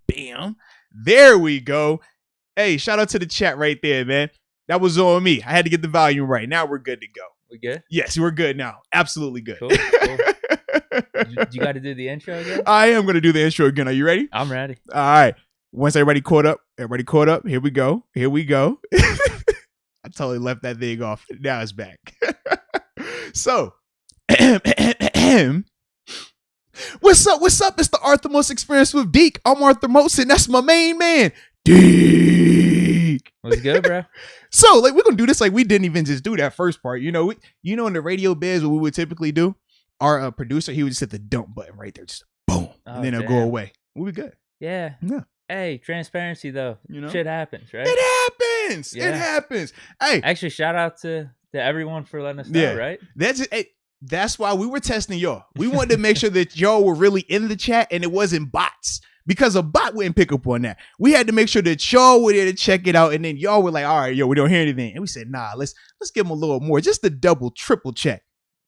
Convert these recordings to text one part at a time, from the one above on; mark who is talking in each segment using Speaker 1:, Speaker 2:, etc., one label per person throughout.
Speaker 1: Bam. There we go. Hey, shout out to the chat right there, man. That was on me. I had to get the volume right. Now we're good to go.
Speaker 2: We good?
Speaker 1: Yes, we're good now. Absolutely good.
Speaker 2: Cool. You got to do the intro again?
Speaker 1: I am going to do the intro again. Are you ready?
Speaker 2: I'm ready.
Speaker 1: All right. Once everybody caught up. Here we go. I totally left that thing off. Now it's back. So, what's up? It's the Arthur Moats Experience with Deke. I'm Arthur Moats, and that's my main man, Deke.
Speaker 2: What's good, bro?
Speaker 1: So, we're gonna do this like we didn't even just do that first part. In the radio biz, what we would typically do, our producer, he would just hit the dump button right there, just boom, and then it'll go away. We'll be good.
Speaker 2: Yeah. Hey, transparency though. Shit happens, right?
Speaker 1: It happens.
Speaker 2: Yeah.
Speaker 1: It happens. Hey,
Speaker 2: actually, shout out to everyone for letting us know, right?
Speaker 1: That's why we were testing y'all. We wanted to make sure that y'all were really in the chat and it wasn't bots, because a bot wouldn't pick up on that. We had to make sure that y'all were there to check it out, and then y'all were like, all right, we don't hear anything. And we said, nah, let's give them a little more, just a double, triple check.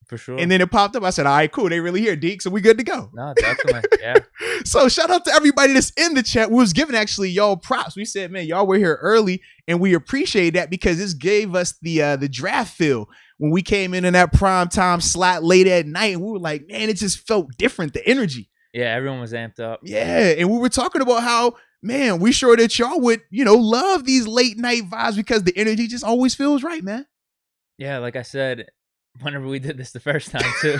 Speaker 2: For sure.
Speaker 1: And then it popped up. I said, all right, cool. They really here, Deke. So we good to go.
Speaker 2: No, definitely. Yeah.
Speaker 1: So shout out to everybody that's in the chat. We was giving actually y'all props. We said, man, y'all were here early, and we appreciate that because this gave us the draft feel when we came in that prime time slot late at night. And we were like, man, it just felt different. The energy.
Speaker 2: Yeah, everyone was amped up.
Speaker 1: Yeah. And we were talking about how, man, we sure that y'all would, love these late night vibes because the energy just always feels right, man.
Speaker 2: Yeah, like I said, whenever we did this the first time too,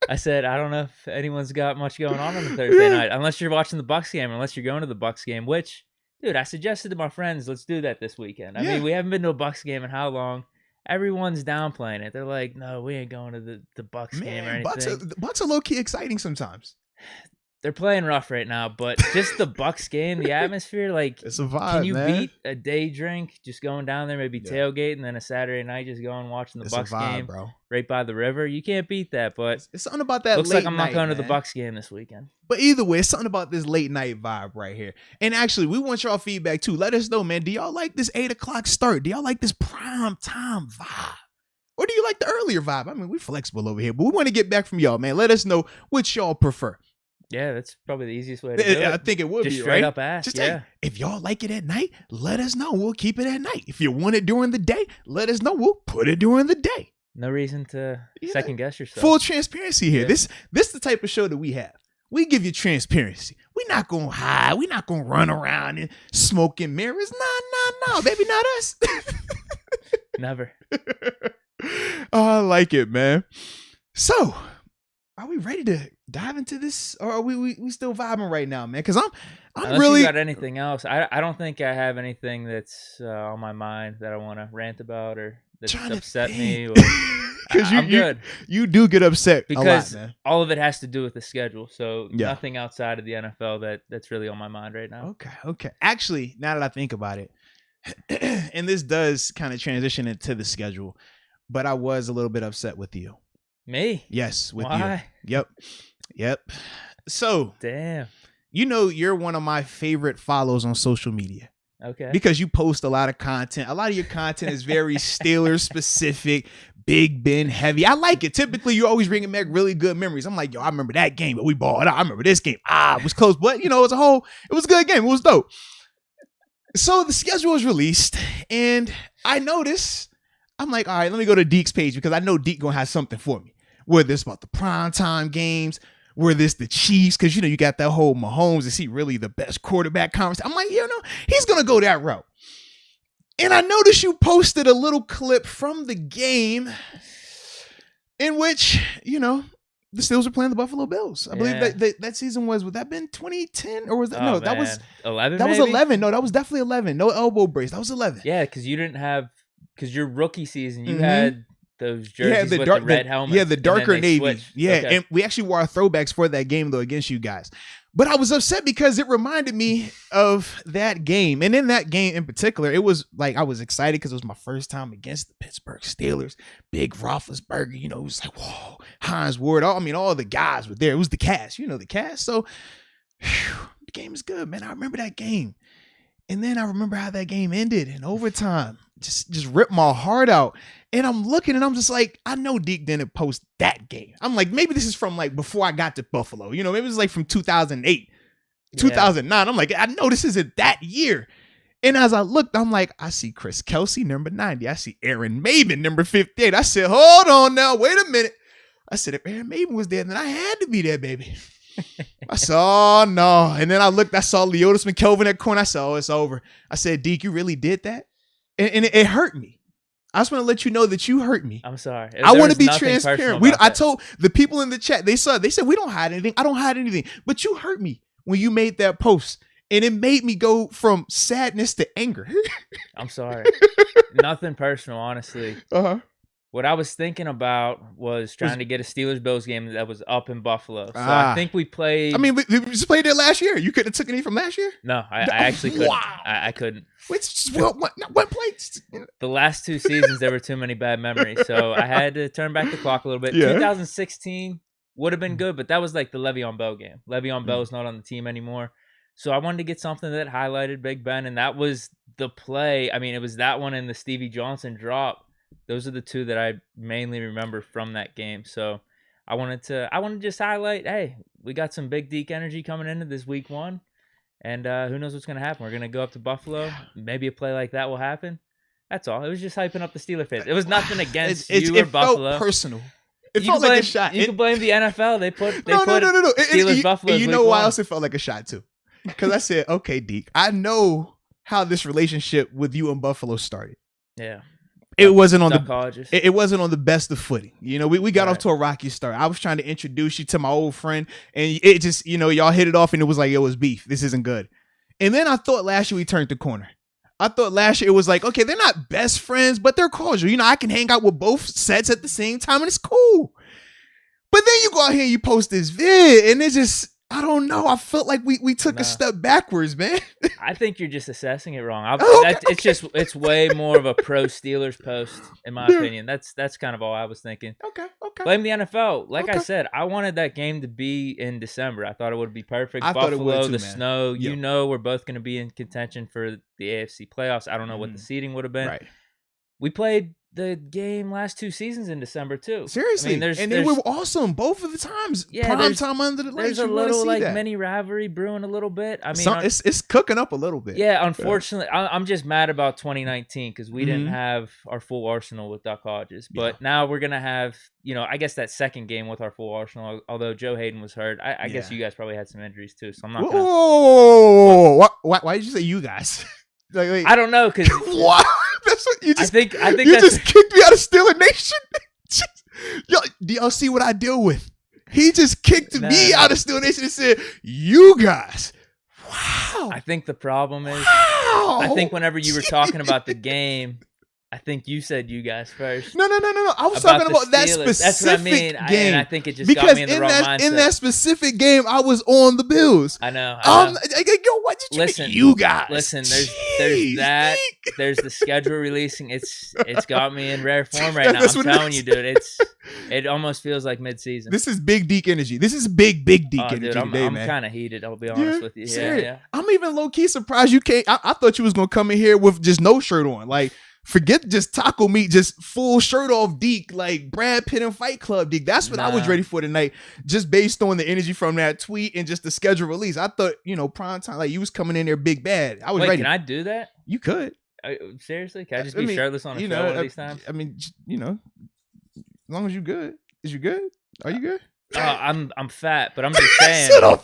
Speaker 2: I said, I don't know if anyone's got much going on the Thursday night, unless you're watching the Bucs game, unless you're going to the Bucs game, which, dude, I suggested to my friends, let's do that this weekend. I mean, we haven't been to a Bucs game in how long? Everyone's downplaying it. They're like, no, we ain't going to the Bucs game or anything.
Speaker 1: Bucs are low-key exciting sometimes.
Speaker 2: They're playing rough right now, but just the Bucs game, the atmosphere,
Speaker 1: it's a vibe,
Speaker 2: can you
Speaker 1: man.
Speaker 2: beat a day drink, just going down there, maybe tailgate, and then a Saturday night just going watching the Bucs game,
Speaker 1: bro,
Speaker 2: right by the river? You can't beat that, but
Speaker 1: it's something about that.
Speaker 2: Looks
Speaker 1: late
Speaker 2: like I'm not
Speaker 1: night,
Speaker 2: going
Speaker 1: man.
Speaker 2: to the Bucs game this weekend.
Speaker 1: But either way, it's something about this late night vibe right here. And actually, we want y'all feedback too. Let us know, man. Do y'all like this 8 o'clock start? Do y'all like this prime time vibe? Or do you like the earlier vibe? I mean, we're flexible over here, but we want to get back from y'all, man. Let us know what y'all prefer.
Speaker 2: Yeah, that's probably the easiest way to do it.
Speaker 1: I think it would
Speaker 2: just
Speaker 1: be,
Speaker 2: straight
Speaker 1: right?
Speaker 2: up ask.
Speaker 1: Just
Speaker 2: yeah.
Speaker 1: If y'all like it at night, let us know. We'll keep it at night. If you want it during the day, let us know. We'll put it during the day.
Speaker 2: No reason to second guess yourself.
Speaker 1: Full transparency here.
Speaker 2: Yeah.
Speaker 1: This is the type of show that we have. We give you transparency. We're not going to hide. We're not going to run around and smoke in mirrors. No, baby, not us.
Speaker 2: Never.
Speaker 1: I like it, man. So, are we ready to dive into this, or are we still vibing right now, man? Because I'm
Speaker 2: Unless
Speaker 1: really
Speaker 2: you got anything else. I don't think I have anything that's on my mind that I want to rant about or that's upset me. Because I'm good.
Speaker 1: You do get upset
Speaker 2: because
Speaker 1: a lot, man.
Speaker 2: All of it has to do with the schedule. So nothing outside of the NFL that's really on my mind right now.
Speaker 1: Okay. Actually, now that I think about it, and this does kind of transition into the schedule, but I was a little bit upset with you.
Speaker 2: Me?
Speaker 1: Yes, with
Speaker 2: Why?
Speaker 1: you. Yep. So,
Speaker 2: damn.
Speaker 1: You're one of my favorite follows on social media.
Speaker 2: Okay.
Speaker 1: Because you post a lot of content. A lot of your content is very Steelers specific, Big Ben heavy. I like it. Typically, you're always bringing back really good memories. I'm like, yo, I remember that game, but we balled out. I remember this game. It was close, but it was a good game. It was dope. So the schedule was released, and I noticed, I'm like, all right, let me go to Deke's page because I know Deke gonna have something for me. Whether it's about the primetime games, whether it's the Chiefs, because you got that whole Mahomes, is he really the best quarterback conversation? I'm like, he's gonna go that route. And I noticed you posted a little clip from the game in which, the Steelers were playing the Buffalo Bills. I believe that season would that been 2010 or was that no? Man. That was
Speaker 2: 11.
Speaker 1: That was 11. No, that was definitely 11. No elbow brace. That was 11.
Speaker 2: Yeah, because you didn't have your rookie season. You had those jerseys with
Speaker 1: the
Speaker 2: red helmets.
Speaker 1: Yeah, the darker navy.
Speaker 2: Switched.
Speaker 1: Yeah,
Speaker 2: okay.
Speaker 1: And we actually wore our throwbacks for that game though against you guys. But I was upset because it reminded me of that game. And in that game in particular, it was like I was excited because it was my first time against the Pittsburgh Steelers. Big Roethlisberger, it was like, whoa, Hines Ward. All the guys were there. It was the cast, the cast. So the game is good, man. I remember that game. And then I remember how that game ended in overtime. Just ripped my heart out. And I'm looking and I'm just like, I know Deke didn't post that game. I'm like, maybe this is from like before I got to Buffalo. Maybe it was like from 2008. 2009. I'm like, I know this isn't that year. And as I looked, I'm like, I see Chris Kelsey, number 90. I see Aaron Maben, number 58. I said, hold on now. Wait a minute. I said, if Aaron Maben was there, then I had to be there, baby. I said, oh, no. And then I looked, I saw Leotis McKelvin at corner. I said, oh, it's over. I said, Deke, you really did that? And it hurt me. I just want to let you know that you hurt me.
Speaker 2: I'm sorry.
Speaker 1: I want to be transparent. I told the people in the chat, they said, we don't hide anything. I don't hide anything. But you hurt me when you made that post. And it made me go from sadness to anger.
Speaker 2: I'm sorry. Nothing personal, honestly.
Speaker 1: Uh-huh.
Speaker 2: What I was thinking about was trying to get a Steelers-Bills game that was up in Buffalo. So I think we played...
Speaker 1: I mean, we just played there last year. You couldn't have taken any from last year?
Speaker 2: No, I actually couldn't. Wow. I couldn't.
Speaker 1: What place?
Speaker 2: The last 2 seasons, there were too many bad memories. So I had to turn back the clock a little bit.
Speaker 1: Yeah.
Speaker 2: 2016 would have been good, but that was like the Le'Veon Bell game. Le'Veon Bell is not on the team anymore. So I wanted to get something that highlighted Big Ben, and that was the play. I mean, it was that one and the Stevie Johnson drop. Those are the 2 that I mainly remember from that game. So I wanted to just highlight, hey, we got some big Deke energy coming into this week 1, and who knows what's going to happen. We're going to go up to Buffalo. Maybe a play like that will happen. That's all. It was just hyping up the Steelers fans. It was nothing against you or Buffalo.
Speaker 1: It felt personal. It felt like a shot.
Speaker 2: You can blame the NFL. They put
Speaker 1: no.
Speaker 2: Steelers Buffalo.
Speaker 1: You know why else it felt like a shot too? Because I said, okay, Deke, I know how this relationship with you and Buffalo started.
Speaker 2: Yeah.
Speaker 1: It wasn't on the best of footing. You know, we got off to a rocky start. I was trying to introduce you to my old friend, and it just, y'all hit it off, and it was like, it was beef. This isn't good. And then I thought last year we turned the corner. I thought last year it was like, okay, they're not best friends, but they're cordial. I can hang out with both sets at the same time, and it's cool. But then you go out here and you post this vid, and it's just, I don't know. I felt like we took a step backwards, man.
Speaker 2: I think you're just assessing it wrong.
Speaker 1: Okay.
Speaker 2: It's way more of a pro Steelers post, in my opinion. That's kind of all I was thinking.
Speaker 1: Okay.
Speaker 2: Blame the NFL. Like I said, I wanted that game to be in December. I thought it would be perfect. Buffalo, the snow. Yep. We're both going to be in contention for the AFC playoffs. I don't know what the seeding would have been.
Speaker 1: Right.
Speaker 2: We played the game last 2 seasons in December too.
Speaker 1: Seriously, they were awesome both of the times.
Speaker 2: Yeah,
Speaker 1: prime time under the lights.
Speaker 2: There's a little mini rivalry brewing a little bit. I mean,
Speaker 1: it's cooking up a little bit.
Speaker 2: Yeah, unfortunately, I'm just mad about 2019 because we didn't have our full arsenal with Duck Hodges. But now we're gonna have, I guess that second game with our full arsenal. Although Joe Hayden was hurt, I guess you guys probably had some injuries too. So I'm not.
Speaker 1: Whoa! Why did you say you guys? Like,
Speaker 2: I don't know because
Speaker 1: what? That's what you just.
Speaker 2: I think
Speaker 1: you just kicked me out of Steeler Nation. Do y'all see what I deal with? He just kicked me out of Steeler Nation and said, "You guys." Wow.
Speaker 2: I think the problem is, I think whenever you were talking about the game, I think you said you guys first.
Speaker 1: No. I was talking about that specific
Speaker 2: That's what I mean.
Speaker 1: game.
Speaker 2: And I think it just got me in the wrong mindset.
Speaker 1: In that specific game, I was on the Bills.
Speaker 2: I know.
Speaker 1: Yo, what did you mean, you guys?
Speaker 2: Listen, there's that. There's the schedule releasing. It's got me in rare form right now. I'm telling you, dude. It almost feels like mid-season.
Speaker 1: This is big Deke energy. This is big Deke energy
Speaker 2: dude,
Speaker 1: I'm
Speaker 2: kind of heated. I'll be honest with you. Yeah.
Speaker 1: I'm even low key surprised you came. I thought you was gonna come in here with just no shirt on, like. Forget just taco meat, just full shirt off Deke, like Brad Pitt and Fight Club Deke. That's what I was ready for tonight, just based on the energy from that tweet and just the schedule release. I thought, prime time, like you was coming in there big bad. I was ready.
Speaker 2: Can I do that?
Speaker 1: You could.
Speaker 2: Seriously? Can I just be shirtless on a show one of these times?
Speaker 1: I mean, as long as you good. Is you good? Are you good?
Speaker 2: I'm fat, but I'm just saying.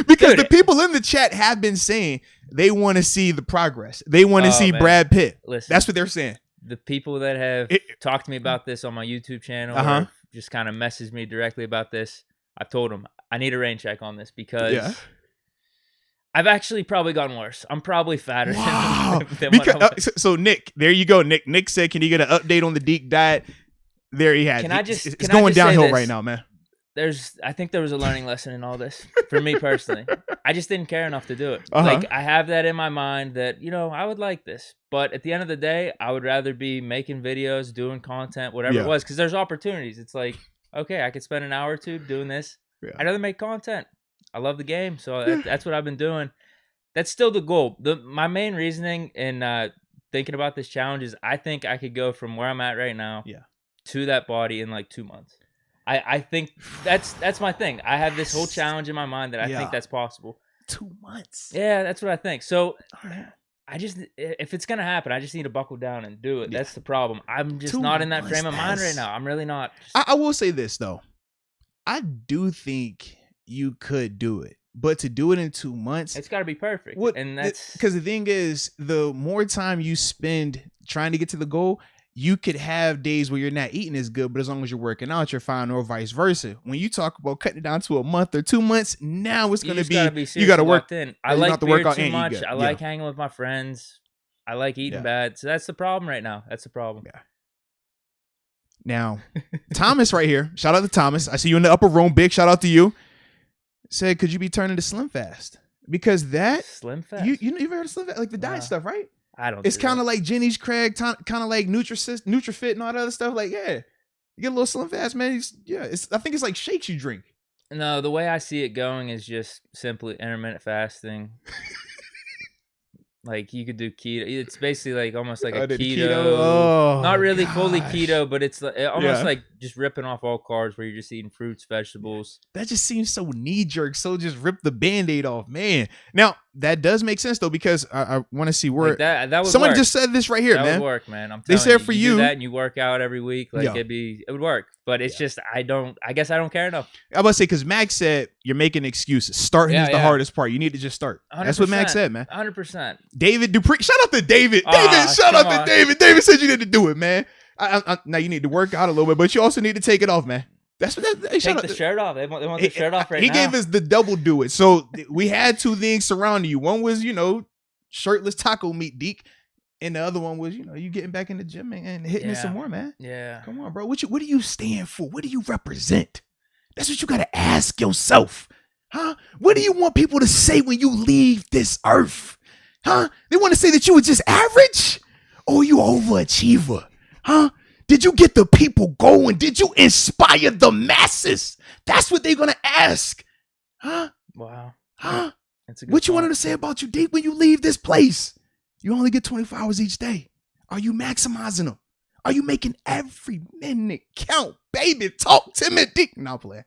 Speaker 1: Because the people in the chat have been saying they want to see the progress. They want to see Brad Pitt.
Speaker 2: Listen,
Speaker 1: that's what they're saying.
Speaker 2: The people that have talked to me about this on my YouTube channel or just kind of messaged me directly about this, I've told them I need a rain check on this because I've actually probably gotten worse. I'm probably fatter than what I was.
Speaker 1: So Nick, there you go. Nick said, can you get an update on the Deke diet? There he has it. It's going downhill right now, man.
Speaker 2: I think there was a learning lesson in all this for me personally. I just didn't care enough to do it. Like I have that in my mind that, I would like this, but at the end of the day, I would rather be making videos, doing content, whatever it was. Cause there's opportunities. It's like, okay, I could spend an hour or two doing this. Yeah. I'd rather make content. I love the game. So that's what I've been doing. That's still the goal. My main reasoning in thinking about this challenge is I think I could go from where I'm at right now to that body in like 2 months. I think that's my thing. I have this whole challenge in my mind that I think that's possible.
Speaker 1: 2 months.
Speaker 2: Yeah, that's what I think. So
Speaker 1: All right.
Speaker 2: if it's gonna happen, I just need to buckle down and do it.
Speaker 1: Yeah.
Speaker 2: That's the problem. I'm just
Speaker 1: 2
Speaker 2: not in that frame of
Speaker 1: months,
Speaker 2: mind right
Speaker 1: that's-
Speaker 2: now. I'm really not.
Speaker 1: I will say this though. I do think you could do it, but to do it in 2 months,
Speaker 2: It's got to be perfect. And that's
Speaker 1: because the thing is, the more time you spend trying to get to the goal, you could have days where you're not eating as good, but as long as you're working out, you're fine, or vice versa. When you talk about cutting it down to a month or 2 months, now it's going to be you got to work.
Speaker 2: in. I
Speaker 1: you
Speaker 2: like
Speaker 1: have to
Speaker 2: beer
Speaker 1: work out
Speaker 2: too
Speaker 1: and eat
Speaker 2: much.
Speaker 1: good.
Speaker 2: I like hanging with my friends. I like eating bad. So that's the problem right now. That's the problem.
Speaker 1: Yeah. Now, Thomas right here. Shout out to Thomas. I see you in the upper room. Big shout out to you. Said, could you be turning to Slim Fast? Because that
Speaker 2: Slim Fast.
Speaker 1: you've heard of Slim Fast, like the diet stuff, right?
Speaker 2: I don't.
Speaker 1: It's kind of like Jenny's Craig, kind of like NutriFit and all that other stuff. Like, yeah, you get a little Slim Fast, man. I think it's like shakes you drink.
Speaker 2: No, the way I see it going is just simply intermittent fasting. Like you could do keto. It's basically like almost like a keto.
Speaker 1: Oh,
Speaker 2: not really fully keto, but it's almost like just ripping off all carbs where you're just eating fruits, vegetables.
Speaker 1: That just seems so knee jerk. So just rip the Band-Aid off, man. Now that does make sense though, because I want to see where
Speaker 2: like that would
Speaker 1: someone
Speaker 2: work.
Speaker 1: just said this right here,
Speaker 2: that
Speaker 1: man.
Speaker 2: Would work, man. I'm telling
Speaker 1: they said
Speaker 2: you,
Speaker 1: for
Speaker 2: you
Speaker 1: you
Speaker 2: do that and you work out every week, like it would work. But it's just I guess I don't care enough.
Speaker 1: I was about to say, because Max said you're making excuses. Starting is the hardest part. You need to just start.
Speaker 2: 100%,
Speaker 1: that's what Max said, man.
Speaker 2: 100%.
Speaker 1: David Dupree. Shout out to David. Shout out to David. David said you need to do it, man. Now you need to work out a little bit, but you also need to take it off, man. That's what
Speaker 2: take the shirt off. They want the shirt off right now.
Speaker 1: He gave us the double do it. So we had two things surrounding you. One was, shirtless taco meat, Deke. And the other one was, you getting back in the gym and hitting it some more, man.
Speaker 2: Yeah.
Speaker 1: Come on, bro. What do you stand for? What do you represent? That's what you got to ask yourself. Huh? What do you want people to say when you leave this earth? Huh? They want to say that you were just average? Or you overachiever? Huh? Did you get the people going? Did you inspire the masses? That's what they're going to ask. Huh?
Speaker 2: Wow.
Speaker 1: Huh?
Speaker 2: That's a good
Speaker 1: what you
Speaker 2: point.
Speaker 1: wanted to say about you, Deke, when you leave this place? You only get 24 hours each day. Are you maximizing them? Are you making every minute count? Baby, talk to me, Deke. No, play.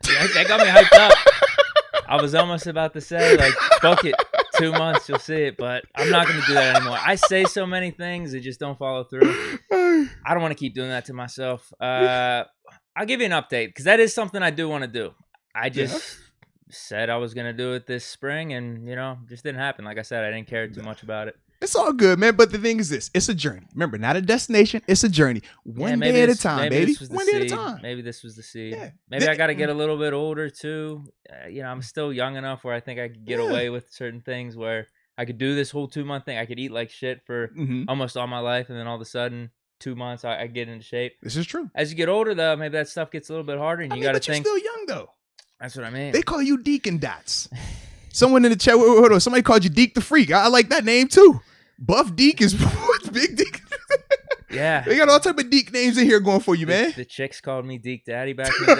Speaker 2: Yeah, that got me hyped up. I was almost about to say, like, book it. 2 months, you'll see it. But I'm not going to do that anymore. I say so many things that just don't follow through. I don't want to keep doing that to myself. I'll give you an update because that is something I do want to do. I just said I was going to do it this spring and, just didn't happen. Like I said, I didn't care too much about it.
Speaker 1: It's all good, man. But the thing is this. It's a journey. Remember, not a destination. It's a journey. One day at a time, baby. One day at a time.
Speaker 2: Maybe this was the seed.
Speaker 1: Yeah.
Speaker 2: Maybe I got to get a little bit older, too. I'm still young enough where I think I could get away with certain things where I could do this whole 2 month thing. I could eat like shit for almost all my life. And then all of a sudden, 2 months, I get into shape.
Speaker 1: This is true.
Speaker 2: As you get older, though, maybe that stuff gets a little bit harder. And you got to think.
Speaker 1: You're still young, though.
Speaker 2: That's what I mean.
Speaker 1: They call you Deacon Dots. Someone in the chat, hold on. Somebody called you Deke the Freak. I like that name, too. Buff Deke is Big Deke.
Speaker 2: Yeah.
Speaker 1: They got all type of Deke names in here going for you, man.
Speaker 2: The chicks called me Deke Daddy back in the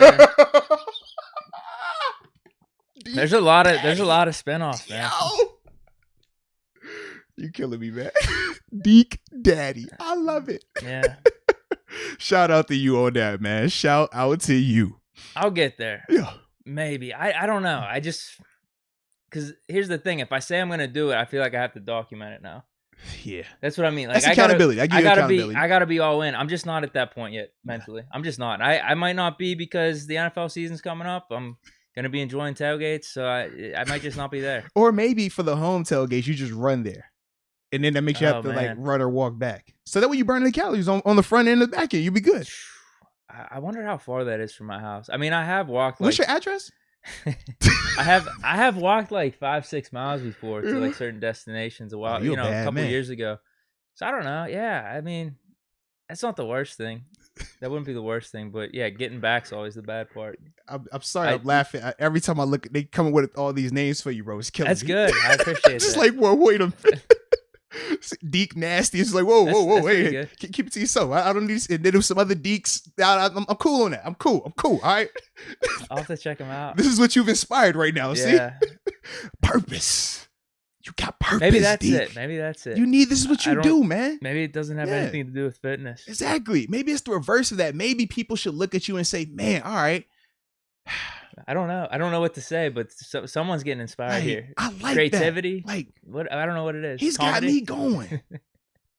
Speaker 2: day. There's a lot of spinoffs, man.
Speaker 1: Yo. You killing me, man. Deke Daddy. I love it.
Speaker 2: Yeah.
Speaker 1: Shout out to you on that, man. Shout out to you.
Speaker 2: I'll get there.
Speaker 1: Yeah.
Speaker 2: Maybe. I don't know. Because here's the thing. If I say I'm going to do it, I feel like I have to document it now.
Speaker 1: Yeah.
Speaker 2: That's what I mean. Like,
Speaker 1: that's accountability. I
Speaker 2: gotta be all in. I'm just not at that point yet mentally. I'm just not. I might not be because the NFL season's coming up. I'm gonna be enjoying tailgates, so I might just not be there.
Speaker 1: Or maybe for the home tailgates, you just run there. And then that makes you have to like run or walk back. So that way you burn the calories on the front end and the back end. You'll be good.
Speaker 2: I wonder how far that is from my house. I mean, I have walked.
Speaker 1: What's your address?
Speaker 2: I have walked like 5-6 miles before to like certain destinations a while, a couple years ago. So I don't know. Yeah, I mean, that's not the worst thing. That wouldn't be the worst thing, but yeah, getting back's always the bad part.
Speaker 1: I'm sorry, I'm laughing every time I look. They come with all these names for you, bro. It's killing me.
Speaker 2: That's good. I appreciate
Speaker 1: just
Speaker 2: that.
Speaker 1: Like, well, wait a minute. Deke Nasty. It's like, whoa, hey, keep it to yourself. I don't need. And then there's some other Dekes. I'm cool on that. I'm cool. All right.
Speaker 2: I'll have to check them out.
Speaker 1: This is what you've inspired right now.
Speaker 2: Yeah.
Speaker 1: See, purpose. You got purpose.
Speaker 2: Maybe that's
Speaker 1: Deke.
Speaker 2: it.
Speaker 1: You need. This is what you do, man.
Speaker 2: Maybe it doesn't have anything to do with fitness.
Speaker 1: Exactly. Maybe it's the reverse of that. Maybe people should look at you and say, "Man, all right,
Speaker 2: I don't know. I don't know what to say, but someone's getting inspired here.
Speaker 1: I like
Speaker 2: creativity.
Speaker 1: That. Like
Speaker 2: what? I don't know what it is.
Speaker 1: He's
Speaker 2: Comedy?
Speaker 1: got me going.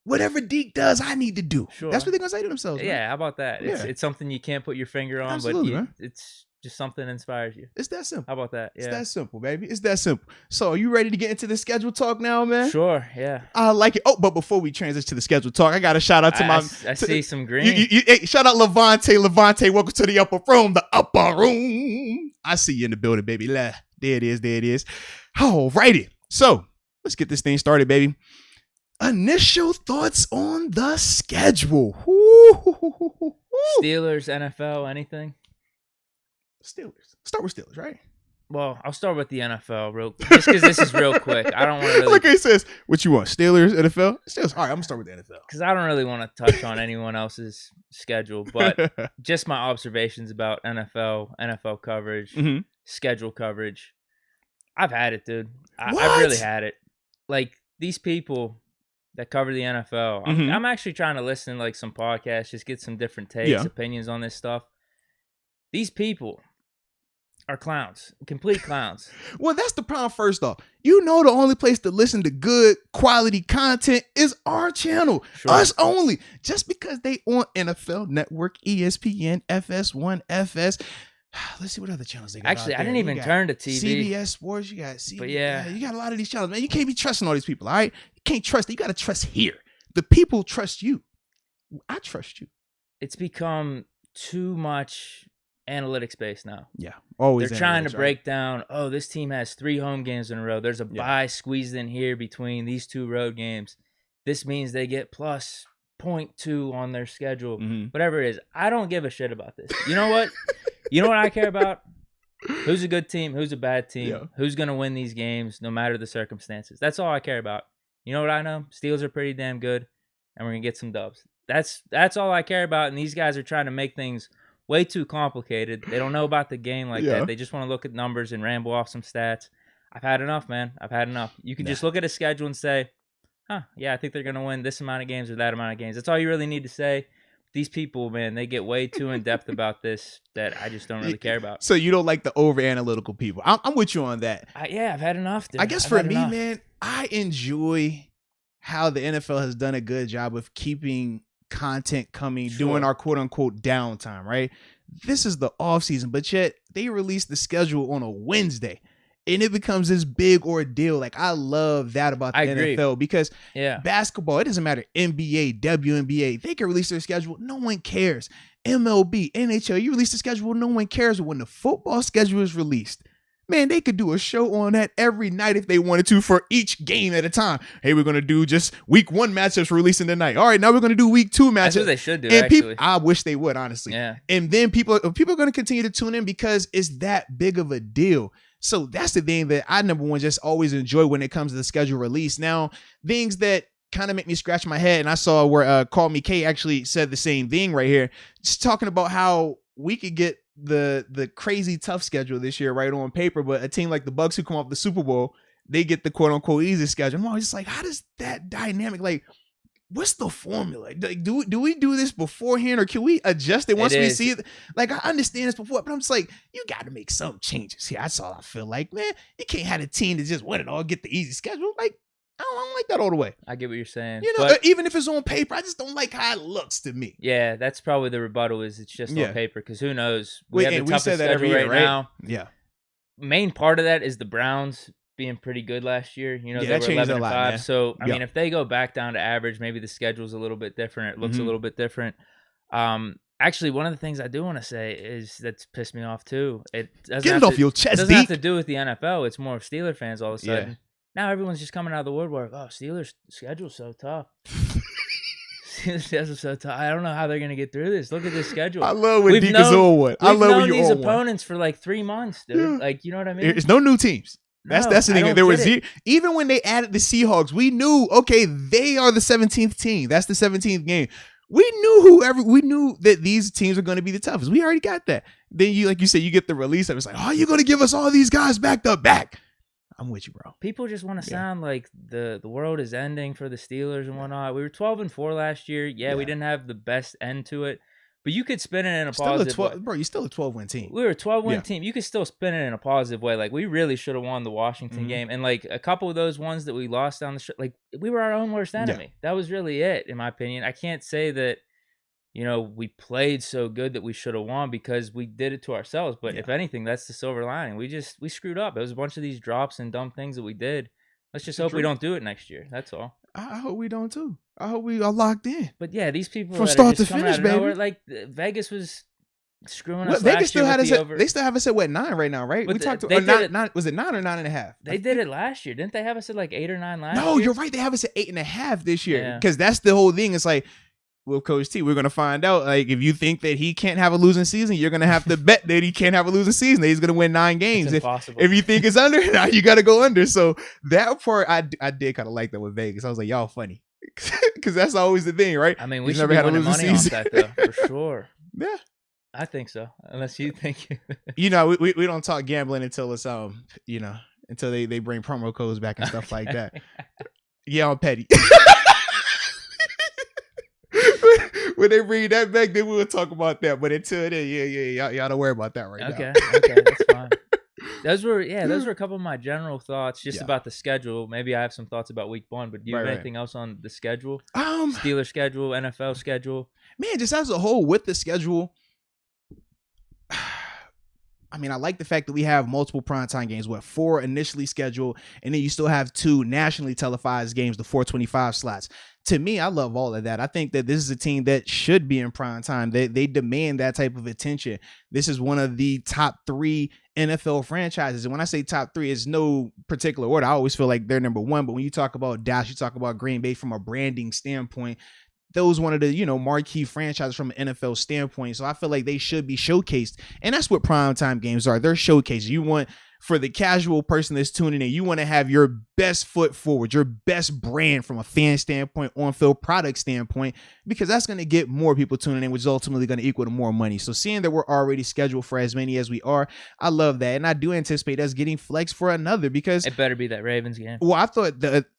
Speaker 1: Whatever Deke does, I need to do.
Speaker 2: Sure.
Speaker 1: That's what they're gonna say to themselves.
Speaker 2: Yeah,
Speaker 1: man.
Speaker 2: how about that?
Speaker 1: Yeah.
Speaker 2: It's something you can't put your finger on,
Speaker 1: Absolutely,
Speaker 2: but
Speaker 1: man.
Speaker 2: it's just something that inspires you.
Speaker 1: It's that simple.
Speaker 2: How about that?
Speaker 1: It's
Speaker 2: Yeah.
Speaker 1: that simple, baby. It's that simple. So, are you ready to get into the schedule talk now, man?
Speaker 2: Sure. Yeah.
Speaker 1: I like it. Oh, but before we transition to the schedule talk, I got to shout out to
Speaker 2: I see some green.
Speaker 1: Hey, shout out Levante. Levante, welcome to the upper room. The upper room. I see you in the building, baby. There it is. There it is. All righty. So, let's get this thing started, baby. Initial thoughts on the schedule.
Speaker 2: Steelers, NFL, anything?
Speaker 1: Steelers. Start with Steelers, right?
Speaker 2: Well, I'll start with the NFL just because this is real quick. I don't want to really...
Speaker 1: Like he says, what you want? Steelers, NFL? Steelers. All right, I'm going to start with the NFL.
Speaker 2: Because I don't really want to touch on anyone else's schedule, but just my observations about NFL coverage, schedule coverage. I've had it, dude. I've really had it. Like, these people that cover the NFL, I'm actually trying to listen to like some podcasts, just get some different takes, opinions on this stuff. These people are clowns, complete clowns.
Speaker 1: Well, that's the problem. First off, the only place to listen to good quality content is our channel, us only. Just because they on NFL Network, ESPN, FS1, FS. Let's see what other channels they got.
Speaker 2: Actually, I didn't even turn to TV.
Speaker 1: CBS Sports, you got CBS.
Speaker 2: But yeah,
Speaker 1: you got a lot of these channels, man. You can't be trusting all these people, all right? You can't trust. You got to trust here. The people trust you. I trust you.
Speaker 2: It's become too much analytics based now.
Speaker 1: Yeah, always.
Speaker 2: They're trying to break down, oh, this team has 3 home games in a row. There's a bye squeezed in here between these 2 road games. This means they get plus 0.2 on their schedule. Whatever it is. I don't give a shit about this. You know what? You know what I care about? Who's a good team? Who's a bad team? Who's going to win these games no matter the circumstances? That's all I care about. You know what I know? Steelers are pretty damn good, and we're going to get some dubs. That's all I care about, and these guys are trying to make things way too complicated. They don't know about the game like that. They just want to look at numbers and ramble off some stats. I've had enough, man. I've had enough. You can just look at a schedule and say, yeah, I think they're going to win this amount of games or that amount of games. That's all you really need to say. These people, man, they get way too in-depth about this that I just don't really care about.
Speaker 1: So you don't like the over-analytical people. I'm with you on that.
Speaker 2: Yeah, I've had enough, dude.
Speaker 1: I guess for me, man, I enjoy how the NFL has done a good job of keeping content coming, doing our quote-unquote downtime, right? This is the off-season, but yet they release the schedule on a Wednesday. And it becomes this big ordeal. Like, I love that about the NFL because basketball, it doesn't matter. NBA, WNBA, they can release their schedule. No one cares. MLB, NHL, you release the schedule. No one cares. But when the football schedule is released, man, they could do a show on that every night if they wanted to for each game at a time. Hey, we're going to do just week 1 matchups releasing tonight. All right, now we're going to do week 2 matchups.
Speaker 2: That's what they should do,
Speaker 1: and
Speaker 2: actually.
Speaker 1: I wish they would, honestly.
Speaker 2: Yeah.
Speaker 1: And then people are going to continue to tune in because it's that big of a deal. So that's the thing that I, number one, just always enjoy when it comes to the schedule release. Now, things that kind of make me scratch my head, and I saw where Call Me K actually said the same thing right here, just talking about how we could get the crazy tough schedule this year right on paper, but a team like the Bucs who come off the Super Bowl, they get the quote unquote easy schedule. I'm always just like, how does that dynamic, like, what's the formula? Like, do we do this beforehand, or can we adjust it once we see it? Like, I understand this before, but I'm just like, you got to make some changes here. That's all I feel like, man. You can't have a team that just win it all, get the easy schedule. Like, I don't like that all the way.
Speaker 2: I get what you're saying.
Speaker 1: You know, even if it's on paper, I just don't like how it looks to me.
Speaker 2: Yeah, that's probably the rebuttal, is it's just on paper, because who knows?
Speaker 1: We have the toughest schedule every year, right now. Yeah.
Speaker 2: Main part of that is the Browns being pretty good last year. You know, they were 11-5. So, I mean, if they go back down to average, maybe the schedule's a little bit different. It looks a little bit different. Actually, one of the things I do want to say is that's pissed me off too. It doesn't
Speaker 1: Get it off your chest,
Speaker 2: It doesn't have to do with the NFL. It's more of Steeler fans all of a sudden. Yeah. Now everyone's just coming out of the woodwork. Oh, Steelers' schedule's so tough. Steelers' schedule's so tough. I don't know how they're going to get through this. Look at this schedule.
Speaker 1: I love when Deke is on one. I love when you're
Speaker 2: these
Speaker 1: on
Speaker 2: opponents for like 3 months, dude. Yeah. Like, you know what I mean?
Speaker 1: There's no new teams. That's the thing. There was even when they added the Seahawks, we knew, okay, they are the 17th team. That's the 17th game. We knew that these teams are going to be the toughest. We already got that. Then you, like you said, you get the release. I was like, oh, you're going to give us all these guys back to back. I'm with you, bro.
Speaker 2: People just want to sound like the world is ending for the Steelers and whatnot. We were 12-4 last year. Yeah, we didn't have the best end to it, But you could spin it in a
Speaker 1: Still
Speaker 2: positive way.
Speaker 1: bro. You're still a 12-win team.
Speaker 2: We were a 12-win
Speaker 1: Yeah.
Speaker 2: team. You could still spin it in a positive way. Like, we really should have won the Washington
Speaker 1: Mhm.
Speaker 2: game. And, like, a couple of those ones that we lost down the stretch, like, we were our own worst enemy. That was really it, in my opinion. I can't say that, we played so good that we should have won because we did it to ourselves. But if anything, that's the silver lining. We screwed up. It was a bunch of these drops and dumb things that we did. Let's just hope we don't do it next year. That's all.
Speaker 1: I hope we don't too. I hope we are locked in.
Speaker 2: But yeah, these people
Speaker 1: From
Speaker 2: that
Speaker 1: start
Speaker 2: are just
Speaker 1: to
Speaker 2: coming
Speaker 1: finish,
Speaker 2: out of
Speaker 1: baby.
Speaker 2: nowhere, like Vegas was screwing us.
Speaker 1: Vegas
Speaker 2: last
Speaker 1: still
Speaker 2: year
Speaker 1: had
Speaker 2: with
Speaker 1: us.
Speaker 2: the over.
Speaker 1: They still have us at what, 9 right now, right?
Speaker 2: But
Speaker 1: We talked to
Speaker 2: they did it-
Speaker 1: nine. Was it 9 or 9.5?
Speaker 2: They did it last year, didn't they? Have us at like 8 or 9 last year?
Speaker 1: No, you're right. They have us at 8.5 this year
Speaker 2: Yeah.
Speaker 1: because that's the whole thing. It's like, well, Coach T, we're gonna find out. Like, if you think that he can't have a losing season, you're gonna have to bet that he can't have a losing season. That he's gonna win 9 games.
Speaker 2: It's impossible.
Speaker 1: If you think it's under, now you got to go under. So that part, I did kind of like that with Vegas. I was like, y'all funny, because that's always the thing, right?
Speaker 2: I mean, we
Speaker 1: He's
Speaker 2: should
Speaker 1: never
Speaker 2: be
Speaker 1: had a
Speaker 2: winning
Speaker 1: losing
Speaker 2: money
Speaker 1: season.
Speaker 2: off that though, for sure.
Speaker 1: Yeah.
Speaker 2: I think so, unless you think.
Speaker 1: We don't talk gambling until it's until they bring promo codes back and stuff like that. Yeah, I'm petty. When they bring that back, then we'll talk about that. But until then, y'all don't worry about that right now.
Speaker 2: Okay, that's fine. Those were a couple of my general thoughts just about the schedule. Maybe I have some thoughts about week 1, but do you have anything else on the schedule? Steelers schedule, NFL schedule?
Speaker 1: Man, just as a whole with the schedule, I mean, I like the fact that we have multiple primetime games, 4 initially scheduled, and then you still have 2 nationally televised games, the 425 slots. To me, I love all of that. I think that this is a team that should be in prime time. They demand that type of attention. This is one of the top 3 NFL franchises. And when I say top 3, it's no particular order. I always feel like they're number 1. But when you talk about Dallas, you talk about Green Bay from a branding standpoint. Those one of the, marquee franchises from an NFL standpoint. So I feel like they should be showcased. And that's what primetime games are. They're showcased. You want, for the casual person that's tuning in, you want to have your best foot forward, your best brand from a fan standpoint, on-field product standpoint, because that's going to get more people tuning in, which is ultimately going to equal to more money. So seeing that we're already scheduled for as many as we are, I love that. And I do anticipate us getting flexed for another, because
Speaker 2: it better be that Ravens game.
Speaker 1: Well, I thought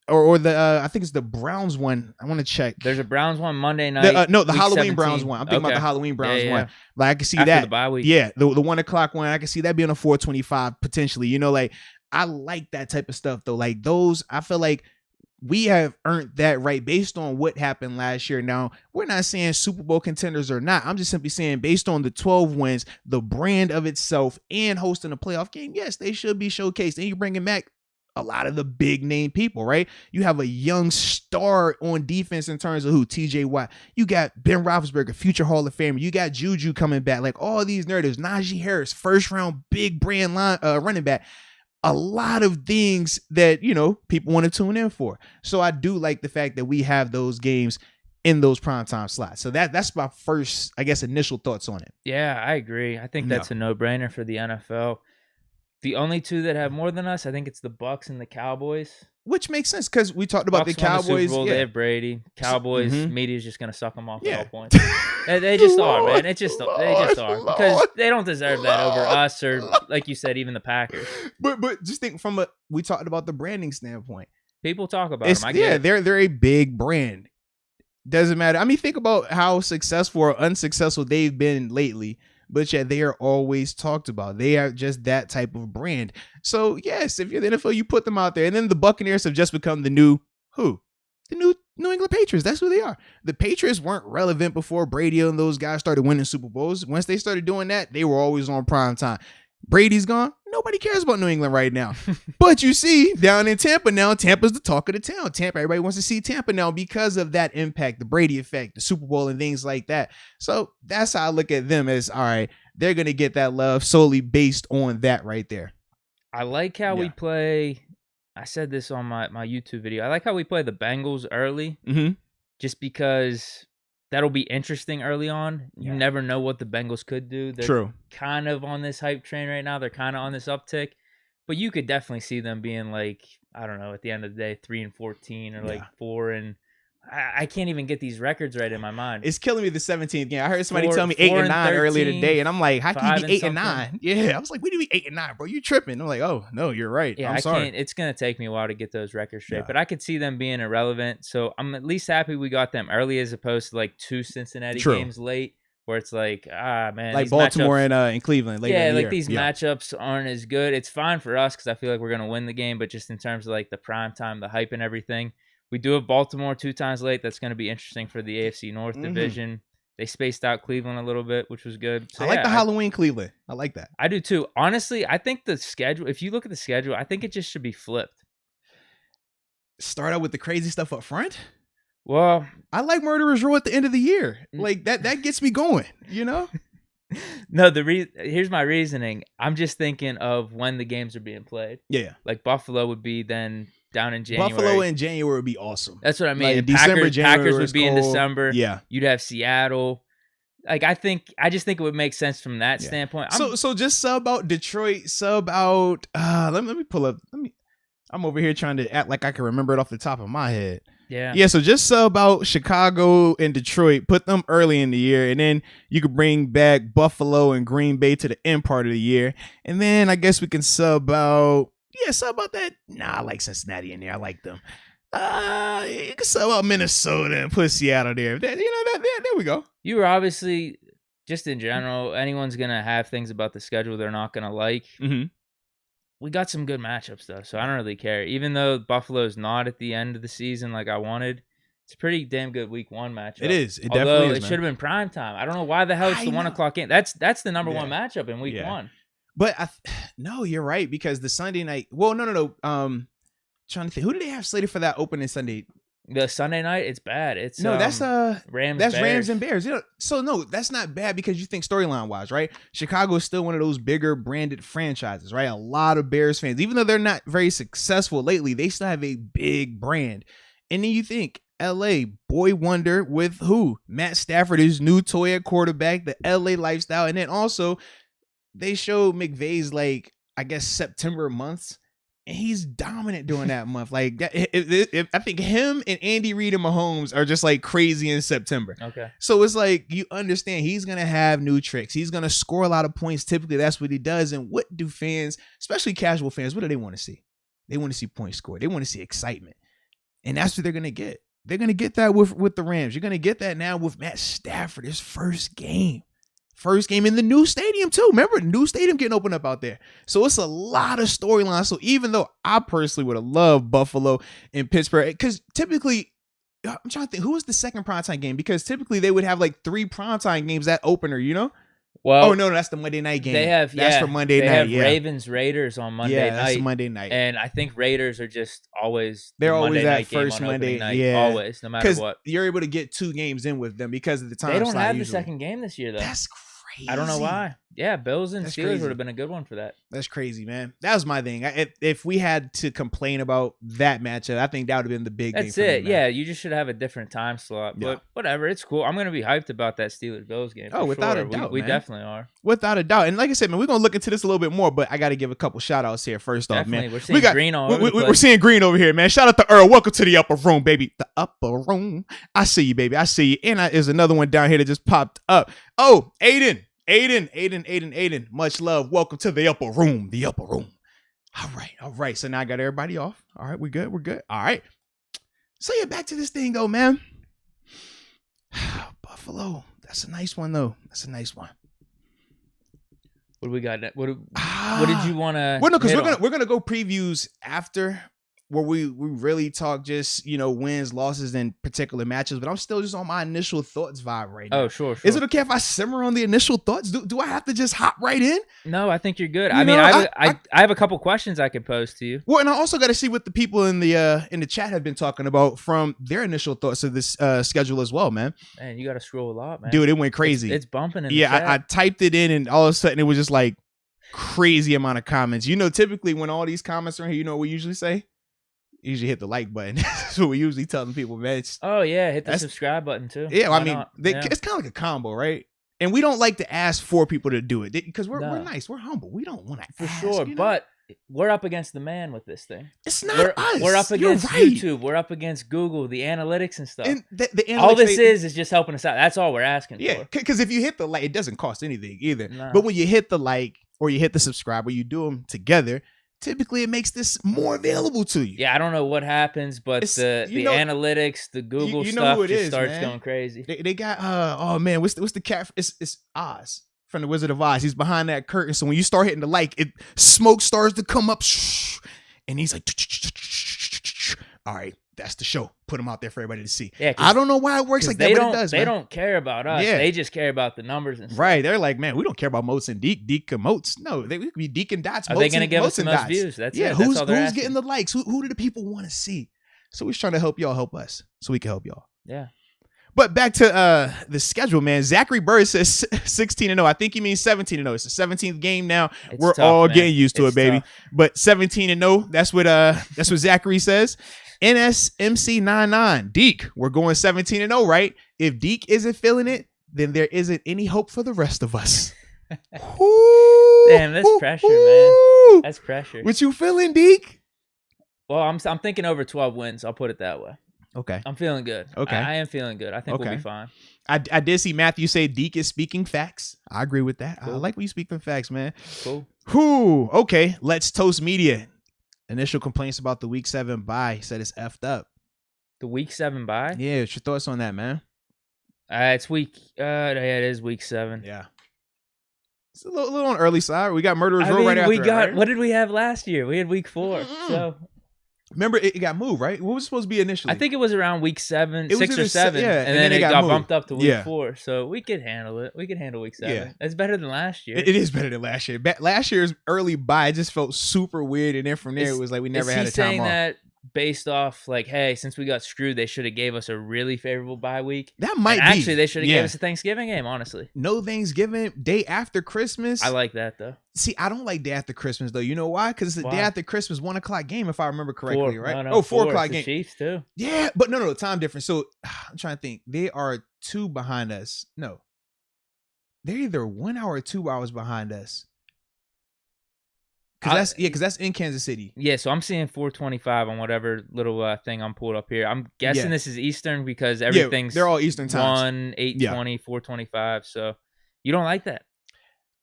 Speaker 1: I think it's the Browns one. I want to check.
Speaker 2: There's a Browns one Monday night.
Speaker 1: The Halloween
Speaker 2: 17.
Speaker 1: Browns one. I'm thinking about the Halloween Browns one. Like, I can see
Speaker 2: after
Speaker 1: that.
Speaker 2: The bye week.
Speaker 1: Yeah, the 1 o'clock one. I can see that being a 425 potentially. Like, I like that type of stuff though. Like those, I feel like we have earned that right based on what happened last year. Now, we're not saying Super Bowl contenders or not. I'm just simply saying based on the 12 wins, the brand of itself, and hosting a playoff game, yes, they should be showcased. And you bringing back a lot of the big name people, right? You have a young star on defense in terms of who? TJ Watt. You got Ben Roethlisberger, future Hall of Famer. You got Juju coming back. Like all these narratives. Najee Harris, first round big brand running back. A lot of things that, people want to tune in for. So I do like the fact that we have those games in those primetime slots. So that's my first, I guess, initial thoughts on it.
Speaker 2: Yeah, I agree. I think that's a no-brainer for the NFL. The only 2 that have more than us, I think it's the Bucs and the Cowboys.
Speaker 1: Which makes sense because we talked about
Speaker 2: Bucs
Speaker 1: the Cowboys.
Speaker 2: Won the Super Bowl, They have Brady. Cowboys, media's just going to suck them off at all points. They just are, man. They just are. Because they don't deserve that over us or, like you said, even the Packers.
Speaker 1: But just think we talked about the branding standpoint.
Speaker 2: People talk about them. I get it.
Speaker 1: They're a big brand. Doesn't matter. I mean, think about how successful or unsuccessful they've been lately. But yet they are always talked about. They are just that type of brand. So yes, if you're the NFL, you put them out there. And then the Buccaneers have just become the new who? The new New England Patriots. That's who they are. The Patriots weren't relevant before Brady and those guys started winning Super Bowls. Once they started doing that, they were always on prime time. Brady's gone. Nobody cares about New England right now. But you see, down in Tampa now, Tampa's the talk of the town. Tampa, everybody wants to see Tampa now because of that impact, the Brady effect, the Super Bowl and things like that. So that's how I look at them as, all right, they're going to get that love solely based on that right there.
Speaker 2: I like how we play. I said this on my YouTube video. I like how we play the Bengals early, just because that'll be interesting early on. You never know what the Bengals could do. They're kind of on this hype train right now. They're kind of on this uptick. But you could definitely see them being like, I don't know, at the end of the day, 3-14 or like 4 and I can't even get these records right in my mind.
Speaker 1: It's killing me the 17th game. I heard somebody tell me 8-9 earlier today, and I'm like, how can you be 8-9? Yeah, I was like, what do you mean 8-9, bro? You tripping? I'm like, oh no, you're right.
Speaker 2: Yeah,
Speaker 1: I'm sorry.
Speaker 2: It's gonna take me a while to get those records straight, but I could see them being irrelevant. So I'm at least happy we got them early as opposed to like 2 Cincinnati games late. where it's like, man,
Speaker 1: like
Speaker 2: these
Speaker 1: Baltimore
Speaker 2: matchups,
Speaker 1: and Cleveland later in the year.
Speaker 2: these matchups aren't as good. It's fine for us because I feel like we're gonna win the game, but just in terms of like the prime time, the hype and everything, we do have Baltimore 2 times late. That's gonna be interesting for the AFC North division. They spaced out Cleveland a little bit, which was good. So,
Speaker 1: I like the Halloween Cleveland. I like that.
Speaker 2: I do too. Honestly, I think the schedule, if you look at the schedule, I think it just should be flipped.
Speaker 1: Start out with the crazy stuff up front.
Speaker 2: Well,
Speaker 1: I like Murderers Row at the end of the year. Like that gets me going, you know?
Speaker 2: No, here's my reasoning. I'm just thinking of when the games are being played.
Speaker 1: Yeah.
Speaker 2: Like Buffalo would be then down in January.
Speaker 1: Buffalo in January would be awesome.
Speaker 2: That's what I mean.
Speaker 1: Like December, January
Speaker 2: Packers would be
Speaker 1: cold.
Speaker 2: in December.
Speaker 1: Yeah.
Speaker 2: You'd have Seattle. Like I just think it would make sense from that standpoint.
Speaker 1: So just sub out Detroit, sub out let me pull up. I'm over here trying to act like I can remember it off the top of my head. Yeah, so just sub out Chicago and Detroit, put them early in the year, and then you could bring back Buffalo and Green Bay to the end part of the year. And then I guess we can sub out that. Nah, I like Cincinnati in there. I like them. You can sub out Minnesota and put Seattle there. There we go.
Speaker 2: You were obviously, just in general, anyone's going to have things about the schedule they're not going to like.
Speaker 1: Mm-hmm.
Speaker 2: We got some good matchups, though, so I don't really care. Even though Buffalo's not at the end of the season like I wanted, it's a pretty damn good week 1 matchup.
Speaker 1: It is. It
Speaker 2: Although
Speaker 1: definitely is,
Speaker 2: it should have been prime time. I don't know why the hell it's the 1 o'clock game. That's the number 1 matchup in week 1.
Speaker 1: But no, you're right, because the Sunday night. Well, no. Trying to think, who do they have slated for that opening Sunday?
Speaker 2: The Sunday night, it's bad. It's
Speaker 1: that's
Speaker 2: Rams.
Speaker 1: That's
Speaker 2: Bears.
Speaker 1: Rams and Bears. So no, that's not bad because you think storyline wise, right? Chicago is still one of those bigger branded franchises, right? A lot of Bears fans, even though they're not very successful lately, they still have a big brand. And then you think LA, boy wonder with who? Matt Stafford, his new toy at quarterback, the LA lifestyle, and then also they showed McVay's like I guess September months. And he's dominant during that month. Like that, I think him and Andy Reid and Mahomes are just like crazy in September.
Speaker 2: Okay.
Speaker 1: So it's like you understand he's gonna have new tricks. He's gonna score a lot of points. Typically, that's what he does. And what do fans, especially casual fans, what do they want to see? They want to see points scored. They want to see excitement, and that's what they're gonna get. They're gonna get that with the Rams. You're gonna get that now with Matt Stafford, his first game. First game in the new stadium, too. Remember, new stadium getting opened up out there. So it's a lot of storylines. So even though I personally would have loved Buffalo and Pittsburgh, because typically, I'm trying to think, who was the second primetime game? Because typically they would have like 3 primetime games that opener, you know?
Speaker 2: Well,
Speaker 1: no, that's the Monday night game.
Speaker 2: That's
Speaker 1: for Monday night.
Speaker 2: They have Ravens Raiders on Monday night.
Speaker 1: Yeah, that's Monday night.
Speaker 2: And I think Raiders are just always
Speaker 1: they're always that
Speaker 2: first
Speaker 1: Monday
Speaker 2: night.
Speaker 1: Yeah,
Speaker 2: always, no matter what.
Speaker 1: You're able to get 2 games in with them because of the time.
Speaker 2: They don't have the second game this year though.
Speaker 1: That's crazy.
Speaker 2: I don't know why. Yeah, Bills and
Speaker 1: That's
Speaker 2: Steelers
Speaker 1: crazy.
Speaker 2: would have been a good one for that.
Speaker 1: That's crazy, man. That was my thing. If we had to complain about that matchup, I think that would have been the big thing.
Speaker 2: That's it. Yeah, you just should have a different time slot. But whatever, it's cool. I'm going to be hyped about that Steelers-Bills game.
Speaker 1: Oh, without a doubt,
Speaker 2: we
Speaker 1: man.
Speaker 2: definitely are.
Speaker 1: Without a doubt. And like I said, man, we're going to look into this a little bit more, but I got to give a couple shout-outs here first
Speaker 2: Definitely.
Speaker 1: off, man.
Speaker 2: We're seeing green all over the place.
Speaker 1: We're seeing green over here, man. Shout out to Earl. Welcome to the upper room, baby. The upper room. I see you, baby. I see you. And there's another one down here that just popped up. Oh, Aiden. Much love. Welcome to the upper room. The upper room. All right. So now I got everybody off. All right, we're good. All right. So yeah, back to this thing though, man. Buffalo. That's a nice one though. That's a nice one.
Speaker 2: What do we got? What did you want to?
Speaker 1: Well, no, because we're gonna go previews after, where we really talk just, wins, losses, and particular matches. But I'm still just on my initial thoughts vibe right now.
Speaker 2: Oh, sure.
Speaker 1: Is it okay if I simmer on the initial thoughts? Do I have to just hop right in?
Speaker 2: No, I think you're good. I have a couple questions I could pose to you.
Speaker 1: Well, and I also got to see what the people in the chat have been talking about from their initial thoughts of this schedule as well, man.
Speaker 2: Man, you got to scroll a lot, man.
Speaker 1: Dude, it went crazy.
Speaker 2: It's bumping in the chat.
Speaker 1: I typed it in, and all of a sudden it was just like crazy amount of comments. Typically when all these comments are here, what we usually say? Usually hit the like button. That's what we usually tell people, man.
Speaker 2: Hit the subscribe button too.
Speaker 1: Yeah, I mean, it's kind of like a combo, right? And we don't like to ask for people to do it because we're nice, we're humble. We don't want to
Speaker 2: for sure, but we're up against the man with this thing.
Speaker 1: It's not us.
Speaker 2: We're up against YouTube. We're up against Google, the analytics and stuff.
Speaker 1: And the analytics,
Speaker 2: all this is just helping us out. That's all we're asking for.
Speaker 1: Yeah, because if you hit the like, it doesn't cost anything either.
Speaker 2: No.
Speaker 1: But when you hit the like or you hit the subscribe or you do them together, typically it makes this more available to you.
Speaker 2: Yeah, I don't know what happens, but the analytics, the Google stuff just starts going crazy.
Speaker 1: They got oh man, what's the cat? It's Oz from the Wizard of Oz. He's behind that curtain, so when you start hitting the like, smoke starts to come up, and he's like, all right, that's the show. Put them out there for everybody to see. Yeah, I don't know why it works like that, but it does.
Speaker 2: They don't care about us. Yeah. They just care about the numbers and stuff.
Speaker 1: Right. They're like, man, we don't care about Moats and Deke and Moats. No, we could be Deke and Dots.
Speaker 2: Are they going to give us the most views? That's it.
Speaker 1: Who's getting the likes? Who do the people want to see? So we're trying to help y'all help us so we can help y'all.
Speaker 2: Yeah.
Speaker 1: But back to the schedule, man. Zachary Bird says 16-0. I think he means 17-0. It's the 17th game now. We're tough, all getting used to it, baby. Tough. But 17-0. That's what Zachary says. NSMC99. Deke, we're going 17-0, right? If Deke isn't feeling it, then there isn't any hope for the rest of us.
Speaker 2: Damn, that's pressure, man. That's pressure.
Speaker 1: What you feeling, Deke?
Speaker 2: Well, I'm thinking over 12 wins. I'll put it that way.
Speaker 1: Okay.
Speaker 2: I'm feeling good. Okay. I am feeling good. I think we'll be fine.
Speaker 1: I did see Matthew say Deke is speaking facts. I agree with that. Cool. I like when you speak facts, man.
Speaker 2: Cool.
Speaker 1: Whew. Okay. Let's Toast Media. Initial complaints about the Week 7 bye. Said it's effed up.
Speaker 2: The Week 7 bye?
Speaker 1: Yeah. What's your thoughts on that, man?
Speaker 2: It's week. Yeah, it is Week 7.
Speaker 1: Yeah. It's a little on the early side. We got Murderers Row right after it, right?
Speaker 2: What did we have last year? We had Week 4. So.
Speaker 1: Remember, it got moved, right? What was it supposed to be initially?
Speaker 2: I think it was around Week 6 or 7. Yeah, and then it got bumped up to Week 4. So we could handle it. We could handle Week 7. Yeah. That's better than last year.
Speaker 1: It is better than last year. Last year's early bye just felt super weird. And then from there, it was like we never had a time off. Is he saying that
Speaker 2: based off like, hey, since we got screwed, they should have gave us a really favorable bye week?
Speaker 1: That might be.
Speaker 2: Actually, they should have gave us a Thanksgiving game, honestly.
Speaker 1: No Thanksgiving, day after Christmas.
Speaker 2: I like that, though.
Speaker 1: See, I don't like day after Christmas, though. You know why? Because it's the day after Christmas, 1 o'clock game, if I remember correctly, right?
Speaker 2: No,
Speaker 1: 4 o'clock game.
Speaker 2: The Chiefs, too.
Speaker 1: Yeah, but no, time difference. So I'm trying to think. They are 2 behind us. No. They're either 1 hour or 2 hours behind us. Because that's in Kansas City.
Speaker 2: Yeah, so I'm seeing 4:25 on whatever little thing I'm pulled up here. I'm guessing this is Eastern because everything's
Speaker 1: they're all Eastern times.
Speaker 2: 1, 8:20, 4:25. So you don't like that?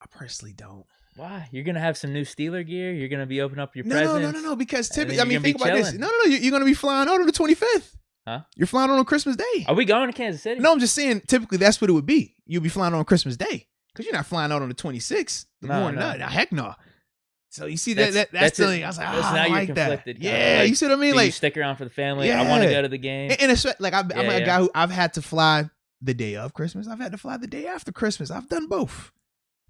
Speaker 1: I personally don't.
Speaker 2: Why? You're gonna have some new Steeler gear. You're gonna be opening up your presents.
Speaker 1: No. Because typically, I mean, think about this. No. You're gonna be flying out on the 25th.
Speaker 2: Huh?
Speaker 1: You're flying out on Christmas Day.
Speaker 2: Are we going to Kansas City?
Speaker 1: No, I'm just saying. Typically, that's what it would be. You'll be flying out on Christmas Day because you're not flying out on the 26th. No. Heck no. So you see that's the thing. I was like, I like that. Yeah, like, you see what I mean? Like,
Speaker 2: you stick around for the family. Yeah. I want to go to the game.
Speaker 1: And it's like I'm a guy who I've had to fly the day of Christmas. I've had to fly the day after Christmas. I've done both.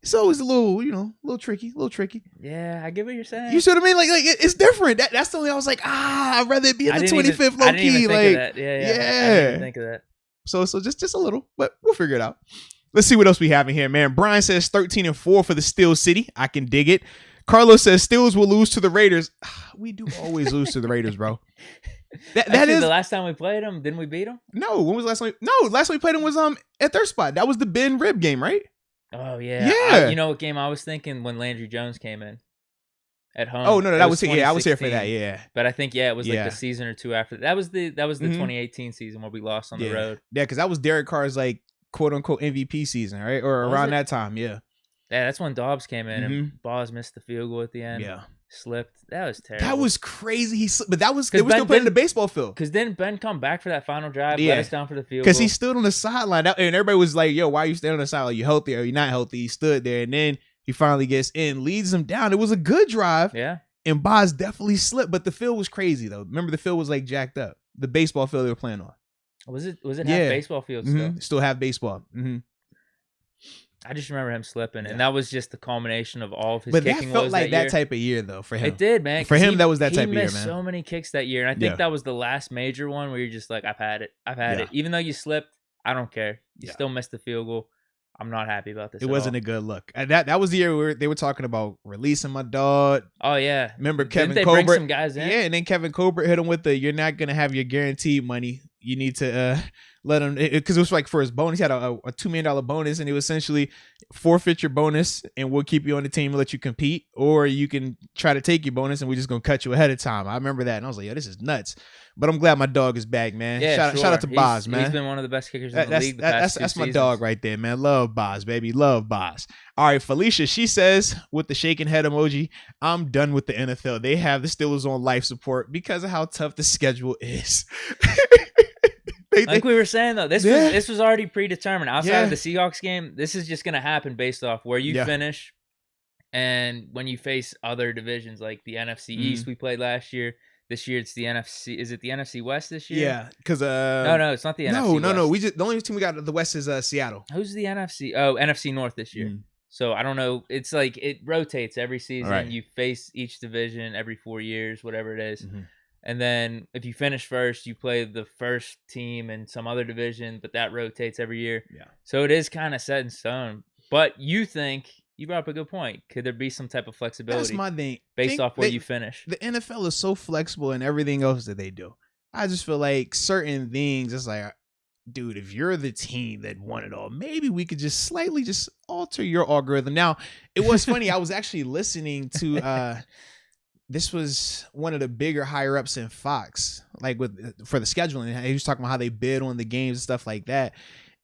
Speaker 1: It's always a little tricky.
Speaker 2: Yeah, I get what you're saying.
Speaker 1: You see what I mean? Like it's different. That's the only I was like, I'd rather it be in the 25th low key. Like,
Speaker 2: think of that. Yeah. I didn't even think of that.
Speaker 1: So just a little, but we'll figure it out. Let's see what else we have in here, man. Brian says 13-4 for the Steel City. I can dig it. Carlos says Steelers will lose to the Raiders. We do always lose to the Raiders, bro. That is
Speaker 2: the last time we played them. Didn't we beat them?
Speaker 1: No. When was the last time? Last time we played them was at their spot. That was the Ben Rib game, right?
Speaker 2: Oh yeah. Yeah. You know what game I was thinking when Landry Jones came in at home?
Speaker 1: Oh no, that was I was here for that. Yeah.
Speaker 2: But I think it was like the season or two after. That was the 2018 season where we lost on the road.
Speaker 1: Yeah, because that was Derek Carr's like quote unquote MVP season, right? Or around that time. Yeah.
Speaker 2: Yeah, that's when Dobbs came in and Boz missed the field goal at the end.
Speaker 1: Yeah.
Speaker 2: Slipped. That was terrible.
Speaker 1: That was crazy. He slipped, but that was they were still playing in the baseball field.
Speaker 2: Because then Ben come back for that final drive, let us down for the field goal.
Speaker 1: Because he stood on the sideline, and everybody was like, "Yo, why are you standing on the sideline? Are you healthy or are you not healthy?" He stood there, and then he finally gets in, leads them down. It was a good drive.
Speaker 2: Yeah.
Speaker 1: And Boz definitely slipped, but the field was crazy though. Remember, the field was like jacked up. The baseball field they were playing on.
Speaker 2: Was it half baseball field still?
Speaker 1: Still have baseball.
Speaker 2: I just remember him slipping, and that was just the culmination of all of his
Speaker 1: kicking.
Speaker 2: But
Speaker 1: that felt like that type of year, though, for him.
Speaker 2: It did, man.
Speaker 1: For him, that was that type of year, man.
Speaker 2: He missed so many kicks that year, and I think that was the last major one where you're just like, I've had it. Even though you slipped, I don't care. You still missed the field goal. I'm not happy about this.
Speaker 1: It wasn't a good look. And that was the year where they were talking about releasing my dog.
Speaker 2: Oh yeah,
Speaker 1: remember Kevin
Speaker 2: Didn't they
Speaker 1: Colbert?
Speaker 2: Bring some guys in?
Speaker 1: Yeah, and then Kevin Colbert hit him with the "You're not gonna have your guaranteed money." you need to let him, because it was like for his bonus, he had a $2 million bonus, and it was essentially forfeit your bonus and we'll keep you on the team and let you compete, or you can try to take your bonus and we're just gonna cut you ahead of time. I remember that and I was like, yo, this is nuts. But I'm glad my dog is back, man.
Speaker 2: Yeah,
Speaker 1: Shout out to Boz, man.
Speaker 2: He's been one of the best kickers in the league.
Speaker 1: That's my dog right there, man. Love Boz, baby. Love Boz. All right, Felicia, she says with the shaking head emoji, I'm done with the NFL. They have the Steelers on life support because of how tough the schedule is.
Speaker 2: Like we were saying, though, this was already predetermined. Outside of the Seahawks game, this is just going to happen based off where you finish and when you face other divisions like the NFC East we played last year. This year it's the NFC. Is it the NFC West this year?
Speaker 1: Yeah, because
Speaker 2: no, it's not the NFC.
Speaker 1: No. The only team we got at the West is Seattle.
Speaker 2: Who's the NFC? Oh, NFC North this year. So I don't know. It's like it rotates every season. Right. You face each division every 4 years, whatever it is. And then if you finish first, you play the first team in some other division, but that rotates every year. Yeah. So it is kind of set in stone. But you brought up a good point. Could there be some type of flexibility? That's
Speaker 1: my thing.
Speaker 2: Based off where you finish.
Speaker 1: The NFL is so flexible in everything else that they do. I just feel like certain things, it's like, dude, if you're the team that won it all, maybe we could just slightly just alter your algorithm. Now, it was funny. I was actually listening to this was one of the bigger higher ups in Fox, like for the scheduling. He was talking about how they bid on the games and stuff like that.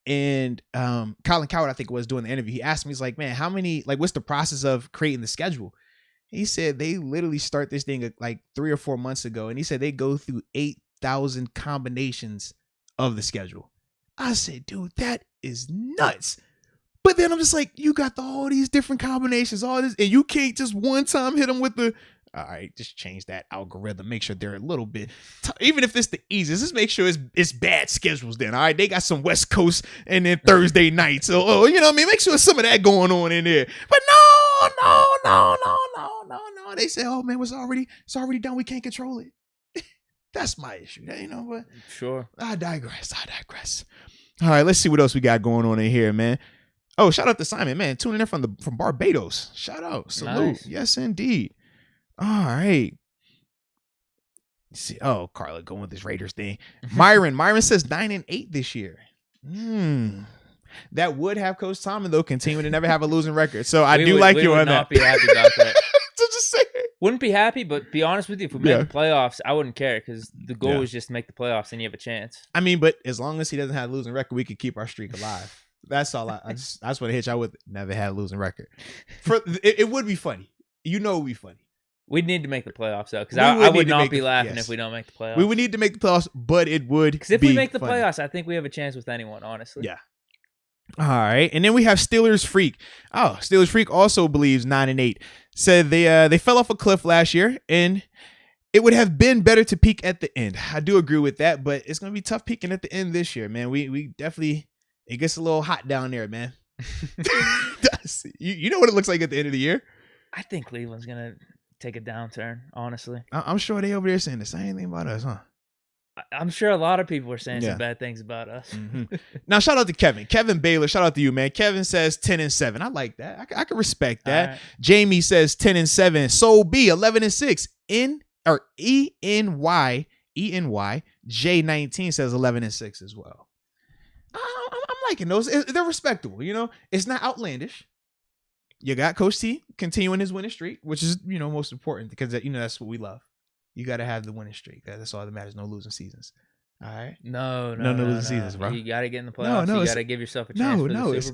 Speaker 1: And Colin Coward, I think, was doing the interview. He asked me, he's like, man, what's the process of creating the schedule? He said they literally start this thing like 3 or 4 months ago. And he said they go through 8,000 combinations of the schedule. I said, dude, that is nuts. But then I'm just like, you got all these different combinations, all this, and you can't just one time hit them with the, all right, just change that algorithm. Make sure they're a little bit, even if it's the easiest, just make sure it's bad schedules then. All right, they got some West Coast and then Thursday night. So, you know what I mean? Make sure some of that going on in there. But no. They say, oh man, it's already done. We can't control it. That's my issue. You know what?
Speaker 2: Sure.
Speaker 1: I digress. All right, let's see what else we got going on in here, man. Oh, shout out to Simon, man, tuning in from Barbados. Shout out, salute. Nice. Yes, indeed. All right. Let's see. Oh, Carla going with this Raiders thing. Myron says 9-8 this year. That would have Coach Tomlin though continue to never have a losing record. So I do like you on that.
Speaker 2: We would not be happy about that.
Speaker 1: Just say it.
Speaker 2: Wouldn't be happy, but be honest with you, if we made the playoffs, I wouldn't care because the goal is just to make the playoffs and you have a chance.
Speaker 1: I mean, but as long as he doesn't have a losing record, we could keep our streak alive. That's all. I just want to hit y'all with never had a losing record. It would be funny. You know, it would be funny.
Speaker 2: We'd need to make the playoffs though, because I would not be laughing if we don't make the playoffs.
Speaker 1: We would need to make the playoffs, but it would because
Speaker 2: if we make the playoffs, I think we have a chance with anyone. Honestly,
Speaker 1: yeah. All right, and then we have Steelers Freak. Oh, Steelers Freak also believes 9-8. Said they fell off a cliff last year, and it would have been better to peak at the end. I do agree with that, but it's gonna be tough peaking at the end this year, man. We definitely, it gets a little hot down there, man. You know what it looks like at the end of the year.
Speaker 2: I think Cleveland's gonna take a downturn. Honestly,
Speaker 1: I'm sure they over there saying the same thing about us, huh?
Speaker 2: I'm sure a lot of people are saying some bad things about us.
Speaker 1: Now, shout out to Kevin Baylor. Shout out to you, man. Kevin says 10-7. I like that. I can respect that. Right. Jamie says 10-7. Soul B 11-6. ENY J19 says 11-6 as well. I'm liking those. They're respectable. You know, it's not outlandish. You got Coach T continuing his winning streak, which is most important because that's what we love. You got to have the winning streak. That's all that matters. No losing seasons. All right.
Speaker 2: No
Speaker 1: losing seasons, bro.
Speaker 2: You got to get in the playoffs. You got to give yourself a chance.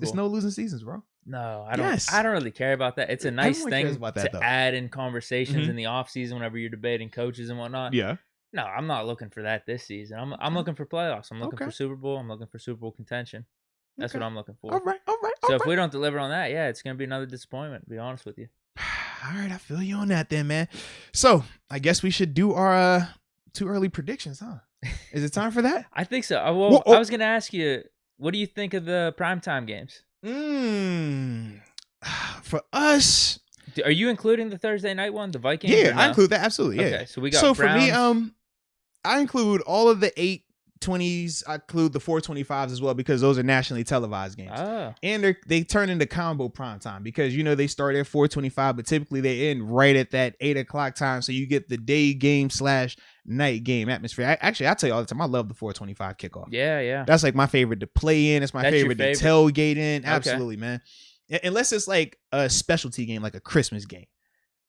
Speaker 1: It's no losing seasons, bro.
Speaker 2: No, I don't really care about that. It's a nice thing to add in conversations in the off season whenever you're debating coaches and whatnot.
Speaker 1: Yeah.
Speaker 2: No, I'm not looking for that this season. I'm looking for playoffs. I'm looking for Super Bowl. I'm looking for Super Bowl contention. That's what I'm looking for.
Speaker 1: All right.
Speaker 2: So if we don't deliver on that, it's going to be another disappointment, to be honest with you.
Speaker 1: All right, I feel you on that then, man. So I guess we should do our too early predictions, huh? Is it time for that?
Speaker 2: I think so. Well, I was going to ask you, what do you think of the primetime games?
Speaker 1: For us,
Speaker 2: are you including the Thursday night one, the Vikings?
Speaker 1: Yeah, I include that absolutely. Yeah.
Speaker 2: Okay, so we got Browns.
Speaker 1: For me, I include all of the 8 20s, I include the 425s as well because those are nationally televised games.
Speaker 2: Oh.
Speaker 1: And they turn into combo prime time because, they start at 425, but typically they end right at that 8 o'clock time. So you get the day game / night game atmosphere. I tell you all the time, I love the 425 kickoff.
Speaker 2: Yeah.
Speaker 1: That's like my favorite to play in. It's my favorite to tailgate in. Absolutely,
Speaker 2: okay.
Speaker 1: man. Unless it's like a specialty game, like a Christmas game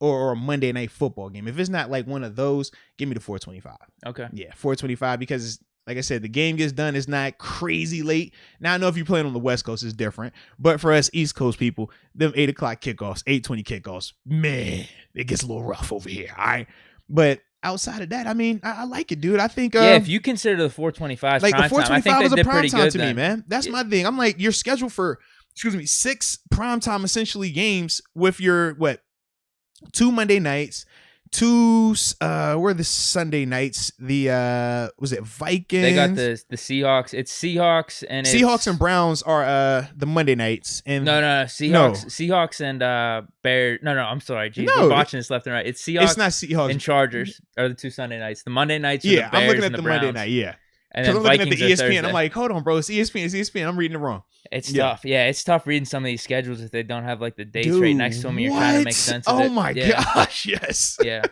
Speaker 1: or a Monday night football game. If it's not like one of those, give me the 425.
Speaker 2: Okay.
Speaker 1: Yeah, 425 because like I said, the game gets done. It's not crazy late. Now, I know if you're playing on the West Coast, it's different. But for us East Coast people, them 8 o'clock kickoffs, 8:20 kickoffs, man, it gets a little rough over here. All right. But outside of that, I mean, I like it, dude. I think
Speaker 2: if you consider the 425
Speaker 1: like the 425 is a prime time to
Speaker 2: me,
Speaker 1: man. That's my thing. I'm like, you're scheduled for 6 primetime essentially games with your 2 Monday nights, 2 where are the Sunday nights? The was it Vikings?
Speaker 2: They got the Seahawks. It's Seahawks and
Speaker 1: Seahawks and Browns are the Monday nights. And
Speaker 2: no, Seahawks and Bears. No, I'm sorry, geez, we're watching this left and right. It's Seahawks.
Speaker 1: It's not Seahawks
Speaker 2: and Chargers are the 2 Sunday nights. The Monday nights are the Bears
Speaker 1: I'm looking at
Speaker 2: and
Speaker 1: the
Speaker 2: Browns.
Speaker 1: Monday night. Yeah.
Speaker 2: And then
Speaker 1: I'm looking
Speaker 2: Vikings
Speaker 1: at the ESPN.
Speaker 2: Thursday.
Speaker 1: I'm like, hold on, bro. It's ESPN. I'm reading it wrong.
Speaker 2: It's tough. Yeah, it's tough reading some of these schedules if they don't have like the dates right next to them. And you're trying to make sense of it.
Speaker 1: Oh my gosh, yes.
Speaker 2: Yeah.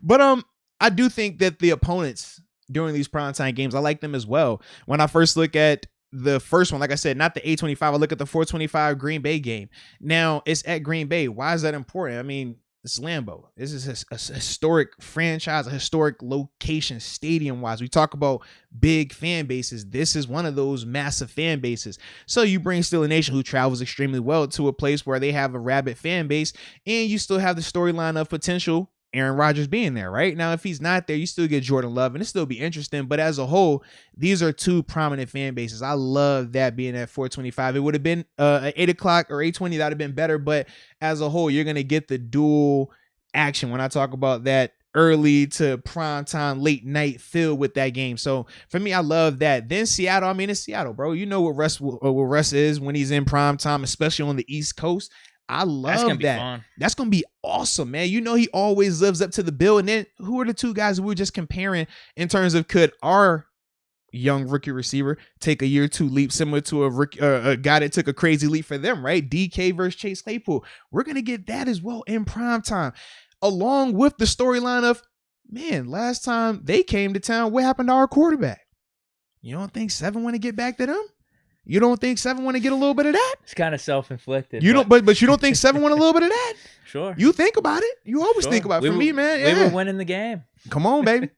Speaker 1: But I do think that the opponents during these primetime games, I like them as well. When I first look at the first one, like I said, not the 825, I look at the 425 Green Bay game. Now, it's at Green Bay. Why is that important? I mean, it's Lambeau. This is a historic franchise, a historic location, stadium-wise. We talk about big fan bases. This is one of those massive fan bases. So you bring still a nation who travels extremely well to a place where they have a rabid fan base, and you still have the storyline of potential Aaron Rodgers being there, right? Now, if he's not there, you still get Jordan Love, and it still be interesting. But as a whole, these are 2 prominent fan bases. I love that being at 425. It would have been at 8 o'clock or 8:20. That would have been better. But as a whole, you're going to get the dual action when I talk about that early to prime time, late night feel with that game. So for me, I love that. Then Seattle, I mean, it's Seattle, bro. You know what Russ is when he's in prime time, especially on the East Coast. I love that. That's going to be awesome, man. You know, he always lives up to the bill. And then who are the 2 guys we were just comparing in terms of could our young rookie receiver take a year 2 leap similar to a guy that took a crazy leap for them, right? Deke versus Chase Claypool. We're going to get that as well in prime time, along with the storyline of, man, last time they came to town, what happened to our quarterback? You don't think 7 want to get back to them? You don't think 7 want to get a little bit of that?
Speaker 2: It's kind of self-inflicted.
Speaker 1: But you don't think 7 want a little bit of that?
Speaker 2: Sure.
Speaker 1: You think about it. You always think about it. For me, man. Yeah.
Speaker 2: We were winning the game.
Speaker 1: Come on, baby.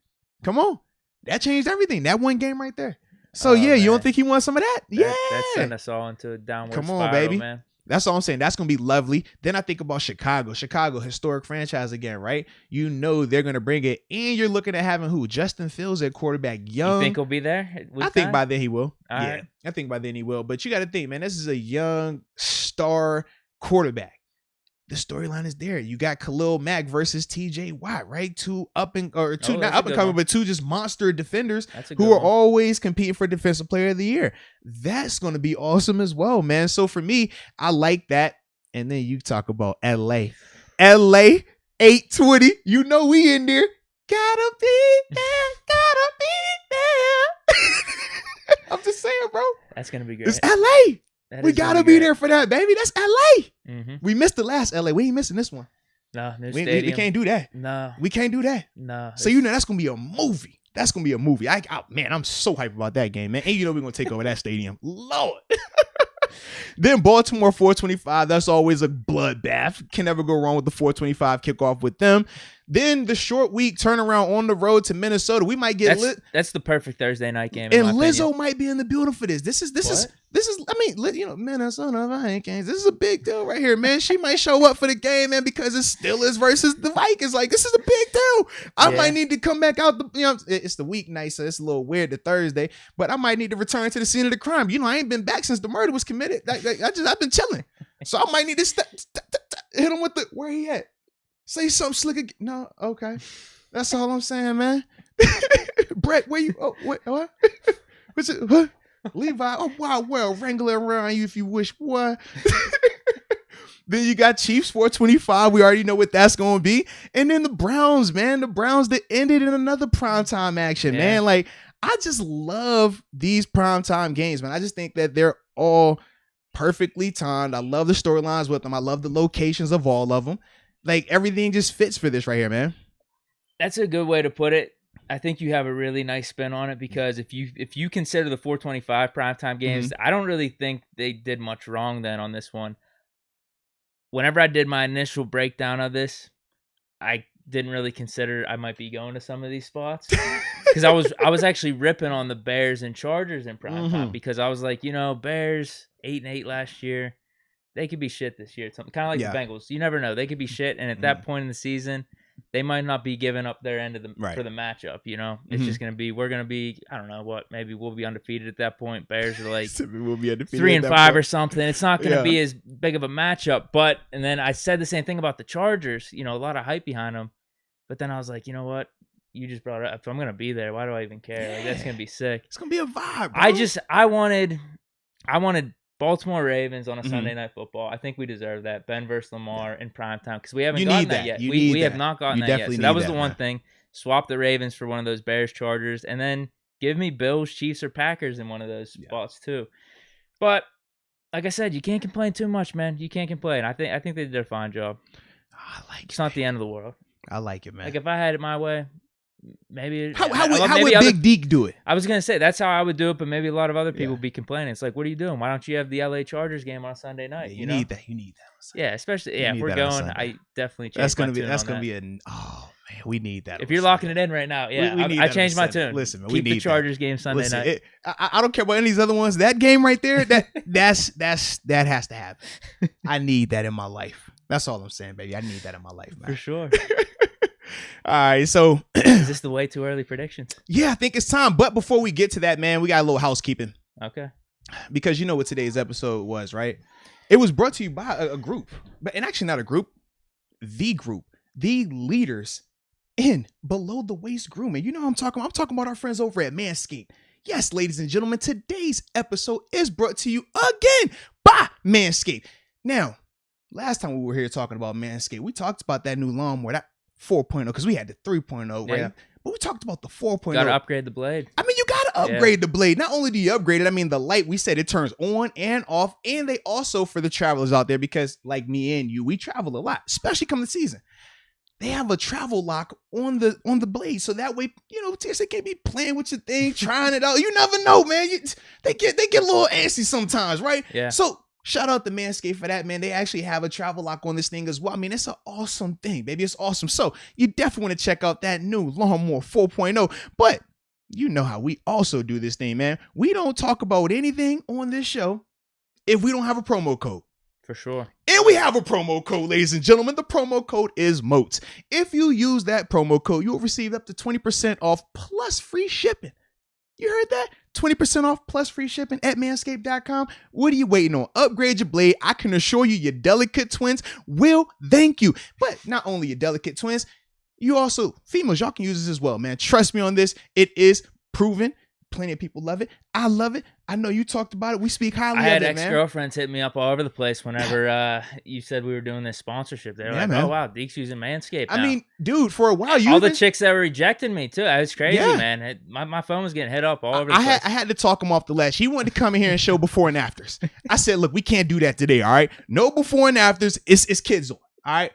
Speaker 1: Come on. That changed everything. That one game right there. So you don't think he wants some of that?
Speaker 2: That sent us all into a downward spiral,
Speaker 1: baby.
Speaker 2: Man.
Speaker 1: That's all I'm saying. That's going to be lovely. Then I think about Chicago. Chicago, historic franchise again, right? You know they're going to bring it. And you're looking at having who? Justin Fields at quarterback, young.
Speaker 2: You think he'll be there?
Speaker 1: I think by then he will.
Speaker 2: All right.
Speaker 1: I think by then he will. But you got to think, man, this is a young star quarterback. The storyline is there. You got Khalil Mack versus TJ Watt, right? 2 not up and coming, but 2 just monster defenders who are always competing for Defensive Player of the Year. That's going to be awesome as well, man. So for me, I like that. And then you talk about LA, 820. You know we in there. Gotta be there. I'm just saying, bro.
Speaker 2: That's going to be good.
Speaker 1: It's LA. We gotta be there for that, baby. That's LA.
Speaker 2: Mm-hmm.
Speaker 1: We missed the last LA. We ain't missing this one.
Speaker 2: No,
Speaker 1: we can't do that.
Speaker 2: No,
Speaker 1: we can't do that.
Speaker 2: No.
Speaker 1: So that's gonna be a movie. That's gonna be a movie. Man, I'm so hyped about that game, man. And we're gonna take over that stadium, Lord. Then Baltimore 425. That's always a bloodbath. Can never go wrong with the 425 kickoff with them. Then the short week turnaround on the road to Minnesota. We might get lit.
Speaker 2: That's the perfect Thursday night game.
Speaker 1: And Lizzo might be in the building for this. This is. I mean, Minnesota Vikings. This is a big deal right here, man. She might show up for the game, man, because it's Steelers versus the Vikings. Like, this is a big deal. I might need to come back out. It's the weeknight, so it's a little weird to Thursday. But I might need to return to the scene of the crime. I ain't been back since the murder was committed. I've been chilling, so I might need to hit him with the where he at. Say something slick again. No, okay. That's all I'm saying, man. Brett, where you? Oh, what? What's it? What? Levi, oh wow, well, wrangling around you if you wish. What? Then you got Chiefs 425. We already know what that's going to be. And then the Browns, man. The Browns that ended in another primetime action, man. Like, I just love these primetime games, man. I just think that they're all perfectly timed. I love the storylines with them. I love the locations of all of them. Like, everything just fits for this right here, man.
Speaker 2: That's a good way to put it. I think you have a really nice spin on it because if you consider the 425 primetime games, I don't really think they did much wrong then on this one. Whenever I did my initial breakdown of this, I didn't really consider I might be going to some of these spots because I was actually ripping on the Bears and Chargers in primetime because I was like, Bears 8-8 last year, they could be shit this year. Kind of like the Bengals. You never know, they could be shit, and at that point in the season, they might not be giving up their end of the for the matchup. It's just gonna be we're gonna be I don't know what, maybe we'll be undefeated at that point. Bears are like
Speaker 1: we'll be
Speaker 2: 3-5 or something. It's not gonna be as big of a matchup. But and then I said the same thing about the Chargers. A lot of hype behind them. But then I was like, you know what? You just brought it up. If I'm gonna be there, why do I even care? Like, that's gonna be sick.
Speaker 1: It's gonna be a vibe, bro.
Speaker 2: I wanted Baltimore Ravens on a Sunday Night Football. I think we deserve that. Ben versus Lamar in primetime because we haven't gotten that yet. We have not gotten that yet. So that was the one thing. Swap the Ravens for one of those Bears Chargers, and then give me Bills, Chiefs, or Packers in one of those spots too. But like I said, you can't complain too much, man. You can't complain. I think they did a fine job.
Speaker 1: I like it.
Speaker 2: It's not the end of the world.
Speaker 1: I like it, man.
Speaker 2: Like if I had it my way, maybe
Speaker 1: how would Big Deke do it?
Speaker 2: I was gonna say that's how I would do it, but maybe a lot of other people would be complaining. It's like, what are you doing? Why don't you have the LA Chargers game on Sunday night?
Speaker 1: You need that. You need that.
Speaker 2: Yeah, especially if we're going, I definitely change
Speaker 1: that's gonna
Speaker 2: my tune
Speaker 1: be an oh man, we need that.
Speaker 2: If you're locking it in right now, I changed my tune.
Speaker 1: Listen, man,
Speaker 2: keep the Chargers game Sunday night.
Speaker 1: I don't care about any of these other ones. That game right there, that has to happen. I need that in my life. That's all I'm saying, baby. I need that in my life, man.
Speaker 2: For sure.
Speaker 1: All right, so
Speaker 2: is this the way too early predictions?
Speaker 1: Yeah, I think it's time. But before we get to that, man, we got a little housekeeping.
Speaker 2: Okay.
Speaker 1: Because you know what today's episode was, right? It was brought to you by a group, and actually not a group, the leaders in below the waist grooming. You know what I'm talking about? I'm talking about our friends over at Manscaped. Yes, ladies and gentlemen, today's episode is brought to you again by Manscaped. Now, last time we were here talking about Manscaped, we talked about that new lawnmower, that 4.0, because we had the 3.0, right? Yeah. But we talked about the 4.0.
Speaker 2: Got to upgrade the blade.
Speaker 1: I mean, you got to upgrade the blade. Not only do you upgrade it, I mean, the light, we said it turns on and off. And they also, for the travelers out there, because like me and you, we travel a lot, especially come the season. They have a travel lock on the blade. So that way, TSA can't be playing with your thing, trying it out. You never know, man. They get a little antsy sometimes, right?
Speaker 2: Yeah.
Speaker 1: So shout out to Manscaped for that, man. They actually have a travel lock on this thing as well. I mean, it's an awesome thing, baby. It's awesome. So you definitely want to check out that new Lawnmower 4.0. But you know how we also do this thing, man. We don't talk about anything on this show if we don't have a promo code.
Speaker 2: For sure.
Speaker 1: And we have a promo code, ladies and gentlemen. The promo code is Moats. If you use that promo code, you'll receive up to 20% off plus free shipping. You heard that? 20% off plus free shipping at manscaped.com. What are you waiting on? Upgrade your blade. I can assure you your delicate twins will thank you. But not only your delicate twins, you also, females, y'all can use this as well, man. Trust me on this. It is proven. Plenty of people love it. I love it. I know you talked about it. We speak highly of it, man.
Speaker 2: I had ex-girlfriends hit me up all over the place whenever you said we were doing this sponsorship. They're like, man. Oh, wow, Deke's using Manscaped now.
Speaker 1: I mean, dude, for a while,
Speaker 2: all the chicks that were rejecting me, too. It was crazy, man. My phone was getting hit up all over the place.
Speaker 1: I had to talk him off the ledge. He wanted to come in here and show before and afters. I said, look, we can't do that today, all right? No before and afters. It's kids on, all right?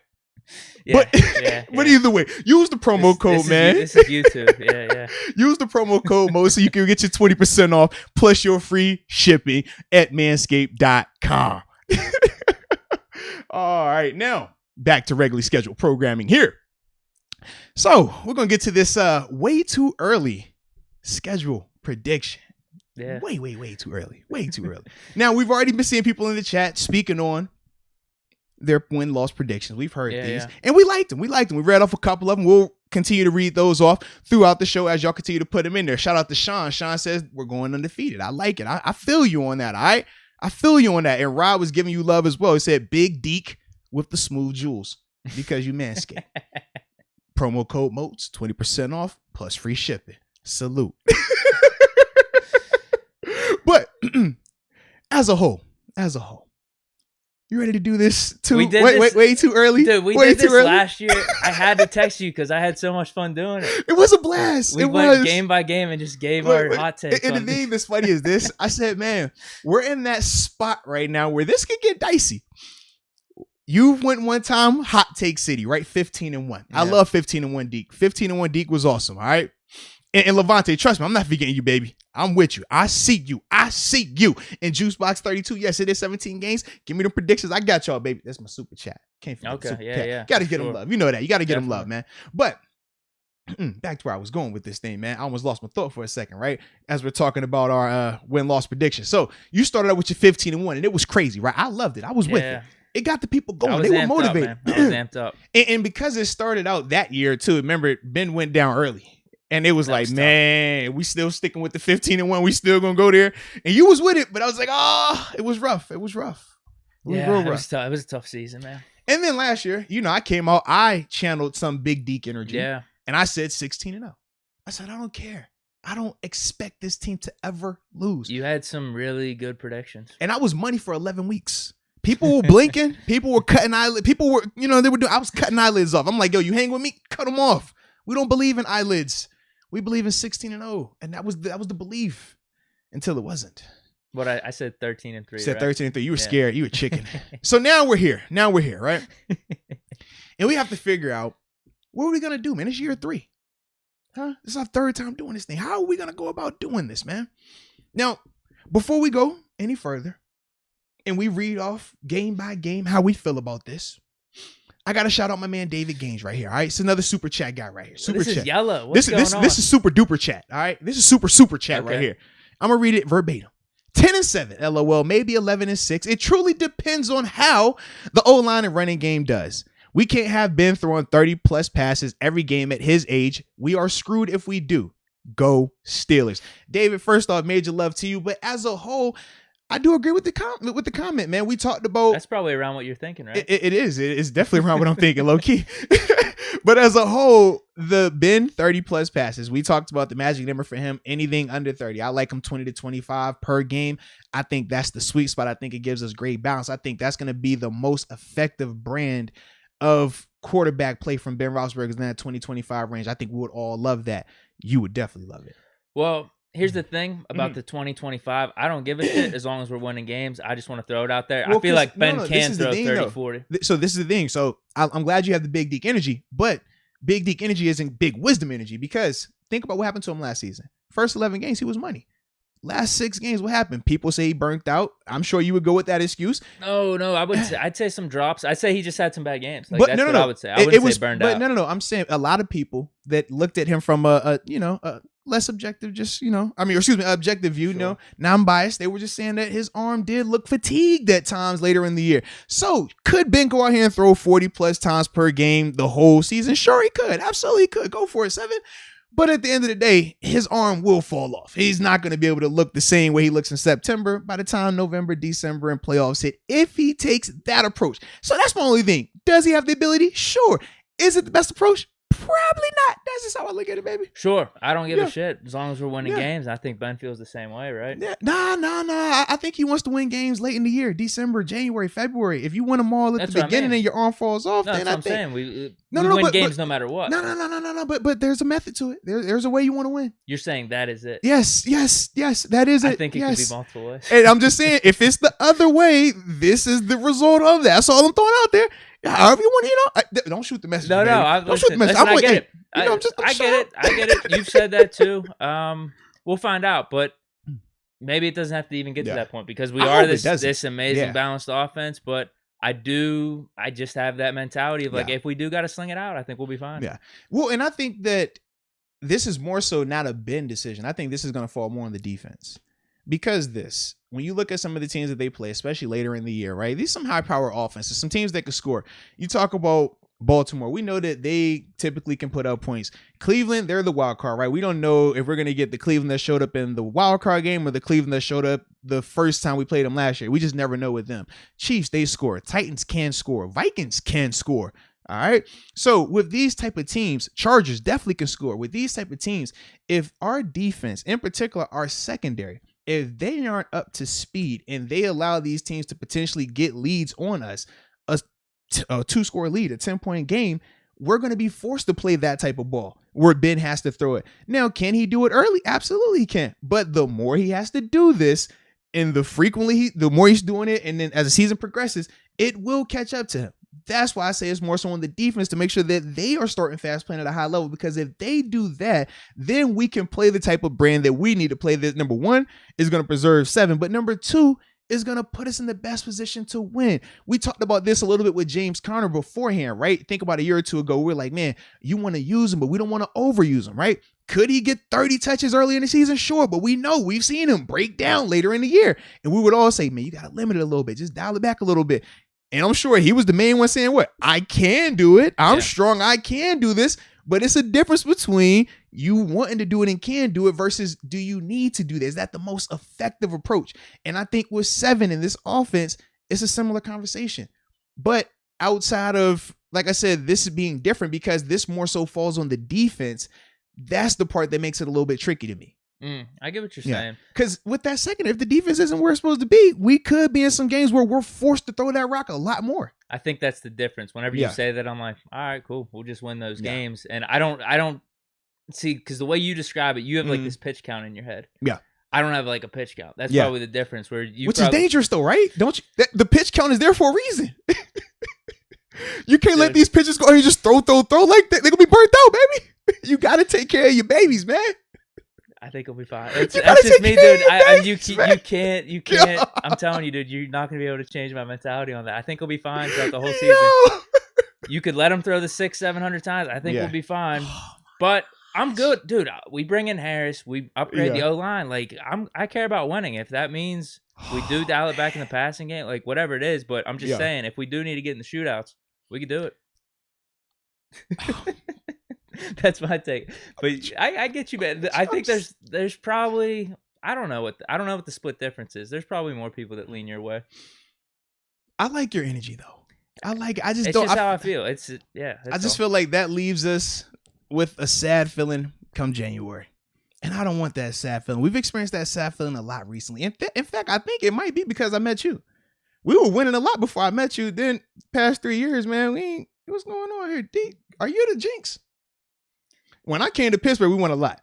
Speaker 2: Yeah,
Speaker 1: but either way, use the promo code, man.
Speaker 2: This is YouTube. Yeah.
Speaker 1: Use the promo code, Mo, so you can get your 20% off plus your free shipping at manscaped.com. All right, now back to regularly scheduled programming here. So we're going to get to this way too early schedule prediction.
Speaker 2: Yeah.
Speaker 1: Way too early. Way too early. Now, we've already been seeing people in the chat speaking on their win-loss predictions. We've heard these, and we liked them. We read off a couple of them. We'll continue to read those off throughout the show as y'all continue to put them in there. Shout out to Sean. Sean says we're going undefeated. I like it. I feel you on that, all right? I feel you on that. And Rob was giving you love as well. He said, Big Deke with the smooth jewels because you Manscaped. Promo code Moats, 20% off plus free shipping. Salute. But as a whole, You ready to do this too?
Speaker 2: We did this,
Speaker 1: way too early?
Speaker 2: Dude, we
Speaker 1: way
Speaker 2: did this
Speaker 1: too early?
Speaker 2: last year. I had to text you because I had so much fun doing it.
Speaker 1: It was a blast.
Speaker 2: We went game by game and just gave our hot takes.
Speaker 1: And the thing that's funny is this. I said, man, we're in that spot right now where this could get dicey. You went one time, hot take city, right? 15-1. Yeah. I love 15-1 Deke. 15-1 Deke was awesome, all right? And Levante, trust me, I'm not forgetting you, baby. I'm with you. I see you. In Juice Box 32, yes, it is 17 games. Give me the predictions. I got y'all, baby. That's my super chat. Can't forget the super chat.
Speaker 2: Yeah.
Speaker 1: Got to get them love. You know that. You got to get them love, man. But back to where I was going with this thing, man. I almost lost my thought for a second, right? As we're talking about our win-loss predictions. So you started out with your 15-1, and it was crazy, right? I loved it. I was with it. It got the people going. They were motivated.
Speaker 2: I was amped up.
Speaker 1: And because it started out that year, too, remember, Ben went down early. And it was like, man, we still sticking with the 15-1. We still gonna go there. And you was with it, but I was like, it was rough. It was rough.
Speaker 2: It was real rough. It was a tough season, man.
Speaker 1: And then last year, I came out, I channeled some big Deke energy.
Speaker 2: Yeah.
Speaker 1: And I said 16-0. I said, I don't care. I don't expect this team to ever lose.
Speaker 2: You had some really good predictions.
Speaker 1: And I was money for 11 weeks. People were blinking. People were cutting eyelids. People were, I was cutting eyelids off. I'm like, yo, you hang with me? Cut them off. We don't believe in eyelids. We believe in 16-0, and that was the belief until it wasn't.
Speaker 2: But I said 13-3.
Speaker 1: You said 13-3. You were scared. You were chicken. So now we're here. Right? And we have to figure out what are we gonna do, man? It's year 3, huh? This is our 3rd time doing this thing. How are we gonna go about doing this, man? Now, before we go any further, and we read off game by game how we feel about this, I got to shout out my man David Gaines right here. All right. It's another super chat guy right here. Super
Speaker 2: this
Speaker 1: chat.
Speaker 2: Is yellow. What's going on?
Speaker 1: This is super duper chat. All right. This is super chat right here. I'm going to read it verbatim. 10-7, LOL, maybe 11-6. It truly depends on how the O-line and running game does. We can't have Ben throwing 30 plus passes every game at his age. We are screwed if we do. Go Steelers. David, first off, major love to you. But as a whole, I do agree with the comment, man. We talked about...
Speaker 2: That's probably around what you're thinking, right?
Speaker 1: It is. It's definitely around what I'm thinking, low key. But as a whole, the Ben 30 plus passes, we talked about the magic number for him, anything under 30. I like him 20 to 25 per game. I think that's the sweet spot. I think it gives us great balance. I think that's going to be the most effective brand of quarterback play from Ben Roethlisberger in that 20-25 range. I think we would all love that. You would definitely love it.
Speaker 2: Well, here's the thing about the 2025. I don't give a shit as long as we're winning games. I just want to throw it out there. Well, I feel like Ben can throw 30-40.
Speaker 1: So this is the thing. So I'm glad you have the big Deke energy, but big Deke energy isn't big wisdom energy, because think about what happened to him last season. First 11 games, he was money. Last 6 games, what happened? People say he burnt out. I'm sure you would go with that excuse.
Speaker 2: No, I'd say some drops. I'd say he just had some bad games. Like, that's what I would say. I wouldn't say burned out.
Speaker 1: But no. I'm saying a lot of people that looked at him from a less objective, objective view,
Speaker 2: Sure.
Speaker 1: Non-biased. They were just saying that his arm did look fatigued at times later in the year. So could Ben go out here and throw 40 plus times per game the whole season? Sure, he could. Absolutely could. Go for it, 7. But at the end of the day, his arm will fall off. He's not going to be able to look the same way he looks in September by the time November, December, and playoffs hit, if he takes that approach. So that's my only thing. Does he have the ability? Sure. Is it the best approach? Probably not. That's just how I look at it, baby.
Speaker 2: Sure. I don't give a shit as long as we're winning games. I think Ben feels the same way, right?
Speaker 1: Yeah. Nah. I think he wants to win games late in the year, December, January, February. If you win them all at the beginning and your arm falls off, then
Speaker 2: that's what I'm saying. We win games no matter what.
Speaker 1: No. But there's a method to it. There's a way you want to win.
Speaker 2: You're saying that is it?
Speaker 1: Yes. That is it.
Speaker 2: I think it could be multiple ways.
Speaker 1: And I'm just saying, if it's the other way, this is the result of that. That's all I'm throwing out there. However you want to, don't shoot the message.
Speaker 2: No,
Speaker 1: don't shoot the message.
Speaker 2: I get it. I get it. You've said that too. We'll find out, but maybe it doesn't have to even get to that point, because we are this amazing balanced offense. But I just have that mentality of like, if we do got to sling it out, I think we'll be fine.
Speaker 1: Yeah. Well, and I think that this is more so not a Ben decision. I think this is going to fall more on the defense. Because when you look at some of the teams that they play, especially later in the year, right? These are some high-power offenses, some teams that can score. You talk about Baltimore. We know that they typically can put up points. Cleveland, they're the wild card, right? We don't know if we're going to get the Cleveland that showed up in the wild card game or the Cleveland that showed up the first time we played them last year. We just never know with them. Chiefs, they score. Titans can score. Vikings can score. All right. So with these type of teams, Chargers definitely can score. With these type of teams, if our defense, in particular our secondary, if they aren't up to speed and they allow these teams to potentially get leads on us, a 2-score lead, a 10-point game, we're going to be forced to play that type of ball where Ben has to throw it. Now, can he do it early? Absolutely he can. But the more he has to do this, and the more he's doing it, and then as the season progresses, it will catch up to him. That's why I say it's more so on the defense to make sure that they are starting fast, playing at a high level, because if they do that, then we can play the type of brand that we need to play. That, number one, is going to preserve 7, but number 2 is going to put us in the best position to win. We talked about this a little bit with James Conner beforehand, right? Think about a year or two ago. We're like, man, you want to use him, but we don't want to overuse him, right? Could he get 30 touches early in the season? Sure, but we've seen him break down later in the year. And we would all say, man, you got to limit it a little bit. Just dial it back a little bit. And I'm sure he was the main one saying, what? I can do it. I'm strong. I can do this. But it's a difference between you wanting to do it and can do it versus do you need to do this? Is that the most effective approach? And I think with 7 in this offense, it's a similar conversation. But outside of, like I said, this is being different because this more so falls on the defense. That's the part that makes it a little bit tricky to me.
Speaker 2: I get what you're saying.
Speaker 1: Because with that second, if the defense isn't where it's supposed to be, we could be in some games where we're forced to throw that rock a lot more.
Speaker 2: I think that's the difference. Whenever you say that, I'm like, all right, cool. We'll just win those games. And I don't see, because the way you describe it, you have like this pitch count in your head.
Speaker 1: Yeah.
Speaker 2: I don't have like a pitch count. That's probably the difference. Which
Speaker 1: is dangerous though, right? Don't you? The pitch count is there for a reason. You can't let these pitches go and you just throw like that. They're going to be burnt out, baby. You got to take care of your babies, man.
Speaker 2: I think it'll be fine. That's just me, dude. You can't. I'm telling you, dude, you're not going to be able to change my mentality on that. I think we'll be fine throughout the whole season. You could let him throw the 600-700 times. I think we'll be fine. But I'm good, dude. We bring in Harris. We upgrade the O-line. Like, I care about winning. If that means we do dial it back in the passing game, like whatever it is. But I'm just saying, if we do need to get in the shootouts, we could do it. That's my take. But I get you, man. I think there's probably I don't know what the split difference is. There's probably more people that lean your way.
Speaker 1: I like your energy though.
Speaker 2: It's just how I feel. I just
Speaker 1: feel like that leaves us with a sad feeling come January. And I don't want that sad feeling. We've experienced that sad feeling a lot recently. In fact, I think it might be because I met you. We were winning a lot before I met you. Then past 3 years, man, what's going on here? Deke, are you the jinx? When I came to Pittsburgh, we won a lot.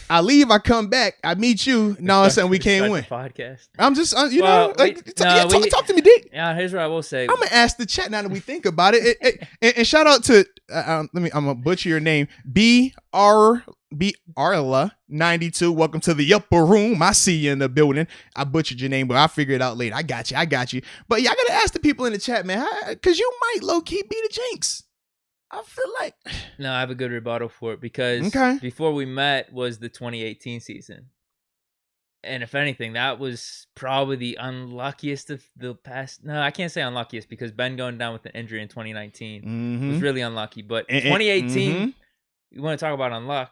Speaker 1: I leave, I come back, I meet you. Now all of a sudden we can't win.
Speaker 2: Podcast.
Speaker 1: I'm just, talk to me, Deke.
Speaker 2: Yeah, here's what I will say.
Speaker 1: I'm gonna ask the chat now that we think about it. And shout out to I'm gonna butcher your name, Arla92. Welcome to the upper room. I see you in the building. I butchered your name, but I'll figure it out later. I got you. But yeah, I gotta ask the people in the chat, man, because you might low key be the jinx. I feel like
Speaker 2: no, I have a good rebuttal for it because before we met was the 2018 season. And if anything, that was probably the unluckiest of the past. No, I can't say unluckiest because Ben going down with an injury in 2019 was really unlucky. But 2018, you want to talk about unluck.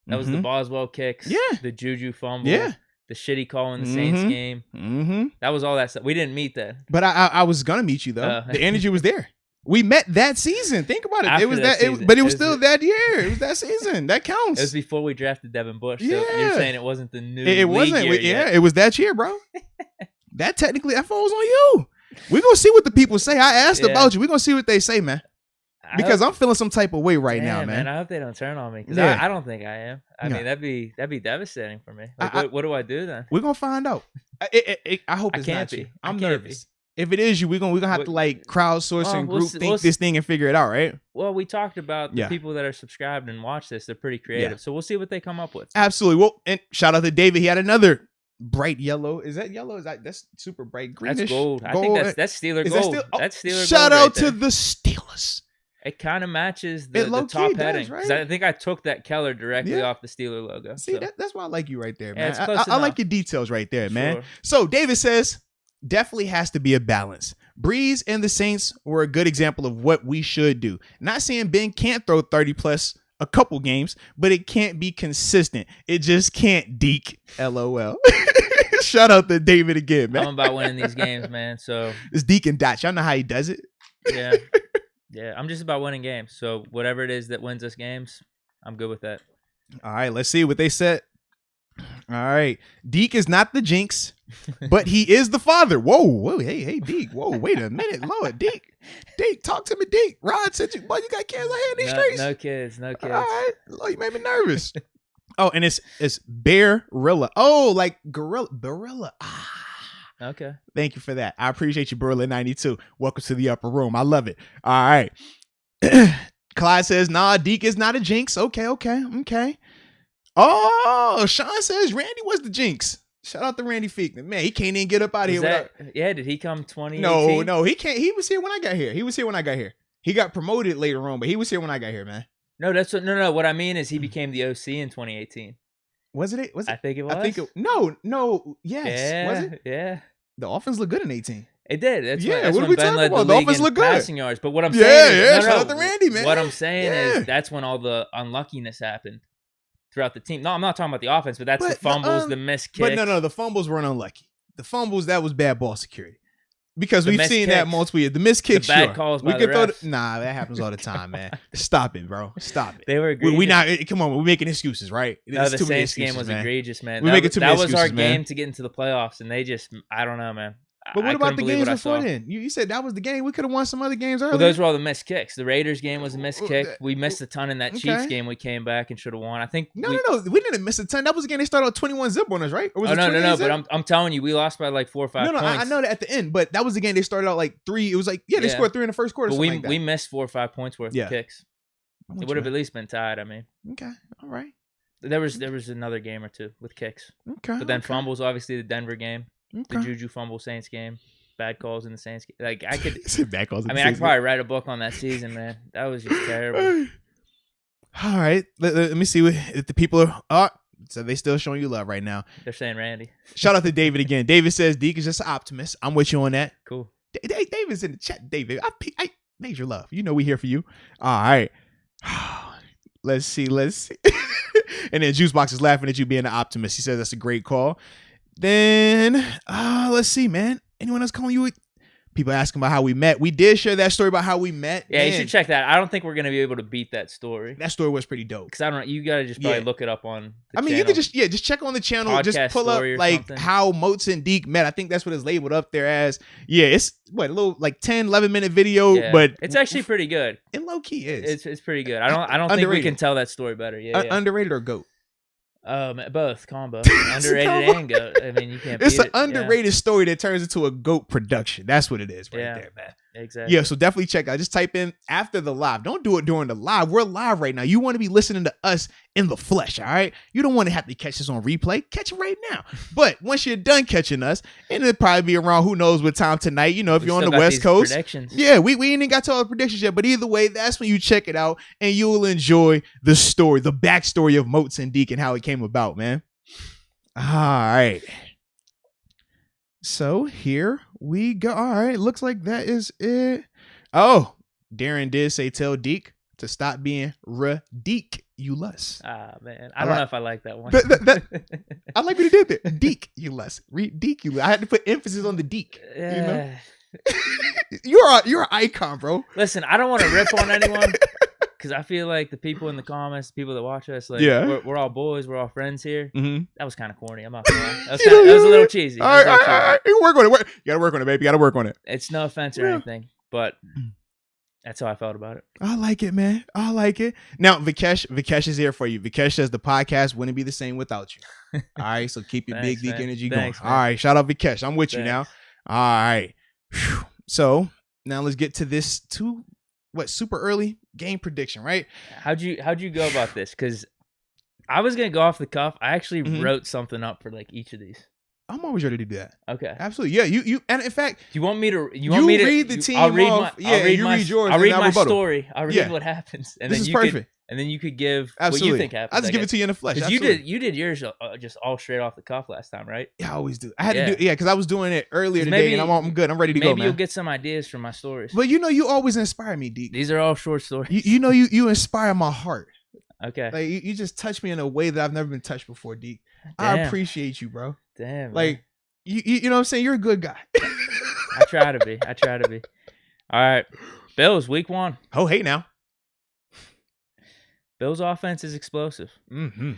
Speaker 2: That was the Boswell kicks, the Juju fumble, the shitty call in the Saints game. That was all that stuff. We didn't meet that.
Speaker 1: But I was going to meet you, though. The energy was there. We met that season. Think about it. It was but it was still that year. It was that season. That counts.
Speaker 2: It was before we drafted Devin Bush. So you're saying it wasn't the new
Speaker 1: It wasn't.
Speaker 2: Year yet.
Speaker 1: It was that year, bro. That falls on you. We're going to see what the people say. I asked about you. We're going to see what they say, man. Because I'm feeling some type of way right now, man.
Speaker 2: I hope they don't turn on me. Because I don't think I am. I mean, that'd be devastating for me. Like, what do I do then?
Speaker 1: We're going to find out. I hope it's not you. I'm nervous. If it is you, we're gonna have to like crowdsource and group think this thing and figure it out, right?
Speaker 2: Well, we talked about the people that are subscribed and watch this. They're pretty creative. So we'll see what they come up with.
Speaker 1: Absolutely. Well, and shout out to David. He had another bright yellow. Is that yellow? That's super bright greenish?
Speaker 2: That's gold. I think that's Steeler gold. That's Steeler gold.
Speaker 1: Shout out to the Steelers.
Speaker 2: It kind of matches the top heading. Right? I think I took that Keller directly off the Steeler logo.
Speaker 1: See, that's why I like you right there, man. I like your details right there, man. So David says, definitely has to be a balance. Breeze and the Saints were a good example of what we should do. Not saying Ben can't throw 30 plus a couple games, but it can't be consistent. It just can't, Deke. LOL. Shout out to David again, man.
Speaker 2: I'm about winning these games, man. So
Speaker 1: it's Deke and Dotch. Y'all know how he does it.
Speaker 2: Yeah. I'm just about winning games. So whatever it is that wins us games, I'm good with that.
Speaker 1: All right, let's see what they said. All right. Deke is not the jinx, but he is the father. Whoa, hey, Deke. Whoa, wait a minute, Lord, Deke, talk to me, Deke. Rod said you got kids out here in these streets.
Speaker 2: No kids.
Speaker 1: All right, Lord, you made me nervous. Oh, and it's Bearilla. Oh, like Barilla.
Speaker 2: Okay.
Speaker 1: Thank you for that. I appreciate you, Barilla92. Welcome to the upper room. I love it. All right. Clyde says, nah, Deke is not a jinx. Okay. Oh, Sean says Randy was the jinx. Shout out to Randy Feekman. Man, he can't even get up out of here.
Speaker 2: Yeah, did he come 2018?
Speaker 1: No, he can't. He was here when I got here. He got promoted later on, but he was here when I got here, man.
Speaker 2: No, no. What I mean is he became the OC in 2018.
Speaker 1: Was it?
Speaker 2: I think it was.
Speaker 1: No. Yes.
Speaker 2: Yeah,
Speaker 1: was it?
Speaker 2: Yeah.
Speaker 1: The offense looked good in 18.
Speaker 2: It did. That's
Speaker 1: what are
Speaker 2: when
Speaker 1: we
Speaker 2: Ben
Speaker 1: talking
Speaker 2: led
Speaker 1: about?
Speaker 2: the
Speaker 1: The
Speaker 2: league
Speaker 1: offense
Speaker 2: in
Speaker 1: looked good.
Speaker 2: passing yards. But what I'm saying is,
Speaker 1: shout out to Randy, man.
Speaker 2: What I'm saying is that's when all the unluckiness happened throughout the team. No, I'm not talking about the offense, but that's the fumbles, the missed kicks.
Speaker 1: But no, the fumbles weren't unlucky. The fumbles, that was bad ball security. Because we've seen that multiple years. The missed kicks,
Speaker 2: the bad calls by the refs.
Speaker 1: Nah, that happens all the time, man. Stop it, bro. Stop it.
Speaker 2: They were egregious.
Speaker 1: We not. Come on, we're making excuses, right?
Speaker 2: No, the Saints game was egregious, man.
Speaker 1: We're making too many excuses,
Speaker 2: That was our
Speaker 1: man.
Speaker 2: game to get into the playoffs, and they just, I don't know, man.
Speaker 1: But what about the games before then? You said that was the game. We could have won some other games earlier.
Speaker 2: Well, those were all the missed kicks. The Raiders game was a missed kick. We missed a ton in that Chiefs game. We came back and should have won. I think.
Speaker 1: No. We didn't miss a ton. That was the game they started out 21-0 on us, right? Or was
Speaker 2: no. But I'm telling you, we lost by like 4 or 5 points.
Speaker 1: I know that at the end, but that was the game they started out like 3. It was like they scored 3 in the first quarter.
Speaker 2: But we missed 4 or 5 points worth of kicks. It would have at least been tied. I mean.
Speaker 1: Okay. All right.
Speaker 2: There was another game or two with kicks.
Speaker 1: Okay.
Speaker 2: But then fumbles, obviously the Denver game, the Juju fumble Saints game. Bad calls in the Saints. Like I could, bad calls. I could probably write a book on that season, man. That was just terrible.
Speaker 1: All right, let me see if the people are. So they still showing you love right now.
Speaker 2: They're saying Randy.
Speaker 1: Shout out to David again. David says Deke is just an optimist. I'm with you on that.
Speaker 2: Cool.
Speaker 1: David's in the chat. David, I major love. You know we here for you. All right. Let's see. And then Juicebox is laughing at you being an optimist. He says that's a great call. Then let's see, man. Anyone else calling you? People asking about how we met. We did share that story about how we met.
Speaker 2: Yeah, you should check that. I don't think we're gonna be able to beat that story.
Speaker 1: That story was pretty dope.
Speaker 2: Because I don't know. You gotta just probably look it up on the channel.
Speaker 1: You can just check on the channel.
Speaker 2: Podcast
Speaker 1: just pull up like
Speaker 2: something.
Speaker 1: How Moats and Deke met. I think that's what it's labeled up there as. Yeah, it's a little like 10, 11-minute video, but
Speaker 2: it's actually pretty good.
Speaker 1: It low key is.
Speaker 2: It's pretty good. I don't think we can tell that story better. Yeah.
Speaker 1: Underrated or GOAT?
Speaker 2: Both combo. Underrated and GOAT. I mean, you can't.
Speaker 1: It's an underrated story that turns into a GOAT production. That's what it is, right there, man.
Speaker 2: Exactly.
Speaker 1: Yeah, so definitely check out. Just type in after the live. Don't do it during the live. We're live right now. You want to be listening to us in the flesh, all right? You don't want to have to catch us on replay. Catch it right now. But once you're done catching us, and it'll probably be around who knows what time tonight. You know, if you're on the West Coast. Yeah, we ain't even got to all the predictions yet. But either way, that's when you check it out, and you'll enjoy the story, the backstory of Moats and Deke and how it came about, man. All right. So here we go. All right. Looks like that is it. Oh, Darren did say tell Deke to stop being ridiculous.
Speaker 2: Ah, man. I don't know if I like that one.
Speaker 1: I like what he did there. Ridiculous. Ridiculous. I had to put emphasis on the Deke.
Speaker 2: Yeah.
Speaker 1: You know? You're an icon, bro.
Speaker 2: Listen, I don't want to rip on anyone. Because I feel like the people in the comments, the people that watch us, like we're all boys, we're all friends here. Mm-hmm. That was kind of corny. I'm not gonna lie. That was a little cheesy.
Speaker 1: All right. You work on it. You gotta work on it, baby. You gotta work on it.
Speaker 2: It's no offense or anything, but that's how I felt about it.
Speaker 1: I like it, man. I like it. Now, Vikesh is here for you. Vikesh says the podcast wouldn't be the same without you. All right, so keep your big Deke energy going. All right, shout out Vikesh. I'm with you now. All right. Whew. So now let's get to this super early game prediction, right?
Speaker 2: How'd you go about this? Because I was gonna go off the cuff. I actually wrote something up for like each of these.
Speaker 1: I'm always ready to do that.
Speaker 2: Okay,
Speaker 1: absolutely. Yeah, you and in fact,
Speaker 2: do you want me to? You
Speaker 1: read the team.
Speaker 2: I'll read
Speaker 1: off.
Speaker 2: you read yours. I'll read my story. I'll read what happens, and
Speaker 1: this
Speaker 2: then
Speaker 1: is perfect.
Speaker 2: And then you could give
Speaker 1: absolutely
Speaker 2: what you think happens.
Speaker 1: I'll just give it to you in the flesh.
Speaker 2: You did yours just all straight off the cuff last time, right?
Speaker 1: Yeah, I always do. I had to do because I was doing it earlier today, and I'm good. I'm ready to go, man.
Speaker 2: Maybe you'll get some ideas from my stories.
Speaker 1: But you always inspire me, Deke.
Speaker 2: These are all short stories.
Speaker 1: You inspire my heart.
Speaker 2: Okay.
Speaker 1: Like you just touch me in a way that I've never been touched before, Deke. I appreciate you, bro.
Speaker 2: Damn.
Speaker 1: Like you know what I'm saying? You're a good guy.
Speaker 2: I try to be. All right. Bills, week 1.
Speaker 1: Oh, hey now.
Speaker 2: Bills' offense is explosive.
Speaker 1: Mm-hmm.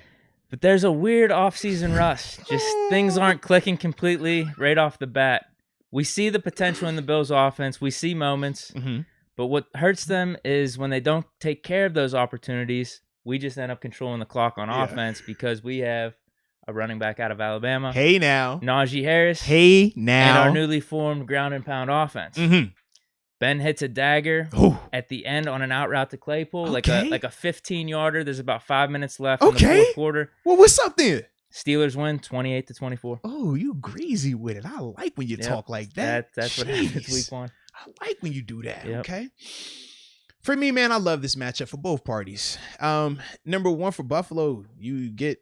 Speaker 2: But there's a weird offseason rush. Just things aren't clicking completely right off the bat. We see the potential in the Bills' offense. We see moments.
Speaker 1: Mm-hmm.
Speaker 2: But what hurts them is when they don't take care of those opportunities, we just end up controlling the clock on offense because we have a running back out of Alabama.
Speaker 1: Hey now.
Speaker 2: Najee Harris.
Speaker 1: Hey now.
Speaker 2: And our newly formed ground and pound offense.
Speaker 1: Mm-hmm.
Speaker 2: Ben hits a dagger at the end on an out route to Claypool, like a 15-yarder. There's about 5 minutes left in the fourth quarter.
Speaker 1: Well, what's up then?
Speaker 2: Steelers win 28-24.
Speaker 1: Oh, you greasy with it. I like when you talk like that.
Speaker 2: That's what happens week 1.
Speaker 1: I like when you do that.
Speaker 2: Yep.
Speaker 1: Okay. For me, man, I love this matchup for both parties. Number one, for Buffalo, you get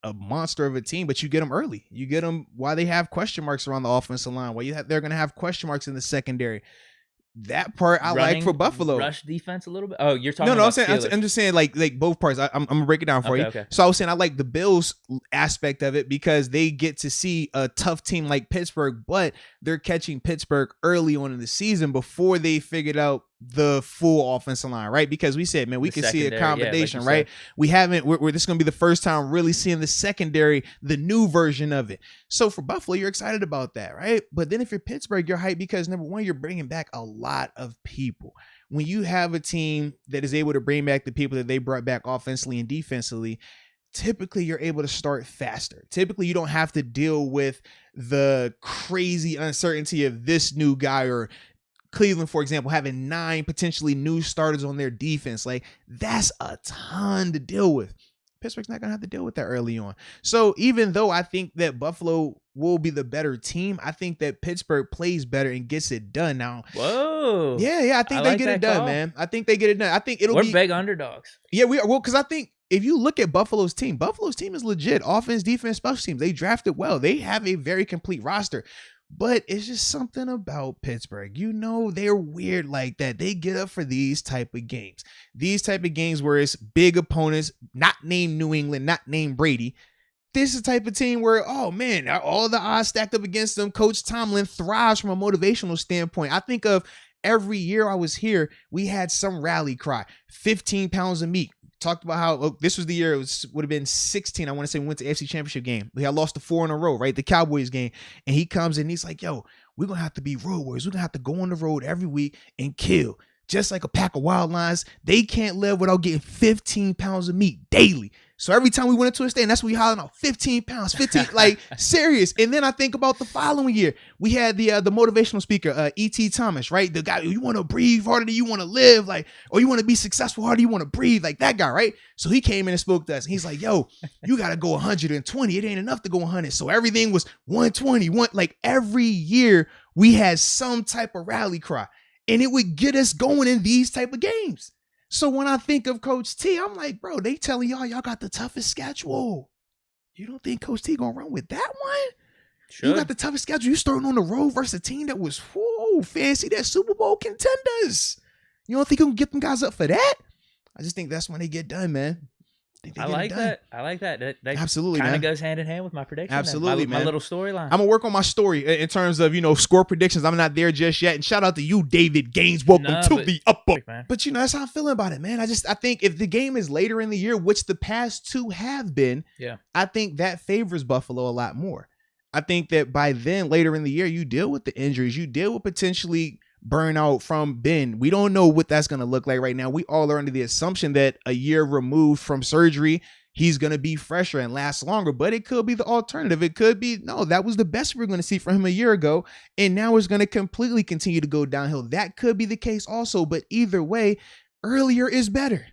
Speaker 1: a monster of a team, but you get them early. You get them while they have question marks around the offensive line. While they're going to have question marks in the secondary. That part I like for Buffalo.
Speaker 2: Rush defense a little bit. Oh, you're talking
Speaker 1: about I'm just saying like both parts. I'm gonna break it down for you.
Speaker 2: Okay.
Speaker 1: So I was saying I like the Bills aspect of it because they get to see a tough team like Pittsburgh, but they're catching Pittsburgh early on in the season before they figured out the full offensive line, right? Because we said, man, we can see a combination, right? We haven't. We're this is gonna be the first time really seeing the secondary, the new version of it. So for Buffalo, you're excited about that, right? But then if you're Pittsburgh, you're hyped because number one, you're bringing back a lot of people. When you have a team that is able to bring back the people that they brought back offensively and defensively, typically you're able to start faster. Typically you don't have to deal with the crazy uncertainty of this new guy, or Cleveland, for example, having 9 potentially new starters on their defense. Like, that's a ton to deal with. Pittsburgh's not going to have to deal with that early on. So even though I think that Buffalo will be the better team, I think that Pittsburgh plays better and gets it done now.
Speaker 2: Whoa.
Speaker 1: Yeah, I think they get it done, man. I think they get it done. I think
Speaker 2: we're big underdogs.
Speaker 1: Yeah, we are. Well, because I think if you look at Buffalo's team is legit. Offense, defense, special teams. They drafted well. They have a very complete roster. But it's just something about Pittsburgh. You know, they're weird like that. They get up for these type of games. These type of games where it's big opponents, not named New England, not named Brady. This is the type of team where, oh man, all the odds stacked up against them. Coach Tomlin thrives from a motivational standpoint. I think of every year I was here, we had some rally cry, 15 pounds of meat. Talked about how this was the year it would have been 16. I want to say we went to AFC Championship game. We had lost the 4 in a row, right? The Cowboys game. And he comes in and he's like, yo, we're going to have to be road warriors. We're going to have to go on the road every week and kill. Just like a pack of wild lions. They can't live without getting 15 pounds of meat daily. So every time we went into a state, and that's what we hollering out, 15 pounds, 15, like serious. And then I think about the following year. We had the motivational speaker, E.T. Thomas, right? The guy, you want to breathe harder than you want to live, like, or you want to be successful harder than you want to breathe, like that guy, right? So he came in and spoke to us. And he's like, yo, you got to go 120. It ain't enough to go 100. So everything was 120, like every year we had some type of rally cry. And it would get us going in these type of games. So when I think of Coach T, I'm like, bro, they telling y'all got the toughest schedule. You don't think Coach T gonna run with that one? Sure. You got the toughest schedule. You starting on the road versus a team that was fancy, that Super Bowl contenders. You don't think you can get them guys up for that? I just think that's when they get done, man.
Speaker 2: I like that. That
Speaker 1: absolutely
Speaker 2: kind of goes hand in hand with my prediction.
Speaker 1: Absolutely,
Speaker 2: my little storyline.
Speaker 1: I'm gonna work on my story in terms of score predictions. I'm not there just yet. And shout out to you, David Gaines. Welcome to the upper. But that's how I'm feeling about it, man. I think if the game is later in the year, which the past 2 have been, I think that favors Buffalo a lot more. I think that by then, later in the year, you deal with the injuries, you deal with potentially burnout from Ben. We don't know what that's going to look like right now. We all are under the assumption that a year removed from surgery, he's going to be fresher and last longer, but it could be the alternative. It could be, no, that was the best we were going to see from him a year ago, and now it's going to completely continue to go downhill. That could be the case also, but either way, earlier is better.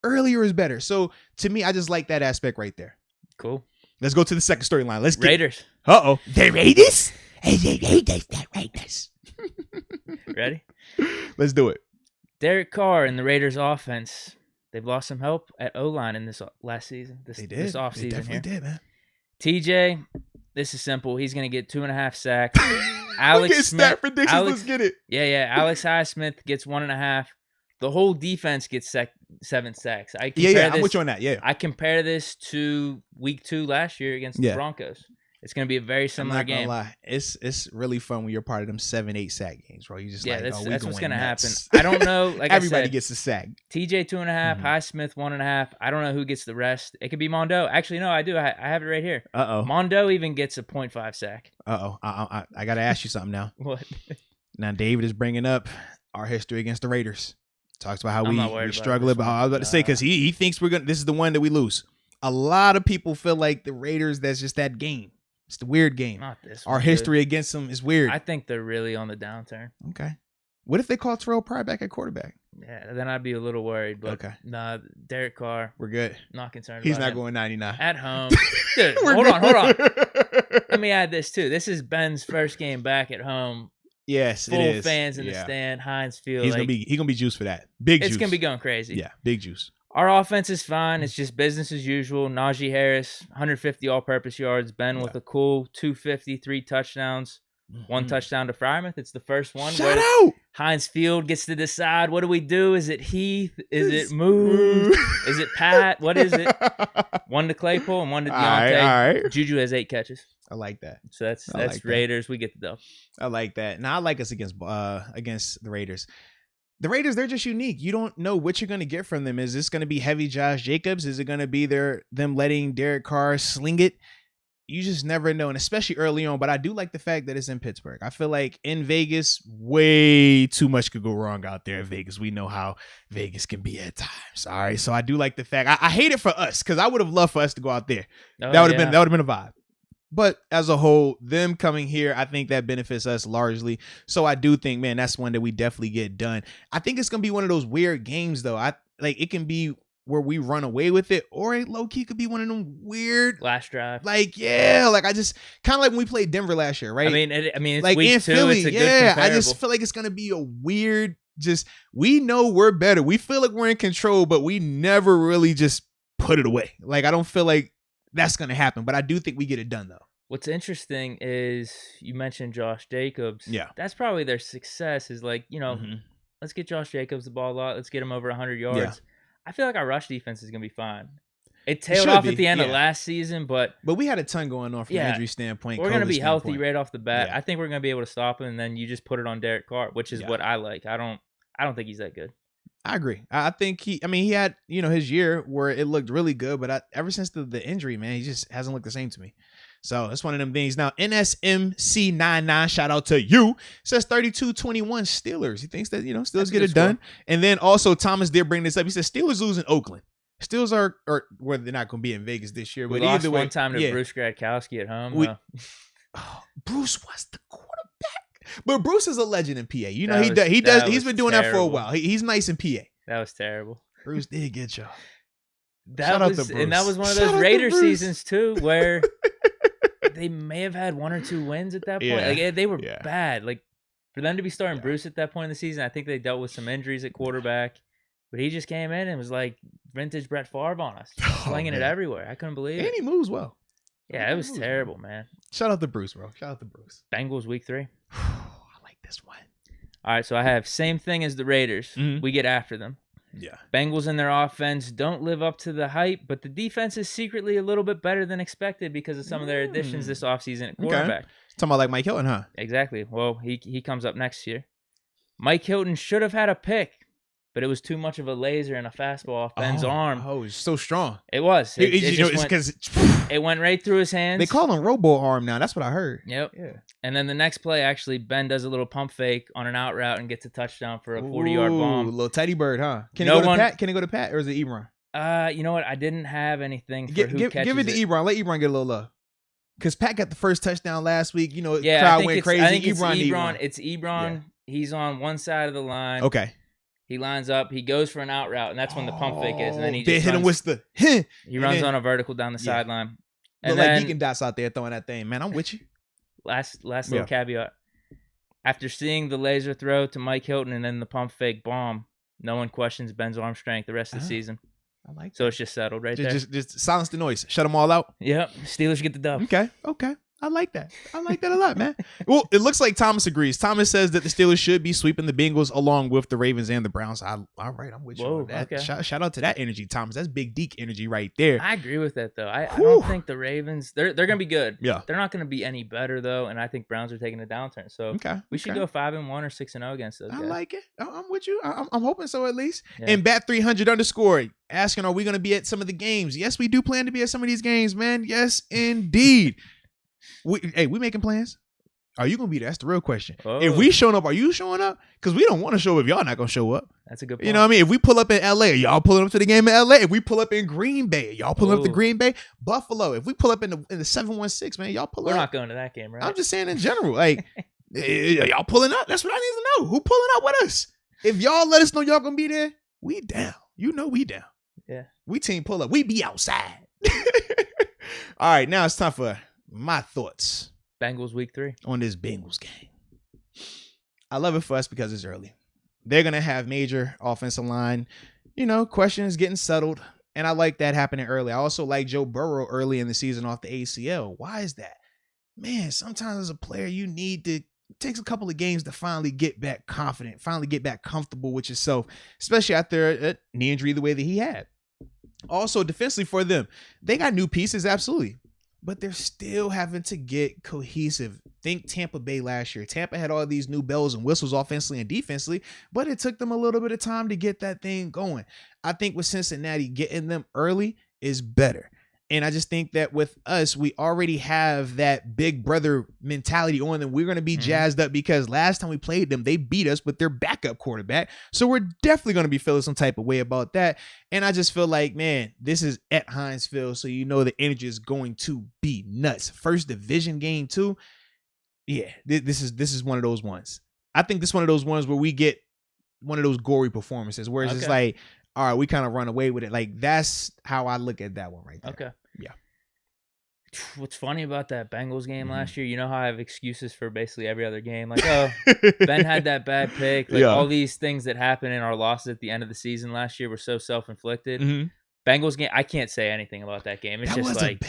Speaker 1: Earlier is better. So to me, I just like that aspect right there.
Speaker 2: Cool.
Speaker 1: Let's go to the second storyline. Let's get
Speaker 2: Raiders.
Speaker 1: Uh-oh. The Raiders? The Raiders.
Speaker 2: Ready?
Speaker 1: Let's do it.
Speaker 2: Derek Carr and the Raiders offense. They've lost some help at O-line in this last season. This offseason
Speaker 1: They definitely did, man.
Speaker 2: TJ, this is simple. He's going to get 2.5 sacks. Alex Smith.
Speaker 1: Stat predictions. Let's get it.
Speaker 2: Yeah. Alex Highsmith gets 1.5. The whole defense gets 7 sacks. I'm with
Speaker 1: you on that. Yeah.
Speaker 2: I compare this to week 2 last year against the Broncos. It's going to be a very
Speaker 1: I'm
Speaker 2: similar
Speaker 1: not gonna
Speaker 2: game.
Speaker 1: lie. It's really fun when you're part of them 7-8 sack games, bro. You just like,
Speaker 2: that's
Speaker 1: oh, we
Speaker 2: what's
Speaker 1: going
Speaker 2: going to happen.
Speaker 1: nuts.
Speaker 2: I don't know. Like
Speaker 1: Everybody
Speaker 2: I said,
Speaker 1: gets a sack.
Speaker 2: TJ 2.5,
Speaker 1: Mhm.
Speaker 2: Highsmith 1.5. I don't know who gets the rest. It could be Mondo. Actually, no, I do. I have it right here. Mondo even gets a 0.5 sack.
Speaker 1: I got to ask you something now.
Speaker 2: What?
Speaker 1: Now, David is bringing up our history against the Raiders. Talks about how we struggle. I was about to say, because he thinks this is the one that we lose. A lot of people feel like the Raiders, that's just that game. It's the weird game.
Speaker 2: Not this
Speaker 1: Our
Speaker 2: one,
Speaker 1: history against them is weird.
Speaker 2: I think they're really on the downturn.
Speaker 1: Okay. What if they call Terrell Pryor back at quarterback?
Speaker 2: Yeah, then I'd be a little worried. But nah, Derek Carr.
Speaker 1: We're good.
Speaker 2: Not concerned
Speaker 1: He's
Speaker 2: about
Speaker 1: not
Speaker 2: him.
Speaker 1: going 99.
Speaker 2: At home. Dude, hold on. Let me add this, too. This is Ben's first game back at home.
Speaker 1: Yes,
Speaker 2: full
Speaker 1: it is.
Speaker 2: fans in the stand, Heinz Field.
Speaker 1: He's gonna be juiced for that. Big juice.
Speaker 2: It's gonna be going crazy.
Speaker 1: Yeah, big juice.
Speaker 2: Our offense is fine. It's just business as usual. Najee Harris, 150 all-purpose yards. Ben with a cool 250, 3 touchdowns, 1 touchdown to Frymouth. It's the first one.
Speaker 1: Shout out!
Speaker 2: Heinz Field gets to decide, what do we do? Is it Heath? Is it Moose? Is it Pat? What is it? 1 to Claypool and 1 to Deontay.
Speaker 1: All right.
Speaker 2: Juju has 8 catches.
Speaker 1: I like that.
Speaker 2: So that's like Raiders. We get the dub.
Speaker 1: I like that. Now I like us against the Raiders. The Raiders, they're just unique. You don't know what you're going to get from them. Is this going to be heavy Josh Jacobs? Is it going to be them letting Derek Carr sling it? You just never know, and especially early on. But I do like the fact that it's in Pittsburgh. I feel like in Vegas, way too much could go wrong out there in Vegas. We know how Vegas can be at times. All right, so I do like the fact. I hate it for us because I would have loved for us to go out there. That would have been a vibe. But as a whole, them coming here, I think that benefits us largely. So I do think, man, that's one that we definitely get done. I think it's going to be one of those weird games, though. It can be where we run away with it, or it low-key could be one of them weird
Speaker 2: last drive.
Speaker 1: I just kind of like when we played Denver last year, right?
Speaker 2: I mean, it's
Speaker 1: like
Speaker 2: week
Speaker 1: in
Speaker 2: 2,
Speaker 1: Philly,
Speaker 2: it's a good comparable.
Speaker 1: I just feel like it's going to be a weird, we know we're better. We feel like we're in control, but we never really just put it away. Like, I don't feel like that's going to happen, but I do think we get it done, though.
Speaker 2: What's interesting is you mentioned Josh Jacobs.
Speaker 1: Yeah.
Speaker 2: That's probably their success is like, let's get Josh Jacobs the ball a lot. Let's get him over 100 yards. Yeah. I feel like our rush defense is going to be fine. It tailed off at the end of last season, but
Speaker 1: we had a ton going on from an injury standpoint.
Speaker 2: We're going to be healthy right off the bat. Yeah. I think we're going to be able to stop him, and then you just put it on Derek Carr, which is what I like. I don't think he's that good.
Speaker 1: I agree. I think he had, his year where it looked really good, but ever since the injury, man, he just hasn't looked the same to me. So it's one of them things. Now, NSMC99, shout out to you, says 32-21 Steelers. He thinks that, Steelers get it done. And then also Thomas did bring this up. He says Steelers lose in Oakland. Steelers are well, they're not going to be in Vegas this year.
Speaker 2: We
Speaker 1: but
Speaker 2: lost
Speaker 1: either way,
Speaker 2: one time to Bruce Gradkowski at home.
Speaker 1: Bruce was the quarterback. But Bruce is a legend in PA. He's been doing that for a while. He's nice in PA.
Speaker 2: That was terrible.
Speaker 1: Bruce did get y'all.
Speaker 2: That was one of those Raiders seasons too, where they may have had 1 or 2 wins at that point.
Speaker 1: Yeah.
Speaker 2: Like they were bad. Like for them to be starting Bruce at that point in the season, I think they dealt with some injuries at quarterback. But he just came in and was like vintage Brett Favre on us, slinging it everywhere. I couldn't believe it.
Speaker 1: And he moves well.
Speaker 2: Yeah, it was terrible, man.
Speaker 1: Shout out to Bruce, bro. Shout out to Bruce.
Speaker 2: Bengals week 3.
Speaker 1: I like this one.
Speaker 2: All right, so I have same thing as the Raiders. Mm-hmm. We get after them.
Speaker 1: Yeah.
Speaker 2: Bengals and their offense don't live up to the hype, but the defense is secretly a little bit better than expected because of some of their additions this offseason at quarterback.
Speaker 1: Okay. Talking about like Mike Hilton, huh?
Speaker 2: Exactly. Well, he comes up next year. Mike Hilton should have had a pick, but it was too much of a laser and a fastball off Ben's arm.
Speaker 1: Oh, it's so strong.
Speaker 2: It was.
Speaker 1: It's because
Speaker 2: it went right through his hands.
Speaker 1: They call him Robo Arm now. That's what I heard.
Speaker 2: Yep. Yeah. And then the next play, actually, Ben does a little pump fake on an out route and gets a touchdown for a 40-yard bomb.
Speaker 1: A little teddy bird, huh? Can he go to Pat? Can he go to Pat, or is it Ebron?
Speaker 2: You know what? I didn't have anything for who catches
Speaker 1: give it to Ebron. Let Ebron get a little love. Because Pat got the first touchdown last week.
Speaker 2: Yeah,
Speaker 1: crowd went crazy.
Speaker 2: I think it's Ebron. It's Ebron. Yeah. He's on one side of the line.
Speaker 1: Okay.
Speaker 2: He lines up. He goes for an out route, and that's when the pump fake is. And then he just
Speaker 1: hit him with the.
Speaker 2: He runs on a vertical down the sideline.
Speaker 1: And then Deacon Dots out there throwing that thing. Man, I'm with you.
Speaker 2: Last little caveat. After seeing the laser throw to Mike Hilton and then the pump fake bomb, no one questions Ben's arm strength the rest of the season.
Speaker 1: I like that.
Speaker 2: So it's just settled right there.
Speaker 1: Just silence the noise. Shut them all out.
Speaker 2: Yep. Steelers get the dub.
Speaker 1: Okay. I like that. I like that a lot, man. Well, it looks like Thomas agrees. Thomas says that the Steelers should be sweeping the Bengals along with the Ravens and the Browns. All right, I'm with you on that.
Speaker 2: Okay.
Speaker 1: Shout out to that energy, Thomas. That's big Deke energy right there.
Speaker 2: I agree with that, though. I don't think the Ravens, they're going to be good.
Speaker 1: Yeah.
Speaker 2: They're not going to be any better, though, and I think Browns are taking a downturn. So we should go 5-1 or 6-0 against those guys.
Speaker 1: I like it. I'm with you. I'm hoping so at least. Yeah. And Bat300_ asking, are we going to be at some of the games? Yes, we do plan to be at some of these games, man. Yes, indeed. We making plans? Are you gonna be there? That's the real question. Oh. If we showing up, are you showing up? Because we don't want to show up if y'all not gonna show up.
Speaker 2: That's a good point.
Speaker 1: You know what I mean? If we pull up in LA, y'all pulling up to the game in LA. If we pull up in Green Bay, y'all pulling up to Green Bay. Buffalo. If we pull up in the 716, man, y'all pull up.
Speaker 2: We're not going to that game, right?
Speaker 1: I'm just saying in general. Like, y'all pulling up? That's what I need to know. Who pulling up with us? If y'all let us know y'all gonna be there, we down. You know we down.
Speaker 2: Yeah.
Speaker 1: We team pull up. We be outside. All right, now it's time for my thoughts.
Speaker 2: Bengals week 3
Speaker 1: on this Bengals game. I love it for us because it's early. They're going to have major offensive line, questions getting settled. And I like that happening early. I also like Joe Burrow early in the season off the ACL. Why is that? Man, sometimes as a player, you need to take a couple of games to finally get back confident, finally get back comfortable with yourself, especially after a knee injury the way that he had. Also, defensively for them, they got new pieces, absolutely. But they're still having to get cohesive. Think Tampa Bay last year. Tampa had all these new bells and whistles offensively and defensively, but it took them a little bit of time to get that thing going. I think with Cincinnati, getting them early is better. And I just think that with us, we already have that big brother mentality on them. We're going to be jazzed up because last time we played them, they beat us with their backup quarterback. So we're definitely going to be feeling some type of way about that. And I just feel like, man, this is at Heinz Field. So the energy is going to be nuts. First division game too. Yeah, this is one of those ones. I think this is one of those ones where we get one of those gory performances where it's just like, all right, we kind of run away with it. Like, that's how I look at that one right there.
Speaker 2: Okay.
Speaker 1: Yeah.
Speaker 2: What's funny about that Bengals game last year, you know how I have excuses for basically every other game? Like, oh, Ben had that bad pick. Like, all these things that happened in our losses at the end of the season last year were so self-inflicted. Bengals game, I can't say anything about that game. It's just like,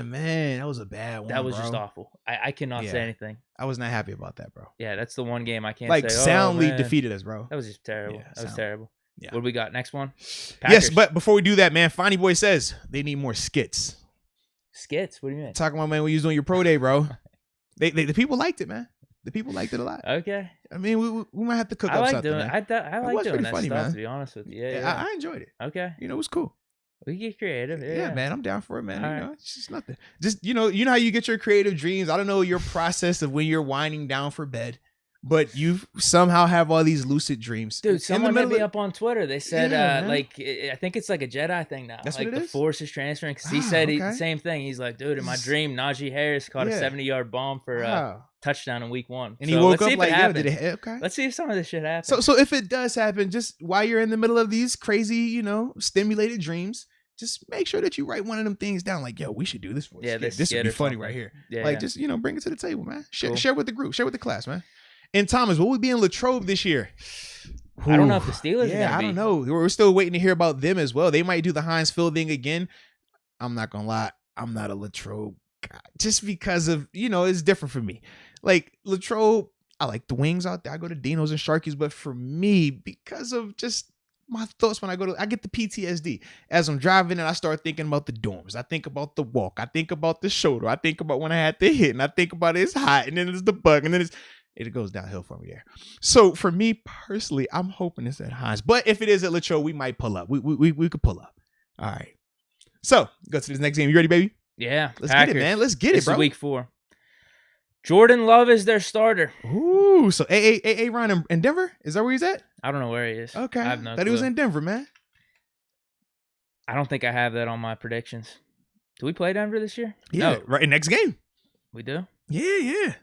Speaker 1: man, that was a bad one.
Speaker 2: That was just awful. I cannot say anything.
Speaker 1: I was not happy about that, bro.
Speaker 2: Yeah, that's the one game I can't say.
Speaker 1: Soundly defeated us, bro.
Speaker 2: That was just terrible.
Speaker 1: Yeah,
Speaker 2: that was terrible.
Speaker 1: Yeah.
Speaker 2: What do we got? Next one?
Speaker 1: Packers. Yes, but before we do that, man, Fonny Boy says they need more skits.
Speaker 2: Skits? What do you mean?
Speaker 1: Talking about, man, when you was doing your pro day, bro. The people liked it, man. The people liked it a lot.
Speaker 2: Okay.
Speaker 1: I mean, we might have to cook up something.
Speaker 2: I like doing that funny, stuff, man. To be honest with you. Yeah.
Speaker 1: I enjoyed it.
Speaker 2: Okay.
Speaker 1: It was cool.
Speaker 2: We get creative.
Speaker 1: Yeah, man, I'm down for it, man. It's just nothing. Just, you know how you get your creative dreams. I don't know your process of when you're winding down for bed, but you somehow have all these lucid dreams.
Speaker 2: Dude, someone hit me up on Twitter. They said, I think it's like a Jedi thing now.
Speaker 1: That's
Speaker 2: like
Speaker 1: what it
Speaker 2: the
Speaker 1: is?
Speaker 2: Force is transferring. Because he said the same thing. He's like, dude, in my dream, Najee Harris caught a 70-yard bomb for a touchdown in week 1.
Speaker 1: And he woke up like, did it happen?
Speaker 2: Let's see if some of this shit happens.
Speaker 1: So if it does happen, just while you're in the middle of these crazy, stimulated dreams, just make sure that you write one of them things down. Like, yo, we should do this for this would be funny right here. Yeah, just, bring it to the table, man. Share with the group. Share with the class, man. And Thomas, will we be in Latrobe this year?
Speaker 2: I don't know if the Steelers are going to be.
Speaker 1: I don't know. We're still waiting to hear about them as well. They might do the Heinz Field thing again. I'm not going to lie. I'm not a Latrobe guy. Just because of, it's different for me. Like, Latrobe, I like the wings out there. I go to Dino's and Sharky's. But for me, because of just my thoughts when I get the PTSD. As I'm driving and I start thinking about the dorms. I think about the walk. I think about the shoulder. I think about when I had the hit. And I think about it's hot. And then it's the bug. And then it goes downhill from there. So for me personally, I'm hoping it's at Heinz. But if it is at Latrobe, we might pull up. We could pull up. All right. So go to this next game. You ready, baby?
Speaker 2: Yeah.
Speaker 1: Let's get it, man. Let's get it, bro.
Speaker 2: This is week 4. Jordan Love is their starter.
Speaker 1: Ooh, so A. Ryan in Denver? Is that where he's at?
Speaker 2: I don't know where he is.
Speaker 1: Okay.
Speaker 2: I have no
Speaker 1: clue. He was in Denver, man.
Speaker 2: I don't think I have that on my predictions. Do we play Denver this year?
Speaker 1: Yeah,
Speaker 2: no.
Speaker 1: Right. Next game.
Speaker 2: We do?
Speaker 1: Yeah.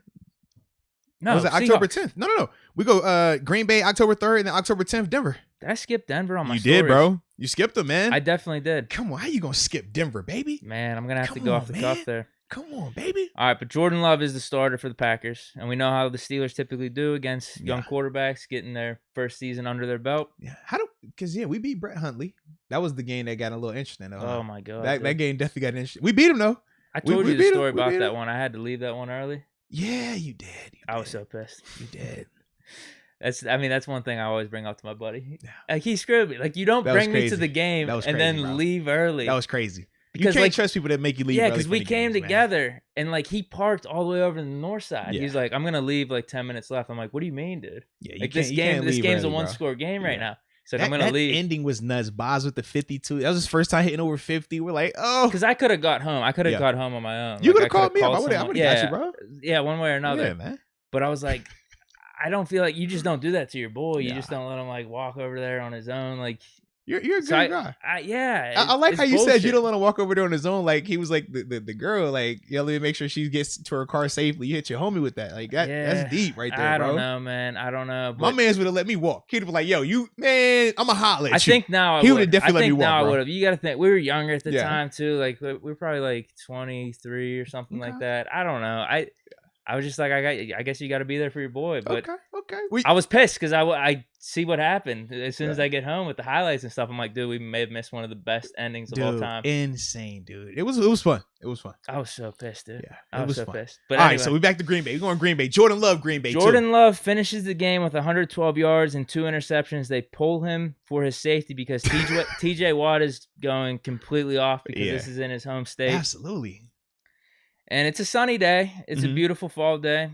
Speaker 2: No,
Speaker 1: was it October 10th? No. We go Green Bay October 3rd and then October 10th, Denver.
Speaker 2: Did I skip Denver on my
Speaker 1: stories? You did, bro. You skipped them, man.
Speaker 2: I definitely did.
Speaker 1: Come on, how you gonna skip Denver, baby?
Speaker 2: Man, I'm gonna have to go off the cuff there.
Speaker 1: Come on, baby.
Speaker 2: All right, but Jordan Love is the starter for the Packers. And we know how the Steelers typically do against young quarterbacks getting their first season under their belt.
Speaker 1: Yeah. Because we beat Brett Hundley. That was the game that got a little interesting, though.
Speaker 2: Oh, my God.
Speaker 1: That game definitely got interesting. We beat him, though.
Speaker 2: I told
Speaker 1: we
Speaker 2: you
Speaker 1: beat
Speaker 2: the
Speaker 1: 'em,
Speaker 2: story
Speaker 1: we
Speaker 2: about
Speaker 1: beat
Speaker 2: that
Speaker 1: 'em.
Speaker 2: one. I had to leave that one early.
Speaker 1: Yeah, you did.
Speaker 2: I was so pissed.
Speaker 1: You did.
Speaker 2: That's one thing I always bring up to my buddy.
Speaker 1: Yeah.
Speaker 2: Like, he screwed me. Like, you don't
Speaker 1: That was
Speaker 2: bring me to
Speaker 1: crazy.
Speaker 2: the game
Speaker 1: That was
Speaker 2: and
Speaker 1: crazy,
Speaker 2: then
Speaker 1: bro.
Speaker 2: leave early.
Speaker 1: That was crazy.
Speaker 2: Because,
Speaker 1: you can't
Speaker 2: like,
Speaker 1: trust people that make you leave
Speaker 2: yeah,
Speaker 1: early
Speaker 2: because
Speaker 1: for
Speaker 2: we
Speaker 1: the
Speaker 2: came
Speaker 1: games, man.
Speaker 2: together and like he parked all the way over in the north side.
Speaker 1: Yeah.
Speaker 2: He's like, I'm gonna leave like 10 minutes left. I'm like, what do you mean, dude?
Speaker 1: Yeah,
Speaker 2: Like,
Speaker 1: you can't
Speaker 2: this
Speaker 1: leave
Speaker 2: game's
Speaker 1: early,
Speaker 2: a
Speaker 1: bro.
Speaker 2: 1-score game right
Speaker 1: Yeah.
Speaker 2: now. He's like, I'm gonna
Speaker 1: that
Speaker 2: leave.
Speaker 1: ending was nuts. Boz with the 52. That was his first time hitting over 50. We're like, oh.
Speaker 2: Because I could have got home. I could have
Speaker 1: Yeah.
Speaker 2: got home on my own.
Speaker 1: You
Speaker 2: Like,
Speaker 1: could have called me up. I
Speaker 2: someone.
Speaker 1: would have got you, bro.
Speaker 2: Yeah, one way or another.
Speaker 1: Yeah, man.
Speaker 2: But I was like, I don't feel like you just don't do that to your boy. You
Speaker 1: Yeah.
Speaker 2: just don't let him like walk over there on his own. Like,
Speaker 1: You're a good
Speaker 2: so
Speaker 1: guy.
Speaker 2: I
Speaker 1: like how you said
Speaker 2: bullshit.
Speaker 1: you don't let him walk over there on his own. Like he was like the girl, like, let me make sure she gets to her car safely. You hit your homie with that. Like that's deep right there,
Speaker 2: I
Speaker 1: bro.
Speaker 2: don't know, man. I don't know.
Speaker 1: My man's would have let me walk. He'd be like, yo, you man, I'm a holler at
Speaker 2: I
Speaker 1: you.
Speaker 2: think now
Speaker 1: He would have definitely let me walk,
Speaker 2: now I
Speaker 1: bro.
Speaker 2: would have. You got to think we were younger at the
Speaker 1: Yeah.
Speaker 2: time too. Like we were probably like 23 or something like that. I don't know. I was just like, I guess you got to be there for your boy. But
Speaker 1: Okay.
Speaker 2: I was pissed because I see what happened as soon as I get home with the highlights and stuff. I'm like, dude, we may have missed one of the best endings of all time.
Speaker 1: Insane, dude. It was fun. It was fun.
Speaker 2: I was so pissed, dude.
Speaker 1: Yeah,
Speaker 2: I was so
Speaker 1: fun.
Speaker 2: pissed. But
Speaker 1: all
Speaker 2: anyway,
Speaker 1: right, so we back to Green Bay. We're going Green Bay. Jordan Love, Green Bay.
Speaker 2: Jordan Love finishes the game with 112 yards and 2 interceptions. They pull him for his safety because TJ Watt is going completely off because this is in his home state.
Speaker 1: Absolutely.
Speaker 2: And it's a sunny day. It's a
Speaker 1: Mhm.
Speaker 2: beautiful fall day.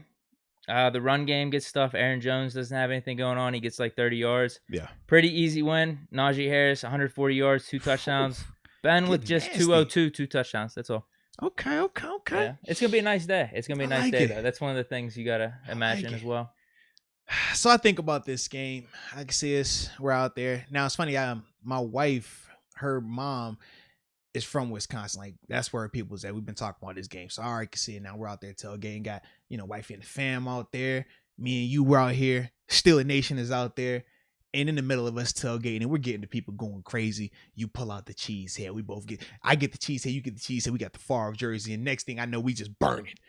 Speaker 2: The run game gets stuff. Aaron Jones doesn't have anything going on. He gets like 30 yards.
Speaker 1: Yeah.
Speaker 2: Pretty easy win. Najee Harris, 140 yards, 2 touchdowns. Ben with just 202, 2 touchdowns. That's all.
Speaker 1: Okay.
Speaker 2: Yeah. It's going to be a nice day. It's going to be a nice
Speaker 1: like
Speaker 2: day,
Speaker 1: it.
Speaker 2: though. That's one of the things you got to imagine as well.
Speaker 1: So I think about this game. I can see us. We're out there. Now, it's funny. My wife, her mom is from Wisconsin. Like, that's where people's at. We've been talking about this game. So I already can see it now. We're out there tailgating. Got, wifey and the fam out there. Me and you, we're out here. Still a Nation is out there. And in the middle of us tailgating, we're getting the people going crazy. You pull out the cheese head. I get the cheese head. You get the cheese head. We got the Favre jersey. And next thing I know, we just burn it.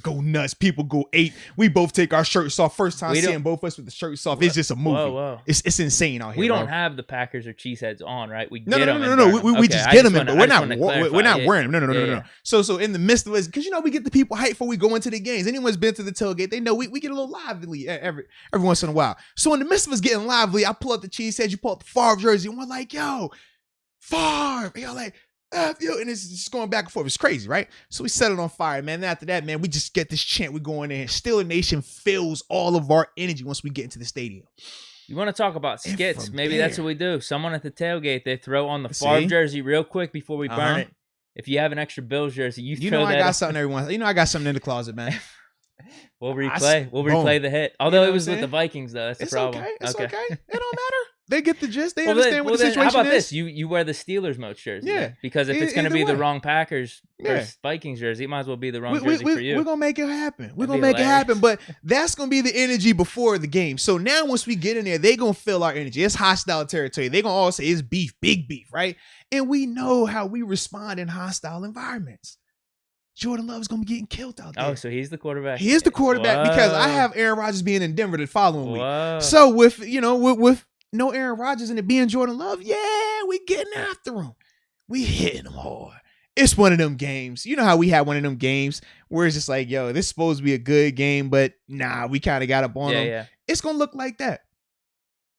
Speaker 1: Go nuts. People go 8. We both take our shirts off. First time seeing both of us with the shirts off. It's just a movie.
Speaker 2: Whoa.
Speaker 1: It's insane out here.
Speaker 2: We don't have the Packers or Cheeseheads on, right? We
Speaker 1: No.
Speaker 2: get them.
Speaker 1: We just get them in, but we're not wearing them. No. So in the midst of us, because we get the people hyped before we go into the games. Anyone's been to the tailgate, they know we get a little lively every once in a while. So in the midst of us getting lively, I pull out the cheesehead, you pull out the Favre jersey, and we're like, yo, Favre. And y'all like, F you. And it's just going back and forth. It's crazy, right? So we set it on fire, man. And after that, man, we just get this chant. We go in there. Still a Nation fills all of our energy once we get into the stadium.
Speaker 2: You want to talk about skits? Maybe that's what we do. Someone at the tailgate, they throw on the Favre jersey real quick before we burn it. If you have an extra Bills jersey, you throw that.
Speaker 1: I got something every once. I got something in the closet, man.
Speaker 2: We'll replay the hit. Although it was with the Vikings, though. That's the problem.
Speaker 1: It's okay. It don't matter. They get the gist. They understand what the situation is.
Speaker 2: How about this? You wear the Steelers Moats jersey.
Speaker 1: Yeah.
Speaker 2: Then. Because if it's going to be the wrong Packers versus Vikings jersey, it might as well be the wrong jersey for you.
Speaker 1: We're going to make it happen. But that's going to be the energy before the game. So now once we get in there, they're going to feel our energy. It's hostile territory. They're going to all say it's beef, big beef, right? And we know how we respond in hostile environments. Jordan Love is going to be getting killed out there.
Speaker 2: Oh, so he's the quarterback.
Speaker 1: He is the quarterback because I have Aaron Rodgers being in Denver the following week. So with no Aaron Rodgers and it being Jordan Love, we getting after him. We hitting him hard. It's one of them games. You know how we had one of them games where it's just like, yo, this is supposed to be a good game, but nah, we kind of got up on them.
Speaker 2: Yeah.
Speaker 1: It's going to look like that.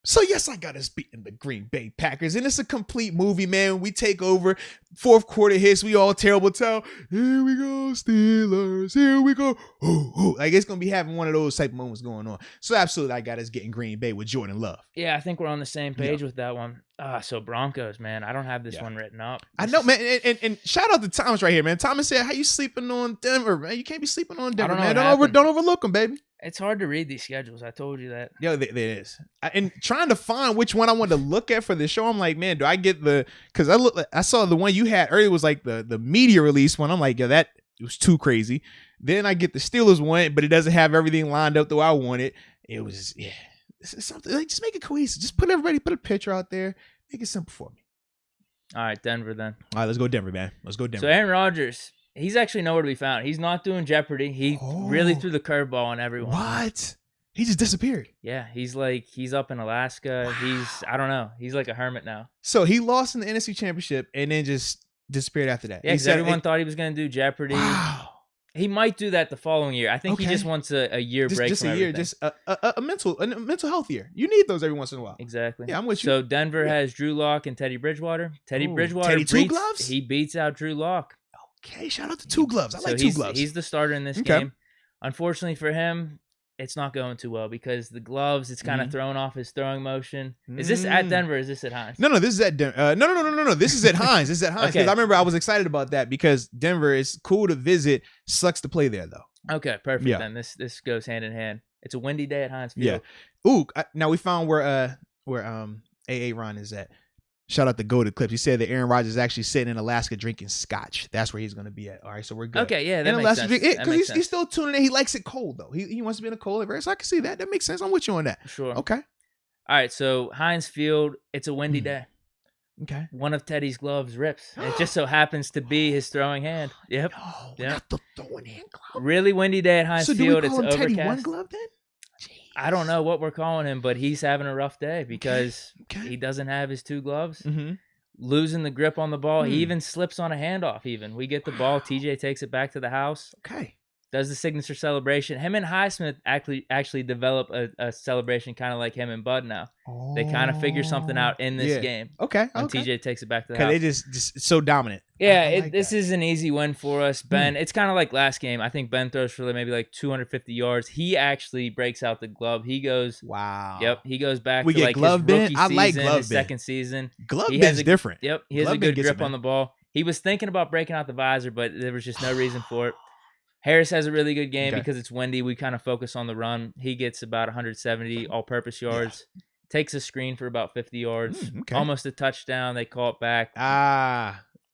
Speaker 1: So, yes, I got us beating the Green Bay Packers. And it's a complete movie, man. We take over. Fourth quarter hits. We all terrible tell. Here we go, Steelers. Here we go. Ooh. Like, it's going to be having one of those type of moments going on. So, absolutely, I got us getting Green Bay with Jordan Love.
Speaker 2: Yeah, I think we're on the same page with that one. So, Broncos, man. I don't have this one written up.
Speaker 1: I know, man. And shout out to Thomas right here, man. Thomas said, how you sleeping on Denver, man? You can't be sleeping on Denver, man. Don't overlook them, baby.
Speaker 2: It's hard to read these schedules. I told you that.
Speaker 1: Yo, it is. And trying to find which one I wanted to look at for the show, I'm like, man, do I get because I saw the one you had earlier was like the media release one. I'm like, yo, that was too crazy. Then I get the Steelers one, but it doesn't have everything lined up the way I want it. It was, it's something like just make it cohesive. Just put a picture out there. Make it simple for me.
Speaker 2: All right, Denver then.
Speaker 1: All right, let's go Denver, man. Let's go Denver.
Speaker 2: So Aaron Rodgers. He's actually nowhere to be found. He's not doing Jeopardy. He really threw the curveball on everyone.
Speaker 1: What? He just disappeared.
Speaker 2: Yeah, he's up in Alaska. Wow. I don't know. He's like a hermit now.
Speaker 1: So he lost in the NFC Championship and then just disappeared after that.
Speaker 2: Yeah, because everyone thought he was going to do Jeopardy.
Speaker 1: Wow.
Speaker 2: He might do that the following year. I think he just wants a year break
Speaker 1: just
Speaker 2: from
Speaker 1: a year,
Speaker 2: everything.
Speaker 1: just a mental health year. You need those every once in a while.
Speaker 2: Exactly.
Speaker 1: Yeah, I'm with you.
Speaker 2: So Denver has Drew Lock and Teddy Bridgewater. Bridgewater
Speaker 1: Teddy Two Gloves?
Speaker 2: He beats out Drew Lock.
Speaker 1: Okay, shout out to Two Gloves. I like Two Gloves.
Speaker 2: He's the starter in this game. Unfortunately for him, it's not going too well because the gloves, it's kind of throwing off his throwing motion. Is this at Denver or is this at Heinz?
Speaker 1: No, this is at Denver. No. This is at Heinz. This is at Heinz. Because I remember I was excited about that because Denver is cool to visit. Sucks to play there, though.
Speaker 2: Okay, perfect. Then this goes hand in hand. It's a windy day at Heinz Field.
Speaker 1: Yeah. Ooh, now we found where AA Ron is at. Shout out to Goated Clips. He said that Aaron Rodgers is actually sitting in Alaska drinking scotch. That's where he's going to be at. All right, so we're good.
Speaker 2: Okay, yeah, that makes sense.
Speaker 1: Because he's still tuning in. He likes it cold, though. He wants to be in a cold area, so I can see that. That makes sense. I'm with you on that.
Speaker 2: Sure.
Speaker 1: Okay.
Speaker 2: All right, so Heinz Field, it's a windy day.
Speaker 1: Okay.
Speaker 2: One of Teddy's gloves rips. It just so happens to be his throwing hand. Yep.
Speaker 1: No, not the throwing hand glove.
Speaker 2: Really windy day at Heinz Field.
Speaker 1: So do we call him
Speaker 2: overcast.
Speaker 1: Teddy One Glove then? Jeez.
Speaker 2: I don't know what we're calling him, but he's having a rough day because he doesn't have his two gloves.
Speaker 1: Mm-hmm.
Speaker 2: Losing the grip on the ball. He even slips on a handoff even. We get the ball. TJ takes it back to the house.
Speaker 1: Okay.
Speaker 2: Does the signature celebration. Him and Highsmith actually develop a celebration kind of like him and Bud now. They kind of figure something out in this game.
Speaker 1: Okay.
Speaker 2: And TJ takes it back to the house.
Speaker 1: They just so dominant.
Speaker 2: Yeah, this is an easy win for us. Ben, it's kind of like last game. I think Ben throws for maybe like 250 yards. He actually breaks out the glove. He goes,
Speaker 1: wow.
Speaker 2: Yep, he goes back
Speaker 1: we
Speaker 2: to
Speaker 1: get
Speaker 2: like
Speaker 1: glove
Speaker 2: his rookie
Speaker 1: Ben. I like
Speaker 2: season,
Speaker 1: glove
Speaker 2: his
Speaker 1: Ben.
Speaker 2: second season.
Speaker 1: Glove Ben's different.
Speaker 2: Yep, he has a good grip on the ball. He was thinking about breaking out the visor, but there was just no reason for it. Harris has a really good game because it's windy. We kind of focus on the run. He gets about 170 all-purpose yards. Takes a screen for about 50 yards. Almost a touchdown. They call it back.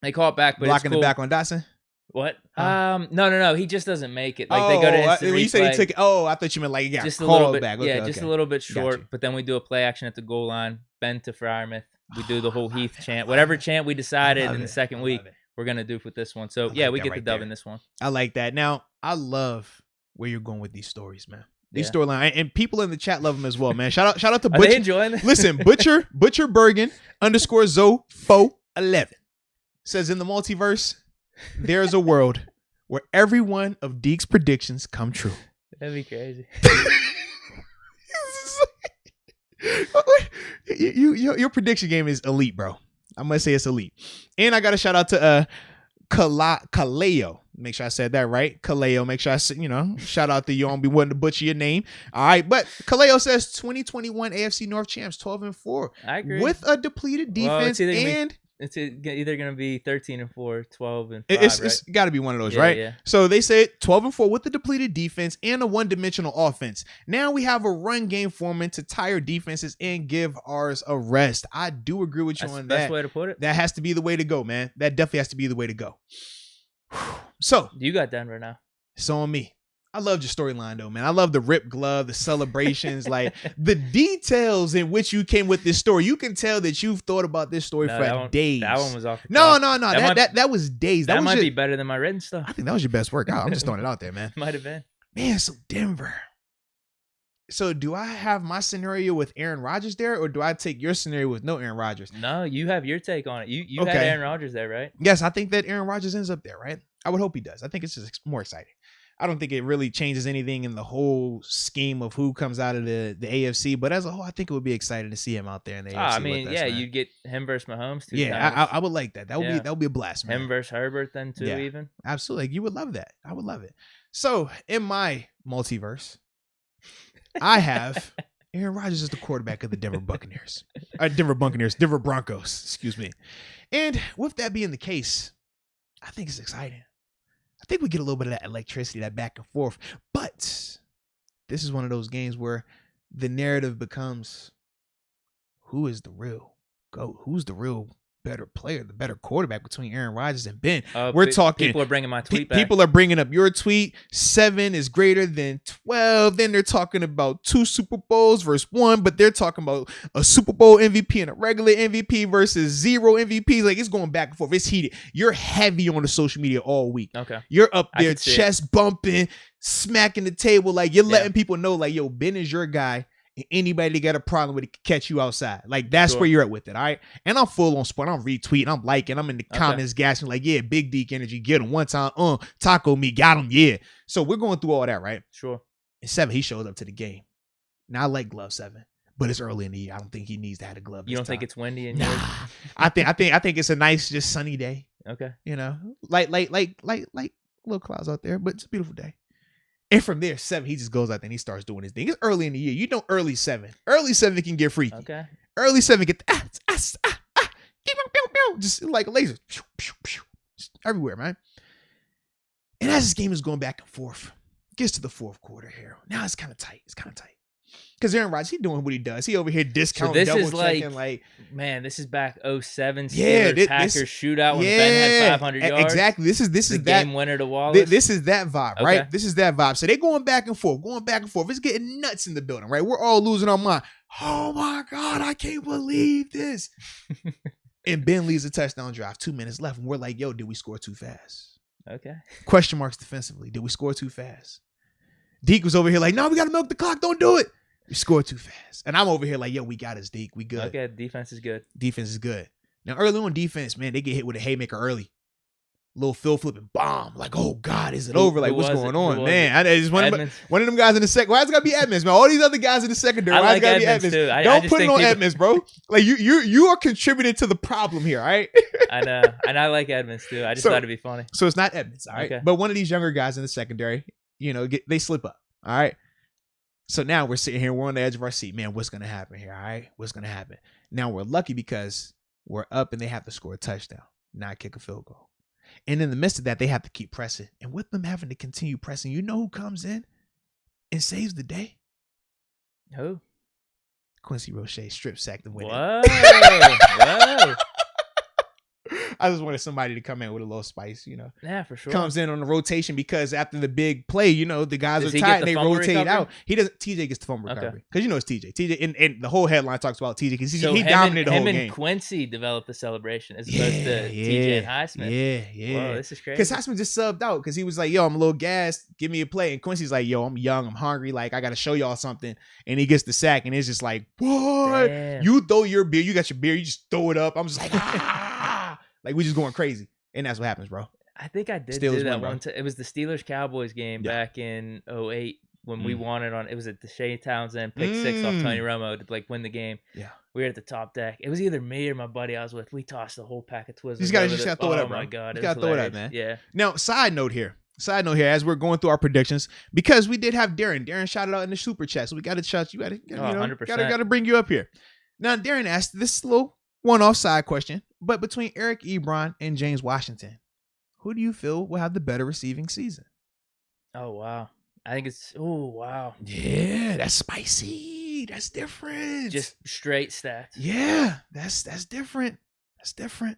Speaker 2: They call it back, but
Speaker 1: blocking
Speaker 2: it's cool.
Speaker 1: the back on Dotson.
Speaker 2: What? No. He just doesn't make it. Like they go to instant
Speaker 1: when you say he
Speaker 2: replay.
Speaker 1: took it. Oh, I thought you meant like he got
Speaker 2: Just a little
Speaker 1: called
Speaker 2: bit
Speaker 1: back.
Speaker 2: just a little bit short. But then we do a play action at the goal line. Ben to Freiermuth. We do the whole Heath chant. Whatever chant we decided in the second week, we're gonna do with this one. So we get the dub in this one.
Speaker 1: I like that. Now I love where you're going with these stories, man. These storyline and people in the chat love them as well, man. Shout out to Butcher.
Speaker 2: Are they enjoying this?
Speaker 1: Listen, Butcher Bergen _Zo411 says in the multiverse, there's a world where every one of Deke's predictions come true.
Speaker 2: That'd be crazy.
Speaker 1: Your prediction game is elite, bro. I must say it's elite. And I got to shout out to Kaleo. Make sure I said that right. Kaleo. Make sure I said, shout out to you. I don't be wanting to butcher your name. All right. But Kaleo says 2021 AFC North champs 12-4.
Speaker 2: I agree.
Speaker 1: With a depleted defense
Speaker 2: it's either going to be 13-4, 12-5.
Speaker 1: It's got to be one of those, right?
Speaker 2: Yeah.
Speaker 1: So they say 12-4 with the depleted defense and a one-dimensional offense. Now we have a run game forming to tire defenses and give ours a rest. I do agree with you on that.
Speaker 2: That's the best way to put it.
Speaker 1: That has to be the way to go, man. That definitely has to be the way to go. So
Speaker 2: you got Denver now.
Speaker 1: So on me. I loved your storyline though, man. I love the rip glove, the celebrations, like the details in which you came with this story. You can tell that you've thought about this story for days.
Speaker 2: That one was off the
Speaker 1: No.
Speaker 2: top.
Speaker 1: That was days.
Speaker 2: That might be better than my written stuff.
Speaker 1: I think that was your best work. I'm just throwing it out there, man.
Speaker 2: Might have been.
Speaker 1: Man, so Denver. So do I have my scenario with Aaron Rodgers there, or do I take your scenario with no Aaron Rodgers?
Speaker 2: No, you have your take on it. You had Aaron Rodgers there, right?
Speaker 1: Yes, I think that Aaron Rodgers ends up there, right? I would hope he does. I think it's just more exciting. I don't think it really changes anything in the whole scheme of who comes out of the AFC, but as a whole, I think it would be exciting to see him out there in the AFC.
Speaker 2: I mean,
Speaker 1: with us, man.
Speaker 2: you'd get him versus Mahomes too.
Speaker 1: Yeah, I would like that. That would be a blast, man.
Speaker 2: Him versus Herbert then too, even.
Speaker 1: Absolutely. You would love that. I would love it. So in my multiverse, I have Aaron Rodgers as the quarterback of the Denver Broncos, excuse me. And with that being the case, I think it's exciting. I think we get a little bit of that electricity, that back and forth. But this is one of those games where the narrative becomes, who is the real GOAT? Who's the real better player, the better quarterback between Aaron Rodgers and Ben? We're talking.
Speaker 2: People are bringing my tweet back.
Speaker 1: People are bringing up your tweet. 7 is greater than 12. Then they're talking about 2 Super Bowls versus 1, but they're talking about a Super Bowl MVP and a regular MVP versus 0 MVPs. Like, it's going back and forth. It's heated. You're heavy on the social media all week.
Speaker 2: Okay.
Speaker 1: You're up there chest bumping, smacking the table. Like, you're letting people know, like, yo, Ben is your guy. And anybody that got a problem with it can catch you outside. Like, that's
Speaker 2: Sure.
Speaker 1: where you're at with it, all right? And I'm full on sport. I'm retweeting. I'm liking. I'm in the comments gassing like, yeah, big Deke energy. Get him one time. Taco me. Got him. Yeah. So we're going through all that, right?
Speaker 2: Sure.
Speaker 1: And 7, he shows up to the game. Now, I like glove 7. But it's early in the year. I don't think he needs to have a glove.
Speaker 2: You don't think it's windy in
Speaker 1: Nah.
Speaker 2: yours?
Speaker 1: I think it's a nice, just sunny day.
Speaker 2: Okay.
Speaker 1: You know, like little clouds out there, but it's a beautiful day. And from there, 7, he just goes out there and he starts doing his thing. It's early in the year. You know, early 7 can get freaky.
Speaker 2: Okay.
Speaker 1: Early 7 get just like a laser, just everywhere, man. And as this game is going back and forth, it gets to the fourth quarter here. Now it's kind of tight. Because Aaron Rodgers, he doing what he does. He over here discounting,
Speaker 2: so this
Speaker 1: double
Speaker 2: is
Speaker 1: checking,
Speaker 2: man, this is back 07
Speaker 1: Yeah,
Speaker 2: Steelers Packers shootout when Ben had 500 yards.
Speaker 1: Exactly. This is
Speaker 2: the
Speaker 1: that
Speaker 2: game winner to Wallace.
Speaker 1: This is that vibe,
Speaker 2: Okay.
Speaker 1: right? This is that vibe. So they're going back and forth. It's getting nuts in the building, right? We're all losing our mind. Oh my God, I can't believe this. And Ben leads a touchdown drive, 2 minutes left, and we're like, yo, did we score too fast?
Speaker 2: Okay.
Speaker 1: Question marks defensively. Did we score too fast? Deke was over here like, no, we got to milk the clock. Don't do it. We scored too fast. And I'm over here like, yo, we got us, Deke. We good.
Speaker 2: Okay, defense is good.
Speaker 1: Defense is good. Now, early on defense, man, they get hit with a haymaker early. Little Phil flipping bomb. Like, oh, God, is it over? Like, what's going on? Man, it's one of them guys in the second. Why it's got to be Edmonds, man? All these other guys in the secondary. Why it's got to be Edmonds?
Speaker 2: Too.
Speaker 1: Don't put it on Edmonds, bro. Like, you are contributing to the problem here, all right?
Speaker 2: I know. And I like Edmonds, too. I just thought it'd be funny.
Speaker 1: So it's not Edmonds, all right?
Speaker 2: Okay.
Speaker 1: But one of these younger guys in the secondary, they slip up, all right? So now we're sitting here, we're on the edge of our seat. Man, what's going to happen here, all right? What's going to happen? Now we're lucky because we're up and they have to score a touchdown, not kick a field goal. And in the midst of that, they have to keep pressing. And with them having to continue pressing, you know who comes in and saves the day?
Speaker 2: Who?
Speaker 1: Quincy Roche strip sacked and win.
Speaker 2: Whoa. Whoa.
Speaker 1: I just wanted somebody to come in with a little spice,
Speaker 2: Yeah, for sure.
Speaker 1: Comes in on the rotation because after the big play, the guys
Speaker 2: Does
Speaker 1: are
Speaker 2: he
Speaker 1: tired
Speaker 2: get
Speaker 1: and they
Speaker 2: the fumble
Speaker 1: rotate
Speaker 2: recovery?
Speaker 1: out. TJ gets the fumble recovery. Because it's TJ. TJ, and the whole headline talks about TJ because
Speaker 2: So
Speaker 1: he dominated the whole game.
Speaker 2: Him and Quincy developed the celebration as opposed to TJ and Highsmith.
Speaker 1: Yeah.
Speaker 2: Whoa, this is crazy.
Speaker 1: Because Highsmith just subbed out because he was like, yo, I'm a little gassed. Give me a play. And Quincy's like, yo, I'm young. I'm hungry. Like, I got to show y'all something. And he gets the sack. And it's just like, what?
Speaker 2: Damn.
Speaker 1: You throw your beer. You got your beer. You just throw it up. I'm just like, ah. Like, we just going crazy. And that's what happens, bro.
Speaker 2: I think I did
Speaker 1: Steelers
Speaker 2: do that
Speaker 1: win, bro.
Speaker 2: one time. It was the Steelers-Cowboys game back in 08 when we won it on. It was at the Shea Townsend pick 6 off Tony Romo to win the game.
Speaker 1: Yeah.
Speaker 2: We were at the top deck. It was either me or my buddy I was with. We tossed the whole pack of Twizzlers.
Speaker 1: You just gotta throw it up, bro.
Speaker 2: Oh my God.
Speaker 1: You gotta throw it up, man.
Speaker 2: Yeah.
Speaker 1: Now, side note here, as we're going through our predictions, because we did have Darren. Darren shouted out in the super chat, so we got to shout you.
Speaker 2: 100%.
Speaker 1: Got to bring you up here. Now, Darren asked this little one-off side question, but between Eric Ebron and James Washington, who do you feel will have the better receiving season?
Speaker 2: Oh, wow. I think it's, oh, wow.
Speaker 1: Yeah, that's spicy. That's different.
Speaker 2: Just straight stats.
Speaker 1: Yeah, that's different. That's different.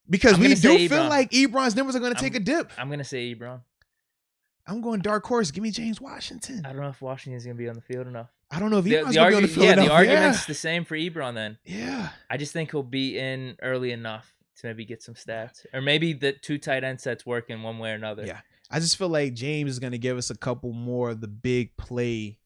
Speaker 1: Because we do feel like Ebron's numbers are going to take a dip.
Speaker 2: I'm going to say Ebron.
Speaker 1: I'm going dark horse. Give me James Washington.
Speaker 2: I don't know if Washington's going to be on the field enough.
Speaker 1: I don't know if Ebron's going to be on the field enough.
Speaker 2: The argument's the same for Ebron then.
Speaker 1: Yeah.
Speaker 2: I just think he'll be in early enough to maybe get some stats. Or maybe the 2 tight end sets work in one way or another.
Speaker 1: Yeah. I just feel like James is going to give us a couple more of the big play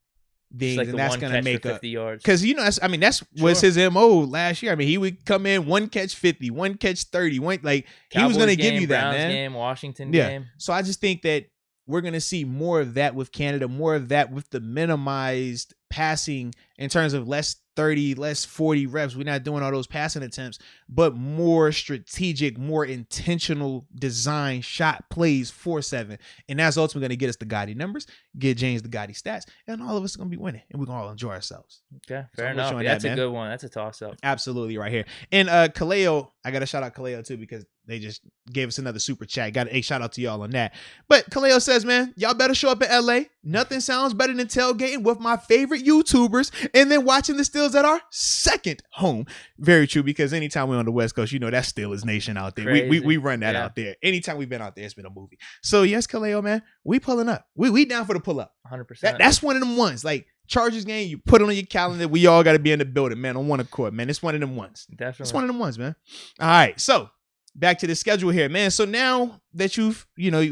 Speaker 1: things,
Speaker 2: like
Speaker 1: and that's going to make up
Speaker 2: 50 yards.
Speaker 1: Because that's was his MO last year. I mean, he would come in 1 catch 50, 1 catch 30, he was going to give you that,
Speaker 2: Browns
Speaker 1: man.
Speaker 2: Game, Washington game.
Speaker 1: So I just think that we're going to see more of that with Canada, more of that with the minimized passing in terms of less 30, less 40 reps. We're not doing all those passing attempts, but more strategic, more intentional design shot plays 4-7. And that's ultimately going to get us the Gotti numbers, get James the Gotti stats, and all of us are going to be winning, and we're going to all enjoy ourselves.
Speaker 2: Okay, fair enough. That's a good one. That's a toss-up.
Speaker 1: Absolutely right here. And Kaleo, I got to shout out Kaleo too because they just gave us another super chat. Got a shout out to y'all on that. But Kaleo says, man, y'all better show up in LA. Nothing sounds better than tailgating with my favorite YouTubers and then watching the Steelers at our second home. Very true, because anytime we're on the West Coast, that's Steelers Nation out there. We run that out there. Anytime we've been out there, it's been a movie. So yes, Kaleo, man, we pulling up. We down for the pull up.
Speaker 2: 100%.
Speaker 1: That's one of them ones. Like Chargers game, you put it on your calendar. We all got to be in the building, man, on one accord, man. It's one of them ones.
Speaker 2: Definitely.
Speaker 1: It's one of them ones, man. All right, so back to the schedule here, man. So now that you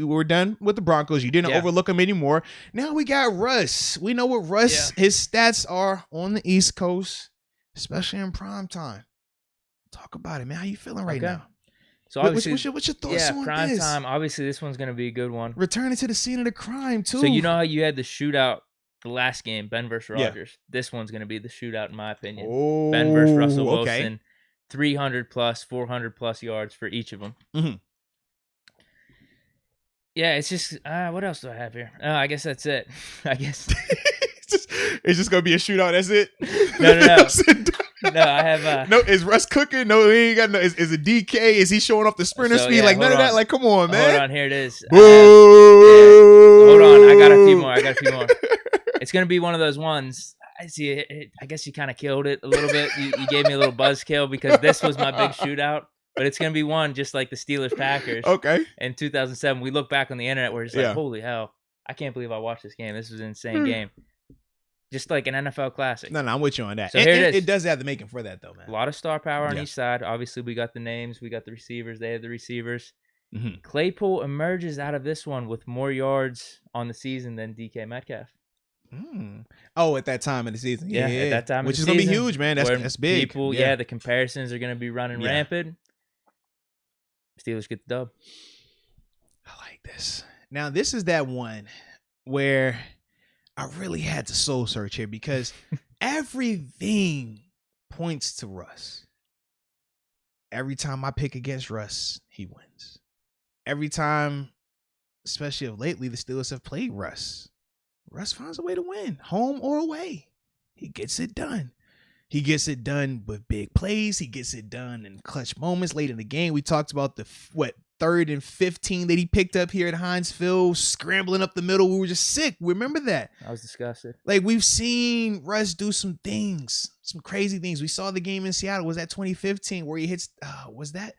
Speaker 1: were done with the Broncos, you didn't overlook them anymore. Now we got Russ. We know what Russ, his stats are on the East Coast, especially in prime time. Talk about it, man. How you feeling right now?
Speaker 2: So obviously,
Speaker 1: what's your thoughts on
Speaker 2: prime
Speaker 1: this?
Speaker 2: time. Obviously, this one's going to be a good one.
Speaker 1: Returning to the scene of the crime, too.
Speaker 2: So you know how you had the shootout the last game, Ben versus Rodgers? Yeah. This one's going to be the shootout, in my opinion.
Speaker 1: Oh,
Speaker 2: Ben versus Russell Wilson, 300 plus, 400 plus yards for each of them.
Speaker 1: Mm-hmm.
Speaker 2: Yeah, it's just, what else do I have here? I guess that's it. I guess.
Speaker 1: It's just going to be a shootout, that's it?
Speaker 2: No. No, I have.
Speaker 1: No, is Russ cooking? No, he ain't got no. Is it DK? Is he showing off the sprinter speed? Like none of that. Like, come on, man.
Speaker 2: Hold on, here it is. Hold on, I got a few more. It's gonna be one of those ones. I see. I guess you kind of killed it a little bit. You gave me a little buzzkill because this was my big shootout. But it's gonna be one just like the Steelers Packers.
Speaker 1: Okay.
Speaker 2: In 2007, we look back on the internet where it's like, holy hell, I can't believe I watched this game. This was an insane game. Just like an NFL classic.
Speaker 1: No, I'm with you on that.
Speaker 2: So here it is.
Speaker 1: It does have the making for that, though, man.
Speaker 2: A lot of star power on each side. Obviously, we got the names. We got the receivers. They have the receivers.
Speaker 1: Mm-hmm.
Speaker 2: Claypool emerges out of this one with more yards on the season than DK Metcalf.
Speaker 1: Oh, at that time of the season. Yeah.
Speaker 2: At that time
Speaker 1: Which
Speaker 2: of
Speaker 1: is
Speaker 2: the season.
Speaker 1: Going to be huge, man. That's big.
Speaker 2: People, the comparisons are going to be running rampant. Steelers get the dub.
Speaker 1: I like this. Now, this is that one where I really had to soul search here because everything points to Russ. Every time I pick against Russ, he wins. Every time, especially of lately, the Steelers have played Russ. Russ finds a way to win, home or away. He gets it done. He gets it done with big plays. He gets it done in clutch moments late in the game. We talked about the 3rd and 15 that he picked up here at Heinz Field, scrambling up the middle. We were just sick. Remember that?
Speaker 2: I was disgusted.
Speaker 1: Like, we've seen Russ do some things, some crazy things. We saw the game in Seattle. Was that 2015 where he hits? Was that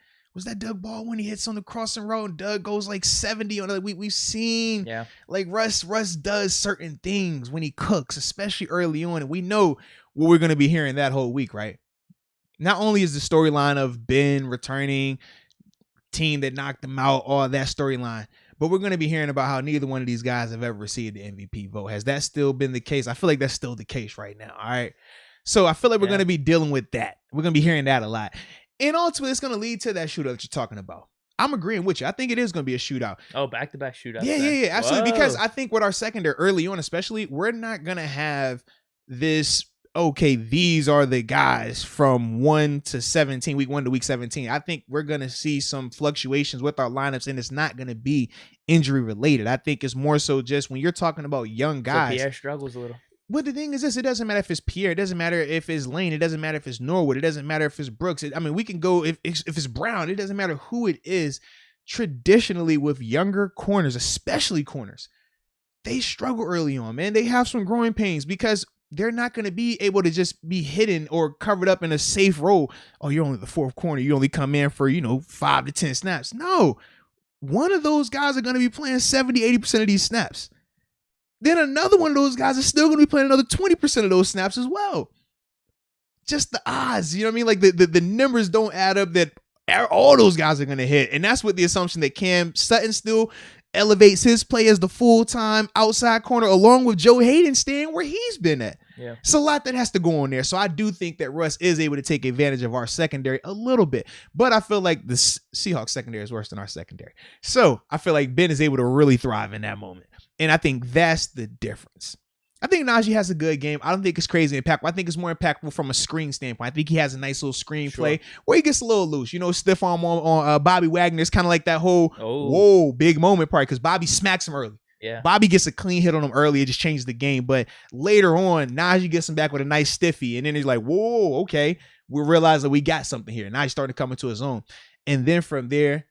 Speaker 1: Doug Ball when he hits on the crossing road and Doug goes like 70 on it? We've seen like Russ does certain things when he cooks, especially early on, and we know what we're going to be hearing that whole week, right? Not only is the storyline of Ben returning, team that knocked him out, all that storyline, but we're going to be hearing about how neither one of these guys have ever received the MVP vote. Has that still been the case? I feel like that's still the case right now. All right. So I feel like we're going to be dealing with that. We're going to be hearing that a lot. And ultimately, it's going to lead to that shootout that you're talking about. I'm agreeing with you. I think it is going to be a shootout.
Speaker 2: Oh, back-to-back shootouts.
Speaker 1: Yeah, absolutely. Whoa. Because I think with our secondary early on, especially, we're not going to have this, okay, these are the guys from 1 to 17, week 1 to week 17. I think we're going to see some fluctuations with our lineups, and it's not going to be injury related. I think it's more so just when you're talking about young guys.
Speaker 2: So Pierre struggles a little.
Speaker 1: But the thing is this, it doesn't matter if it's Pierre, it doesn't matter if it's Lane, it doesn't matter if it's Norwood, it doesn't matter if it's Brooks. We can go, if it's Brown, it doesn't matter who it is. Traditionally with younger corners, especially corners, they struggle early on, man. They have some growing pains because they're not going to be able to just be hidden or covered up in a safe role. Oh, you're only the fourth corner. You only come in for, 5 to 10 snaps. No, one of those guys are going to be playing 70, 80% of these snaps. Then another one of those guys is still going to be playing another 20% of those snaps as well. Just the odds, you know what I mean? Like the numbers don't add up that all those guys are going to hit. And that's with the assumption that Cam Sutton still elevates his play as the full-time outside corner along with Joe Hayden staying where he's been at.
Speaker 2: Yeah.
Speaker 1: It's a lot that has to go on there. So I do think that Russ is able to take advantage of our secondary a little bit. But I feel like the Seahawks secondary is worse than our secondary. So I feel like Ben is able to really thrive in that moment. And I think that's the difference. I think Najee has a good game. I don't think it's crazy impactful. I think it's more impactful from a screen standpoint. I think he has a nice little screen play where he gets a little loose. Stiff arm on Bobby Wagner. It's kind of like that whole, whoa, big moment part because Bobby smacks him early.
Speaker 2: Yeah.
Speaker 1: Bobby gets a clean hit on him early. It just changes the game. But later on, Najee gets him back with a nice stiffy. And then he's like, whoa, okay. We realize that we got something here. Now he's starting to come into his own. And then from there,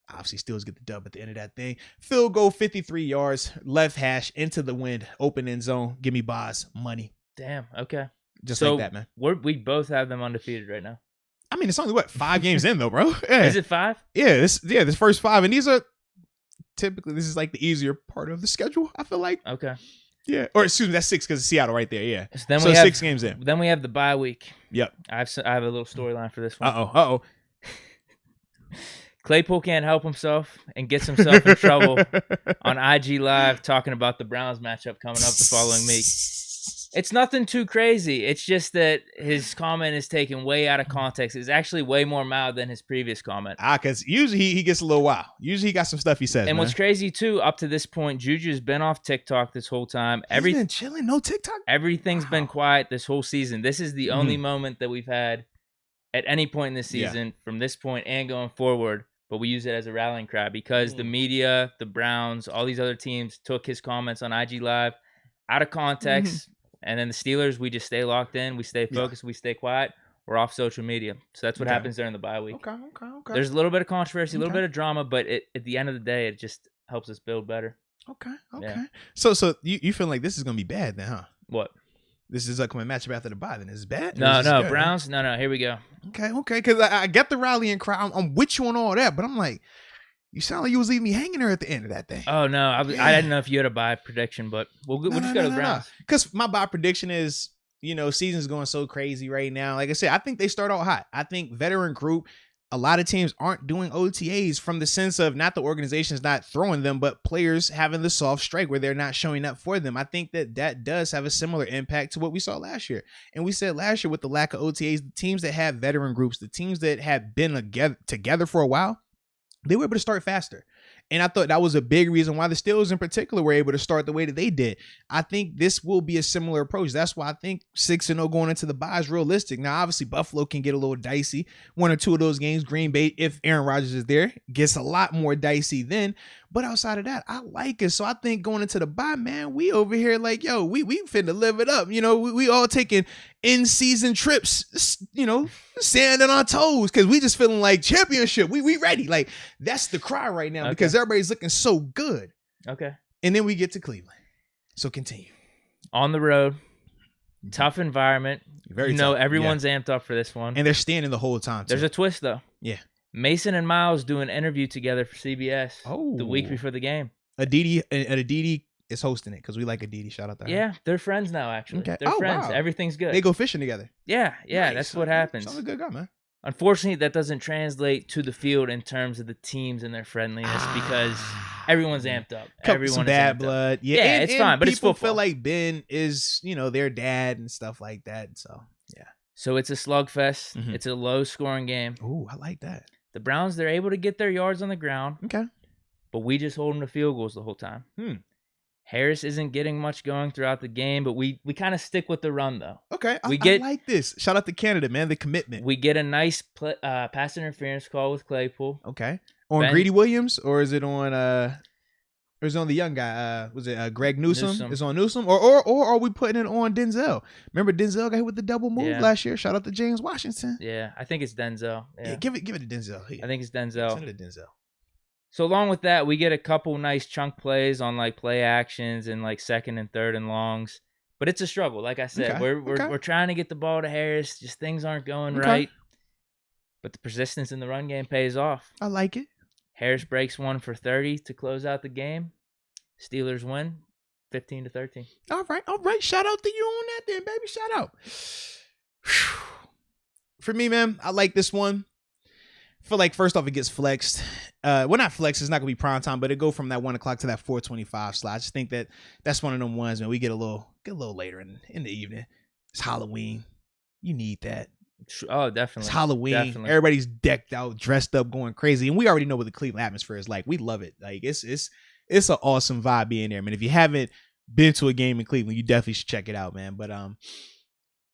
Speaker 1: obviously Steelers get the dub at the end of that thing. Field goal, 53 yards, left hash, into the wind, open end zone. Give me Boz, money.
Speaker 2: Damn, okay.
Speaker 1: Just like that, man.
Speaker 2: We both have them undefeated right now.
Speaker 1: I mean, it's only, 5 games in, though, bro? Yeah.
Speaker 2: Is it 5?
Speaker 1: Yeah, this first 5. And these are, typically, this is like the easier part of the schedule, I feel like.
Speaker 2: Okay.
Speaker 1: Yeah. Or, excuse me, that's 6 because it's Seattle right there, yeah.
Speaker 2: So, then
Speaker 1: we have 6 games in.
Speaker 2: Then we have the bye week.
Speaker 1: Yep.
Speaker 2: I have a little storyline for this one.
Speaker 1: Uh-oh.
Speaker 2: Claypool can't help himself and gets himself in trouble on IG Live talking about the Browns matchup coming up the following week. It's nothing too crazy. It's just that his comment is taken way out of context. It's actually way more mild than his previous comment.
Speaker 1: Because usually he gets a little wild. Usually he got some stuff he says,
Speaker 2: And
Speaker 1: man.
Speaker 2: what's crazy, too, up to this point, Juju's been off TikTok this whole time.
Speaker 1: He's been chilling, no TikTok?
Speaker 2: Everything's been quiet this whole season. This is the only moment that we've had at any point in this season from this point and going forward. But we use it as a rallying cry because the media, the Browns, all these other teams took his comments on IG Live out of context. And then the Steelers, we just stay locked in. We stay focused. We stay quiet. We're off social media. So that's what happens during the bye week.
Speaker 1: Okay.
Speaker 2: There's a little bit of controversy, a little bit of drama, but at the end of the day, it just helps us build better.
Speaker 1: Okay.
Speaker 2: Yeah.
Speaker 1: So you feel like this is going to be bad then, huh?
Speaker 2: What?
Speaker 1: This is upcoming matchup after the bye, then. Is it bad?
Speaker 2: No,
Speaker 1: good,
Speaker 2: Browns. Huh? No, here we go.
Speaker 1: Okay. Because I get the rallying cry. I'm with you on all that, but I'm like, you sound like you was leaving me hanging there at the end of that thing.
Speaker 2: Oh, no. I didn't know if you had a bye prediction, but we'll just go to the Browns.
Speaker 1: Because my bye prediction is, season's going so crazy right now. Like I said, I think they start out hot. I think veteran group, a lot of teams aren't doing OTAs from the sense of not the organization's not throwing them, but players having the soft strike where they're not showing up for them. I think that does have a similar impact to what we saw last year. And we said last year with the lack of OTAs, the teams that have veteran groups, the teams that have been together for a while, they were able to start faster. And I thought that was a big reason why the Steelers in particular were able to start the way that they did. I think this will be a similar approach. That's why I think 6-0 going into the bye is realistic. Now, obviously, Buffalo can get a little dicey. 1 or 2 of those games, Green Bay, if Aaron Rodgers is there, gets a lot more dicey then. But outside of that, I like it. So I think going into the bye, man, we over here like, yo, we finna live it up. We all taking in-season trips, sand on our toes because we just feeling like championship. We ready. Like, that's the cry right now because everybody's looking so good.
Speaker 2: Okay.
Speaker 1: And then we get to Cleveland. So continue.
Speaker 2: On the road, tough environment.
Speaker 1: Very tough.
Speaker 2: Everyone's amped up for this one.
Speaker 1: And they're standing the whole time, too.
Speaker 2: There's a twist, though.
Speaker 1: Yeah.
Speaker 2: Mason and Miles do an interview together for CBS the week before the game.
Speaker 1: Aditi is hosting it because we like Aditi. Shout out to her.
Speaker 2: Yeah, they're friends now, actually.
Speaker 1: Okay.
Speaker 2: They're friends.
Speaker 1: Wow.
Speaker 2: Everything's good.
Speaker 1: They go fishing together.
Speaker 2: Yeah,
Speaker 1: Nice.
Speaker 2: That's what happens.
Speaker 1: Sounds like a good guy, man.
Speaker 2: Unfortunately, that doesn't translate to the field in terms of the teams and their friendliness because everyone's amped up. Everyone
Speaker 1: some
Speaker 2: is
Speaker 1: bad
Speaker 2: amped
Speaker 1: blood.
Speaker 2: up.
Speaker 1: Yeah,
Speaker 2: it's fine, but it's football.
Speaker 1: People feel like Ben is, their dad and stuff like that. So, yeah.
Speaker 2: So it's a slugfest. Mm-hmm. It's a low-scoring game.
Speaker 1: Ooh, I like that.
Speaker 2: The Browns, they're able to get their yards on the ground.
Speaker 1: Okay.
Speaker 2: But we just hold them to field goals the whole time. Harris isn't getting much going throughout the game, but we kind of stick with the run, though.
Speaker 1: Okay. I like this. Shout out to Canada, man. The commitment.
Speaker 2: We get a nice pass interference call with Claypool.
Speaker 1: Okay. On Greedy Williams, or is it on the young guy? Was it Greg Newsome? It's on Newsome, or are we putting it on Denzel? Remember Denzel got hit with the double move last year. Shout out to James Washington.
Speaker 2: Yeah, I think it's Denzel.
Speaker 1: Yeah, give it to Denzel.
Speaker 2: I think it's Denzel.
Speaker 1: Send it to Denzel.
Speaker 2: So along with that, we get a couple nice chunk plays on like play actions and like 2nd and 3rd and longs. But it's a struggle. Like I said, we're trying to get the ball to Harris. Just things aren't going right. But the persistence in the run game pays off.
Speaker 1: I like it.
Speaker 2: Harris breaks one for 30 to close out the game. Steelers win 15-13.
Speaker 1: All right. Shout out to you on that then, baby. Shout out. For me, man, I like this one. I feel like first off, it gets flexed. Not flexed. It's not gonna be prime time, but it go from that 1 o'clock to that 4:25 slot. I just think that's one of them ones, man. We get a little later in the evening. It's Halloween. You need that.
Speaker 2: Oh, definitely.
Speaker 1: It's Halloween. Definitely. Everybody's decked out, dressed up, going crazy, and we already know what the Cleveland atmosphere is like. We love it. Like it's an awesome vibe being there, man. If you haven't been to a game in Cleveland, you definitely should check it out, man. But I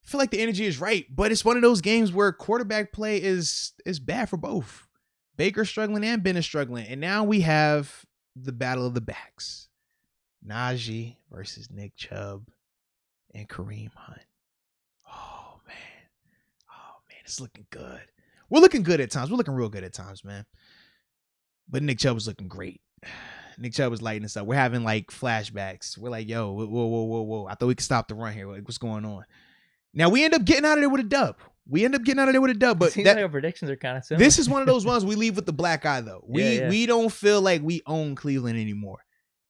Speaker 1: feel like the energy is right, but it's one of those games where quarterback play is bad for both. Baker's struggling and Ben is struggling. And now we have the battle of the backs. Najee versus Nick Chubb and Kareem Hunt. Oh, man. It's looking good. We're looking good at times. We're looking real good at times, man. But Nick Chubb was looking great. Nick Chubb was lighting us up. We're having like flashbacks. We're like, yo, whoa. I thought we could stop the run here. Like, what's going on? Now, we end up getting out of there with a dub. But
Speaker 2: it seems like our predictions are kind of similar.
Speaker 1: This is one of those ones we leave with the black eye, though. We don't feel like we own Cleveland anymore.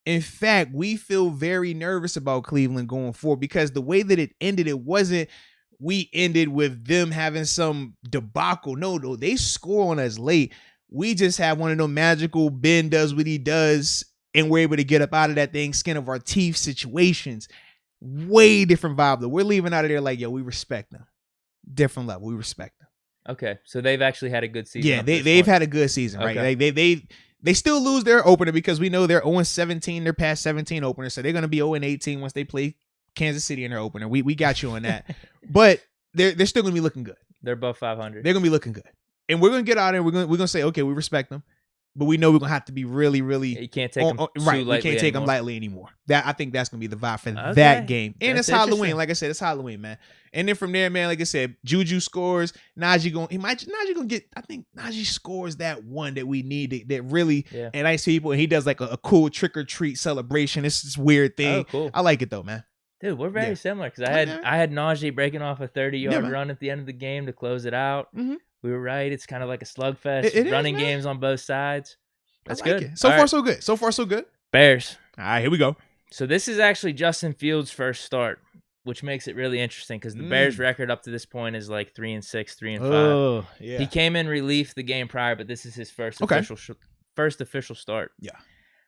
Speaker 1: In fact, we feel very nervous about Cleveland going forward because the way that it ended, it wasn't we ended with them having some debacle. No, they score on us late. We just have one of those magical Ben does what he does, and we're able to get up out of that thing, skin of our teeth situations. Way different vibe though. We're leaving out of there like, yo, we respect them. Different level. We respect them.
Speaker 2: Okay, so they've actually had a good season.
Speaker 1: Yeah, they've had a good season, right?
Speaker 2: Okay.
Speaker 1: They still lose their opener because we know they're 0-17. They're past 17 openers, so they're going to be 0-18 once they play Kansas City in their opener. We got you on that, but they're still going to be looking good.
Speaker 2: They're above 500.
Speaker 1: They're going to be looking good, and we're going to get out there. We're going to say, okay, we respect them, but we know we're going to have to be really, really.
Speaker 2: You can't take them
Speaker 1: right. We can't take them lightly anymore. I think that's going to be the vibe for that game, and it's Halloween. Like I said, it's Halloween, man. And then from there, man, like I said, Juju scores. Najee gonna get. I think Najee scores that one that we need. That really, and I see people, and he does like a cool trick or treat celebration. It's this weird thing.
Speaker 2: Oh, cool.
Speaker 1: I like it though, man.
Speaker 2: Dude, we're very similar because I had Najee breaking off a 30-yard run at the end of the game to close it out.
Speaker 1: Mm-hmm.
Speaker 2: We were right. It's kind of like a slugfest. Running games on both sides. That's good.
Speaker 1: It. So far, so good. So far, so good.
Speaker 2: Bears.
Speaker 1: All right, here we go.
Speaker 2: So this is actually Justin Fields' first start, which makes it really interesting because the Bears' record up to this point is like 3-6, 3-5.
Speaker 1: Oh, yeah.
Speaker 2: He came in relief the game prior, but this is his first official start.
Speaker 1: Yeah.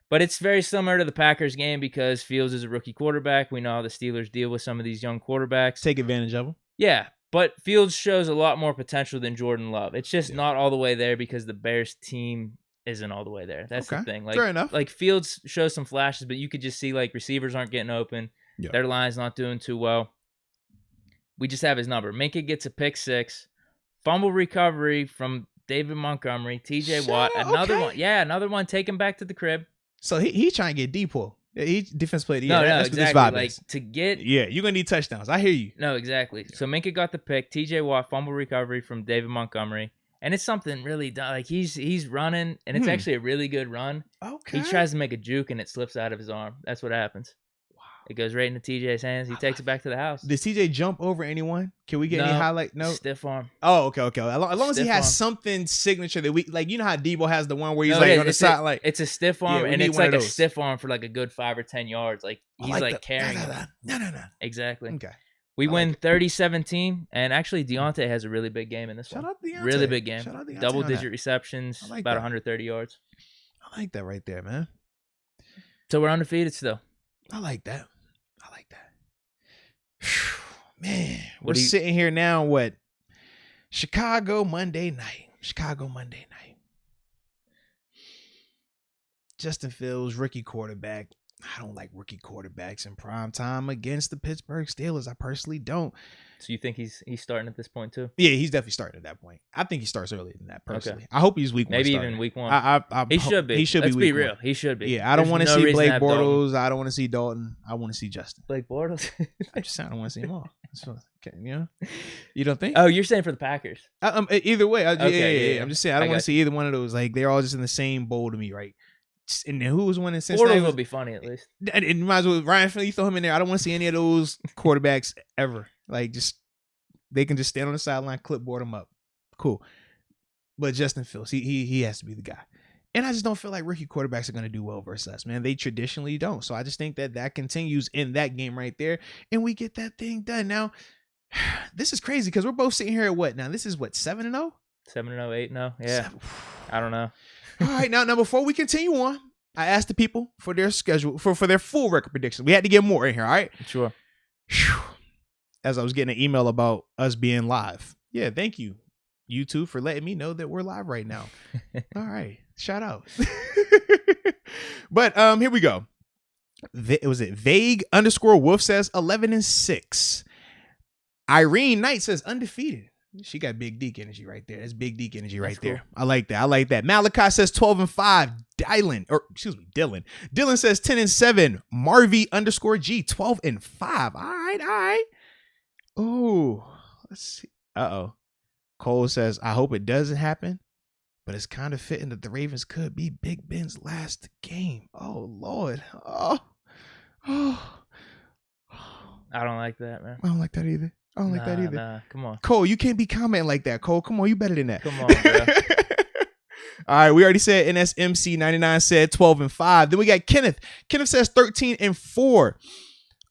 Speaker 2: But it's very similar to the Packers game because Fields is a rookie quarterback. We know how the Steelers deal with some of these young quarterbacks.
Speaker 1: Take advantage of them.
Speaker 2: Yeah, but Fields shows a lot more potential than Jordan Love. It's just not all the way there because the Bears team isn't all the way there. That's the thing. Like,
Speaker 1: fair enough.
Speaker 2: Like Fields shows some flashes, but you could just see like receivers aren't getting open. Yeah. Their line's not doing too well. We just have his number. Minkah gets a pick 6. Fumble recovery from David Montgomery. TJ Watt. Another one. Yeah, another one. Take him back to the crib.
Speaker 1: So he's trying to get D-pull. He defense player.
Speaker 2: No,
Speaker 1: that's
Speaker 2: exactly.
Speaker 1: What this vibe
Speaker 2: like
Speaker 1: is.
Speaker 2: To get.
Speaker 1: Yeah, you're gonna need touchdowns. I hear you.
Speaker 2: No, exactly. So Minkah got the pick. TJ Watt fumble recovery from David Montgomery, and it's something really like he's running, and it's actually a really good run.
Speaker 1: Okay.
Speaker 2: He tries to make a juke, and it slips out of his arm. That's what happens. It goes right into TJ's hands. He takes it back to the house.
Speaker 1: Did TJ jump over anyone? Can we get any highlight? No.
Speaker 2: Stiff arm.
Speaker 1: Oh, okay. As long as he has something signature that we like, you know how Debo has the one where he's on the side, like
Speaker 2: it's a stiff arm, and it's like a stiff arm for like a good 5 or 10 yards. Like he's like carrying.
Speaker 1: No.
Speaker 2: Exactly.
Speaker 1: Okay.
Speaker 2: We win 30-17, and actually Deontay has a really big game in this one.
Speaker 1: Shout out Deontay.
Speaker 2: Really big game.
Speaker 1: Shout out Deontay.
Speaker 2: Double-digit receptions, about 130 yards.
Speaker 1: I like that right there, man.
Speaker 2: So we're undefeated still.
Speaker 1: I like that. Man, we're sitting here now. What? Chicago Monday night. Justin Fields, rookie quarterback. I don't like rookie quarterbacks in prime time against the Pittsburgh Steelers. I personally don't.
Speaker 2: So you think he's starting at this point too?
Speaker 1: Yeah, he's definitely starting at that point. I think he starts earlier than that personally. Okay. I hope he's week 1.
Speaker 2: Maybe even week 1.
Speaker 1: He
Speaker 2: should be.
Speaker 1: He should
Speaker 2: Let's
Speaker 1: be.
Speaker 2: Let's be real. 1. He should be.
Speaker 1: Yeah, I don't want to see Blake Bortles. I don't want to see Dalton. I want to see Justin.
Speaker 2: Blake Bortles.
Speaker 1: I'm just saying I don't want to see them all. You don't think?
Speaker 2: Oh, you're saying for the Packers?
Speaker 1: Either way.
Speaker 2: Yeah.
Speaker 1: I'm just saying I don't want to see either one of those. Like they're all just in the same bowl to me, right? And then who was winning Cincinnati?
Speaker 2: Bortles will be funny at least.
Speaker 1: And you might as well Ryan Finley, throw him in there. I don't want to see any of those quarterbacks ever. Like just they can just stand on the sideline, clipboard them up. Cool. But Justin Fields, he has to be the guy. And I just don't feel like rookie quarterbacks are going to do well versus us, man. They traditionally don't. So I just think that continues in that game right there. And we get that thing done. Now, this is crazy because we're both sitting here at what? Now, this is what, 7-0?
Speaker 2: 7-0, 8-0? Yeah. I don't know.
Speaker 1: All right. Now, before we continue on, I asked the people for their schedule, for their full record predictions. We had to get more in here, all right?
Speaker 2: Sure.
Speaker 1: As I was getting an email about us being live. Yeah, thank you, YouTube, for letting me know that we're live right now. All right. Shout out. But here we go. Was it Vague_Wolf says 11-6. Irene Knight says undefeated. She got big Deke energy right there. That's big Deke energy right there. I like that. Malachi says 12-5. Dylan. Dylan says 10-7. Marvy_G 12-5. All right. Oh, let's see. Cole says, I hope it doesn't happen, but it's kind of fitting that the Ravens could be Big Ben's last game. Oh, Lord. Oh.
Speaker 2: I don't like that, man.
Speaker 1: I don't like that either.
Speaker 2: Nah, come on.
Speaker 1: Cole, you can't be commenting like that, Cole. Come on, you better than that.
Speaker 2: Come on, bro.
Speaker 1: All right, we already said NSMC 99 said 12-5. Then we got Kenneth. Kenneth says 13-4.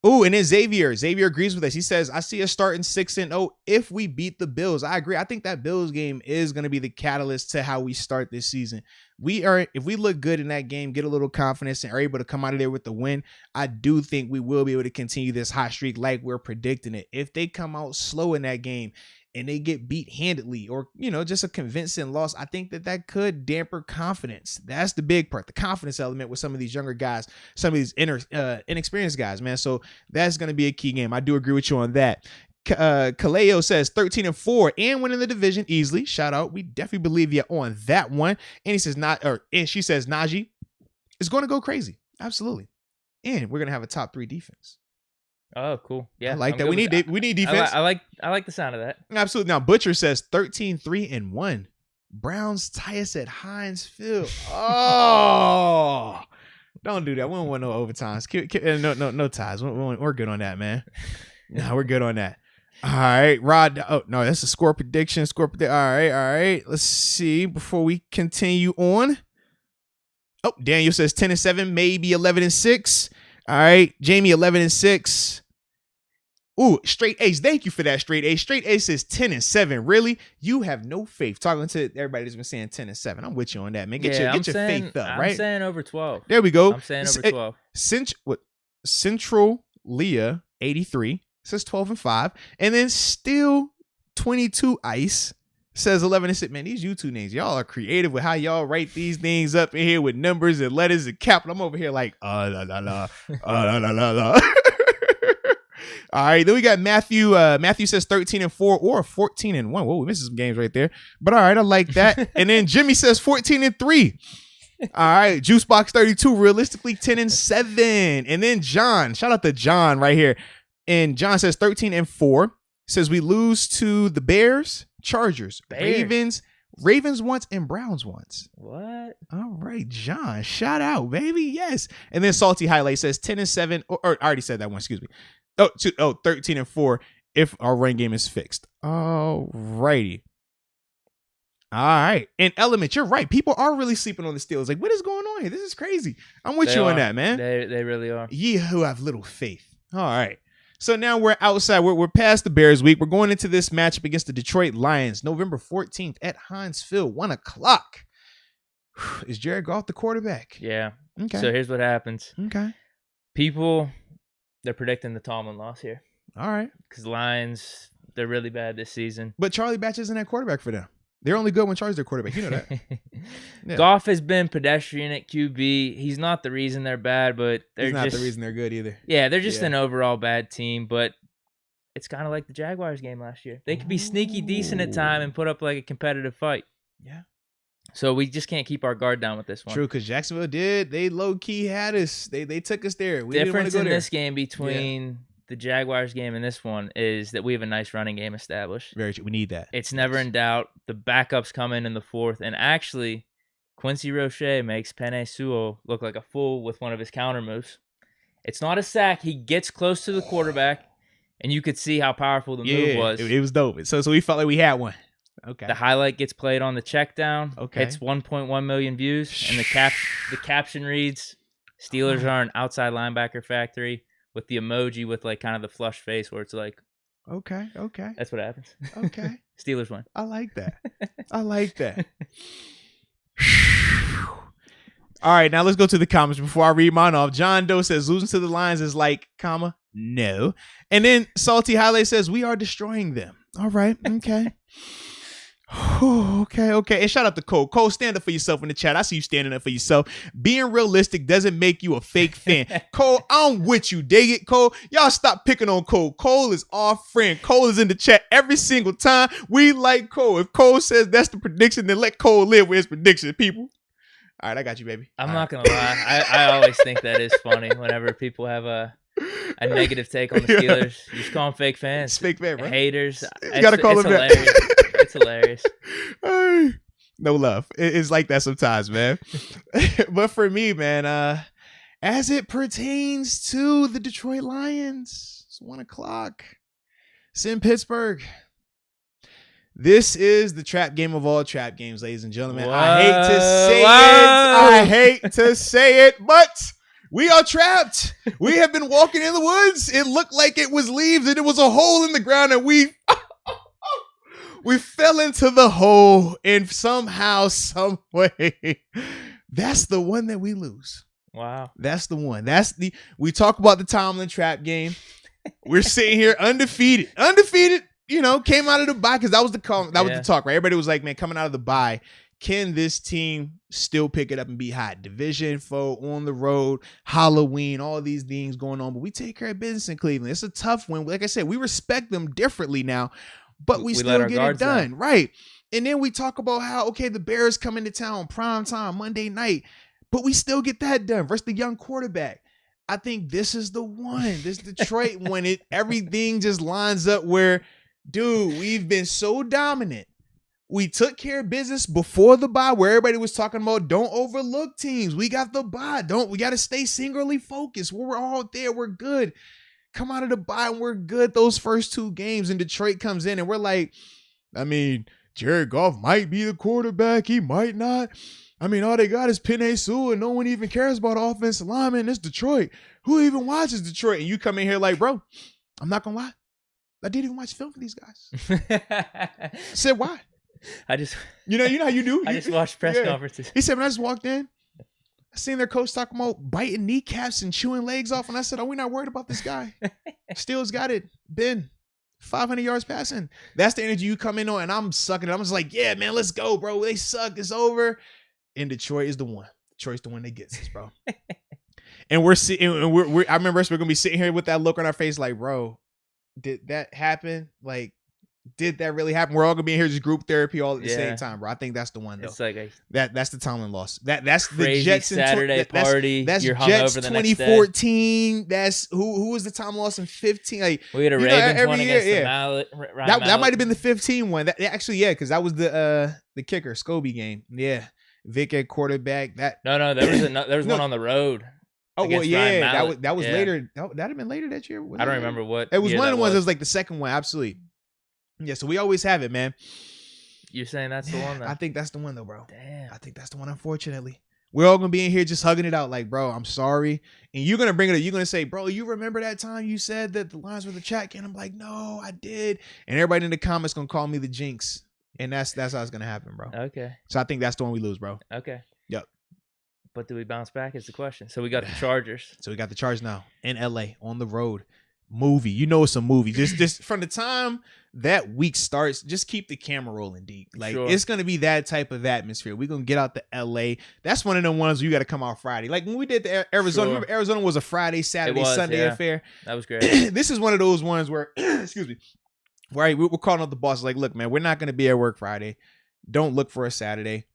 Speaker 1: Oh, and then Xavier agrees with us. He says, I see us starting 6-0 if we beat the Bills. I agree. I think that Bills game is going to be the catalyst to how we start this season. If we look good in that game, get a little confidence and are able to come out of there with the win, I do think we will be able to continue this hot streak like we're predicting it. If they come out slow in that game and they get beat handedly or, just a convincing loss, I think that could damper confidence. That's the big part, the confidence element with some of these younger guys, some of these inexperienced guys, man. So that's going to be a key game. I do agree with you on that. Kaleo says 13-4 and winning the division easily. Shout out. We definitely believe you on that one. And he says and she says Najee is going to go crazy. Absolutely. And we're going to have a top 3 defense.
Speaker 2: Oh, cool. Yeah.
Speaker 1: I like that. We need defense.
Speaker 2: I like the sound of that.
Speaker 1: Absolutely. Now Butcher says 13-3-1. Browns tie us at Heinz Field. Oh, don't do that. We don't want no overtimes. No ties. We're good on that, man. No, we're good on that. All right, Rod. Oh no, that's a score prediction. All right. Let's see before we continue on. Oh, Daniel says 10-7, maybe 11-6. All right, Jamie 11-6. Ooh, straight Ace. Thank you for that, straight Ace. Straight Ace says 10-7. Really? You have no faith. Talking to everybody that's been saying 10-7. I'm with you on that, man. Get your faith up, right?
Speaker 2: I'm saying over 12.
Speaker 1: There we go.
Speaker 2: I'm saying over 12.
Speaker 1: Central Leah 83 says 12-5, and then still 22 Ice says 11-6. Man, these YouTube names, y'all are creative with how y'all write these things up in here with numbers and letters and capital. I'm over here like la la la la. All right, then we got Matthew. Matthew says 13-4 or 14-1. Whoa, we missed some games right there. But all right, I like that. And then Jimmy says 14-3. All right, Juicebox 32, realistically 10-7. And then John, shout out to John right here. And John says 13-4. Says we lose to the Bears, Chargers, Ravens once, and Browns once.
Speaker 2: What?
Speaker 1: All right, John, shout out, baby. Yes. And then Salty Highlight says 10-7. Or I already said that one. Excuse me. 13-4 if our run game is fixed. All righty. All right. And Element, you're right. People are really sleeping on the Steelers. Like, what is going on here? This is crazy. I'm with you on that, man.
Speaker 2: They really are.
Speaker 1: Ye who have little faith. All right. So now we're outside. We're past the Bears week. We're going into this matchup against the Detroit Lions, November 14th at Heinz Field, 1:00. Is Jared Goff the quarterback?
Speaker 2: Yeah.
Speaker 1: Okay.
Speaker 2: So here's what happens.
Speaker 1: Okay.
Speaker 2: People, they're predicting the Tomlin loss here.
Speaker 1: All right.
Speaker 2: Because Lions, they're really bad this season.
Speaker 1: But Charlie Batch isn't that quarterback for them. They're only good when Charlie's their quarterback. You know that. Yeah.
Speaker 2: Goff has been pedestrian at QB. He's not the reason they're bad, but
Speaker 1: he's not the reason they're good either.
Speaker 2: Yeah, they're just an overall bad team, but it's kind of like the Jaguars game last year. They could be sneaky decent at time and put up like a competitive fight.
Speaker 1: Yeah.
Speaker 2: So we just can't keep our guard down with this one.
Speaker 1: True, because Jacksonville did. They low-key had us. They took us there. We didn't want to go
Speaker 2: in
Speaker 1: there.
Speaker 2: This game between the Jaguars game and this one is that we have a nice running game established.
Speaker 1: Very true. We need that.
Speaker 2: It's never in doubt. The backups come in the fourth, and actually, Quincy Roche makes Penei Sewell look like a fool with one of his counter moves. It's not a sack. He gets close to the quarterback, and you could see how powerful the move was.
Speaker 1: It was dope. So we felt like we had one. Okay.
Speaker 2: The highlight gets played on the check down.
Speaker 1: Okay.
Speaker 2: It's 1.1 million views, and the caption reads, "Steelers are an outside linebacker factory," with the emoji with like kind of the flush face where it's like,
Speaker 1: okay.
Speaker 2: That's what happens.
Speaker 1: Okay.
Speaker 2: Steelers win.
Speaker 1: I like that. All right, now let's go to the comments before I read mine off. John Doe says losing to the Lions is like, no. And then Salty Highlight says we are destroying them. All right. Okay. Okay. And shout out to Cole. Cole, stand up for yourself in the chat. I see you standing up for yourself. Being realistic doesn't make you a fake fan. Cole, I'm with you. Dig it, Cole. Y'all stop picking on Cole. Cole is our friend. Cole is in the chat every single time. We like Cole. If Cole says that's the prediction, then let Cole live with his prediction, people. All right, I got you, baby.
Speaker 2: I'm not going to lie. I always think that is funny whenever people have a negative take on the Steelers. You just call them fake fans.
Speaker 1: It's fake fan, bro.
Speaker 2: Haters.
Speaker 1: You got to call them
Speaker 2: hilarious. It's hilarious.
Speaker 1: No love. It's like that sometimes, man. But for me, man, as it pertains to the Detroit Lions, it's 1:00. It's in Pittsburgh. This is the trap game of all trap games, ladies and gentlemen.
Speaker 2: Whoa.
Speaker 1: I hate to say it, but We are trapped. We have been walking in the woods. It looked like it was leaves and it was a hole in the ground, and we fell into the hole, and somehow, some way, that's the one that we lose.
Speaker 2: Wow.
Speaker 1: That's the one. We talk about the Tomlin trap game. We're sitting here undefeated, came out of the bye, because that was the talk, right? Everybody was like, man, coming out of the bye, can this team still pick it up and be hot? Division foe, on the road, Halloween, all these things going on, but we take care of business in Cleveland. It's a tough win. Like I said, we respect them differently now, but we still get it done. Down. Right. And then we talk about how, okay, the Bears come into town prime time Monday night, but we still get that done versus the young quarterback. I think this is the one. This Detroit when everything just lines up where, dude, we've been so dominant. We took care of business before the bye, where everybody was talking about don't overlook teams. We got the bye. We got to stay singularly focused. We're all there. We're good. Come out of the bye and we're good those first 2 games, and Detroit comes in and we're like, I mean, Jared Goff might be the quarterback. He might not. I mean, all they got is Penei Sewell, and no one even cares about offensive linemen. It's Detroit. Who even watches Detroit? And you come in here like, bro, I'm not going to lie. I didn't even watch film for these guys. I said, why? You know how you do?
Speaker 2: I just watched press conferences.
Speaker 1: He said, when I just walked in, I seen their coach talking about biting kneecaps and chewing legs off. And I said, we're not worried about this guy. Still's got it. Ben, 500 yards passing. That's the energy you come in on, and I'm sucking it. I'm just like, yeah, man, let's go, bro. They suck. It's over. And Detroit is the one. Detroit's the one that gets us, bro. And we're sitting, and I remember us, we're going to be sitting here with that look on our face like, bro, did that happen? Like, did that really happen? We're all gonna be in here just group therapy all at the same time, bro. I think that's the one though.
Speaker 2: It's like
Speaker 1: that's the Tomlin loss. That's
Speaker 2: crazy
Speaker 1: the Jets
Speaker 2: Saturday party.
Speaker 1: That's
Speaker 2: you're
Speaker 1: Jets
Speaker 2: hungover the
Speaker 1: 2014.
Speaker 2: Next day.
Speaker 1: That's who was the Tomlin loss in 15? Like
Speaker 2: we had a Ravens one against the Mallet.
Speaker 1: That might have been the 15 one. Actually, because that was the kicker Scobie game. Yeah, Vic at quarterback.
Speaker 2: No, there was one on the road.
Speaker 1: Oh well, yeah, that was later. That'd have been later that year.
Speaker 2: I don't remember what.
Speaker 1: It was one of the ones that was like the second one. Absolutely. Yeah, so we always have it, man.
Speaker 2: You're saying that's the one, though?
Speaker 1: I think that's the one, though, bro.
Speaker 2: Damn.
Speaker 1: I think that's the one, unfortunately. We're all going to be in here just hugging it out like, bro, I'm sorry. And you're going to bring it up. You're going to say, bro, you remember that time you said that the Lions were the track? And I'm like, no, I did. And everybody in the comments going to call me the jinx. And that's how it's going to happen, bro.
Speaker 2: Okay.
Speaker 1: So I think that's the one we lose, bro.
Speaker 2: Okay.
Speaker 1: Yep.
Speaker 2: But do we bounce back is the question. So we got the Chargers.
Speaker 1: So we got the Chargers now in LA on the road. Movie. You know it's a movie. Just from the time that week starts, just keep the camera rolling, Deke. Like, It's going to be that type of atmosphere. We're going to get out to LA. That's one of the ones where you got to come out Friday. Like when we did the Arizona, remember Arizona was a Friday, Saturday, Sunday affair.
Speaker 2: That was great.
Speaker 1: This is one of those ones where, excuse me, right? We're calling up the boss like, look, man, we're not going to be at work Friday. Don't look for a Saturday.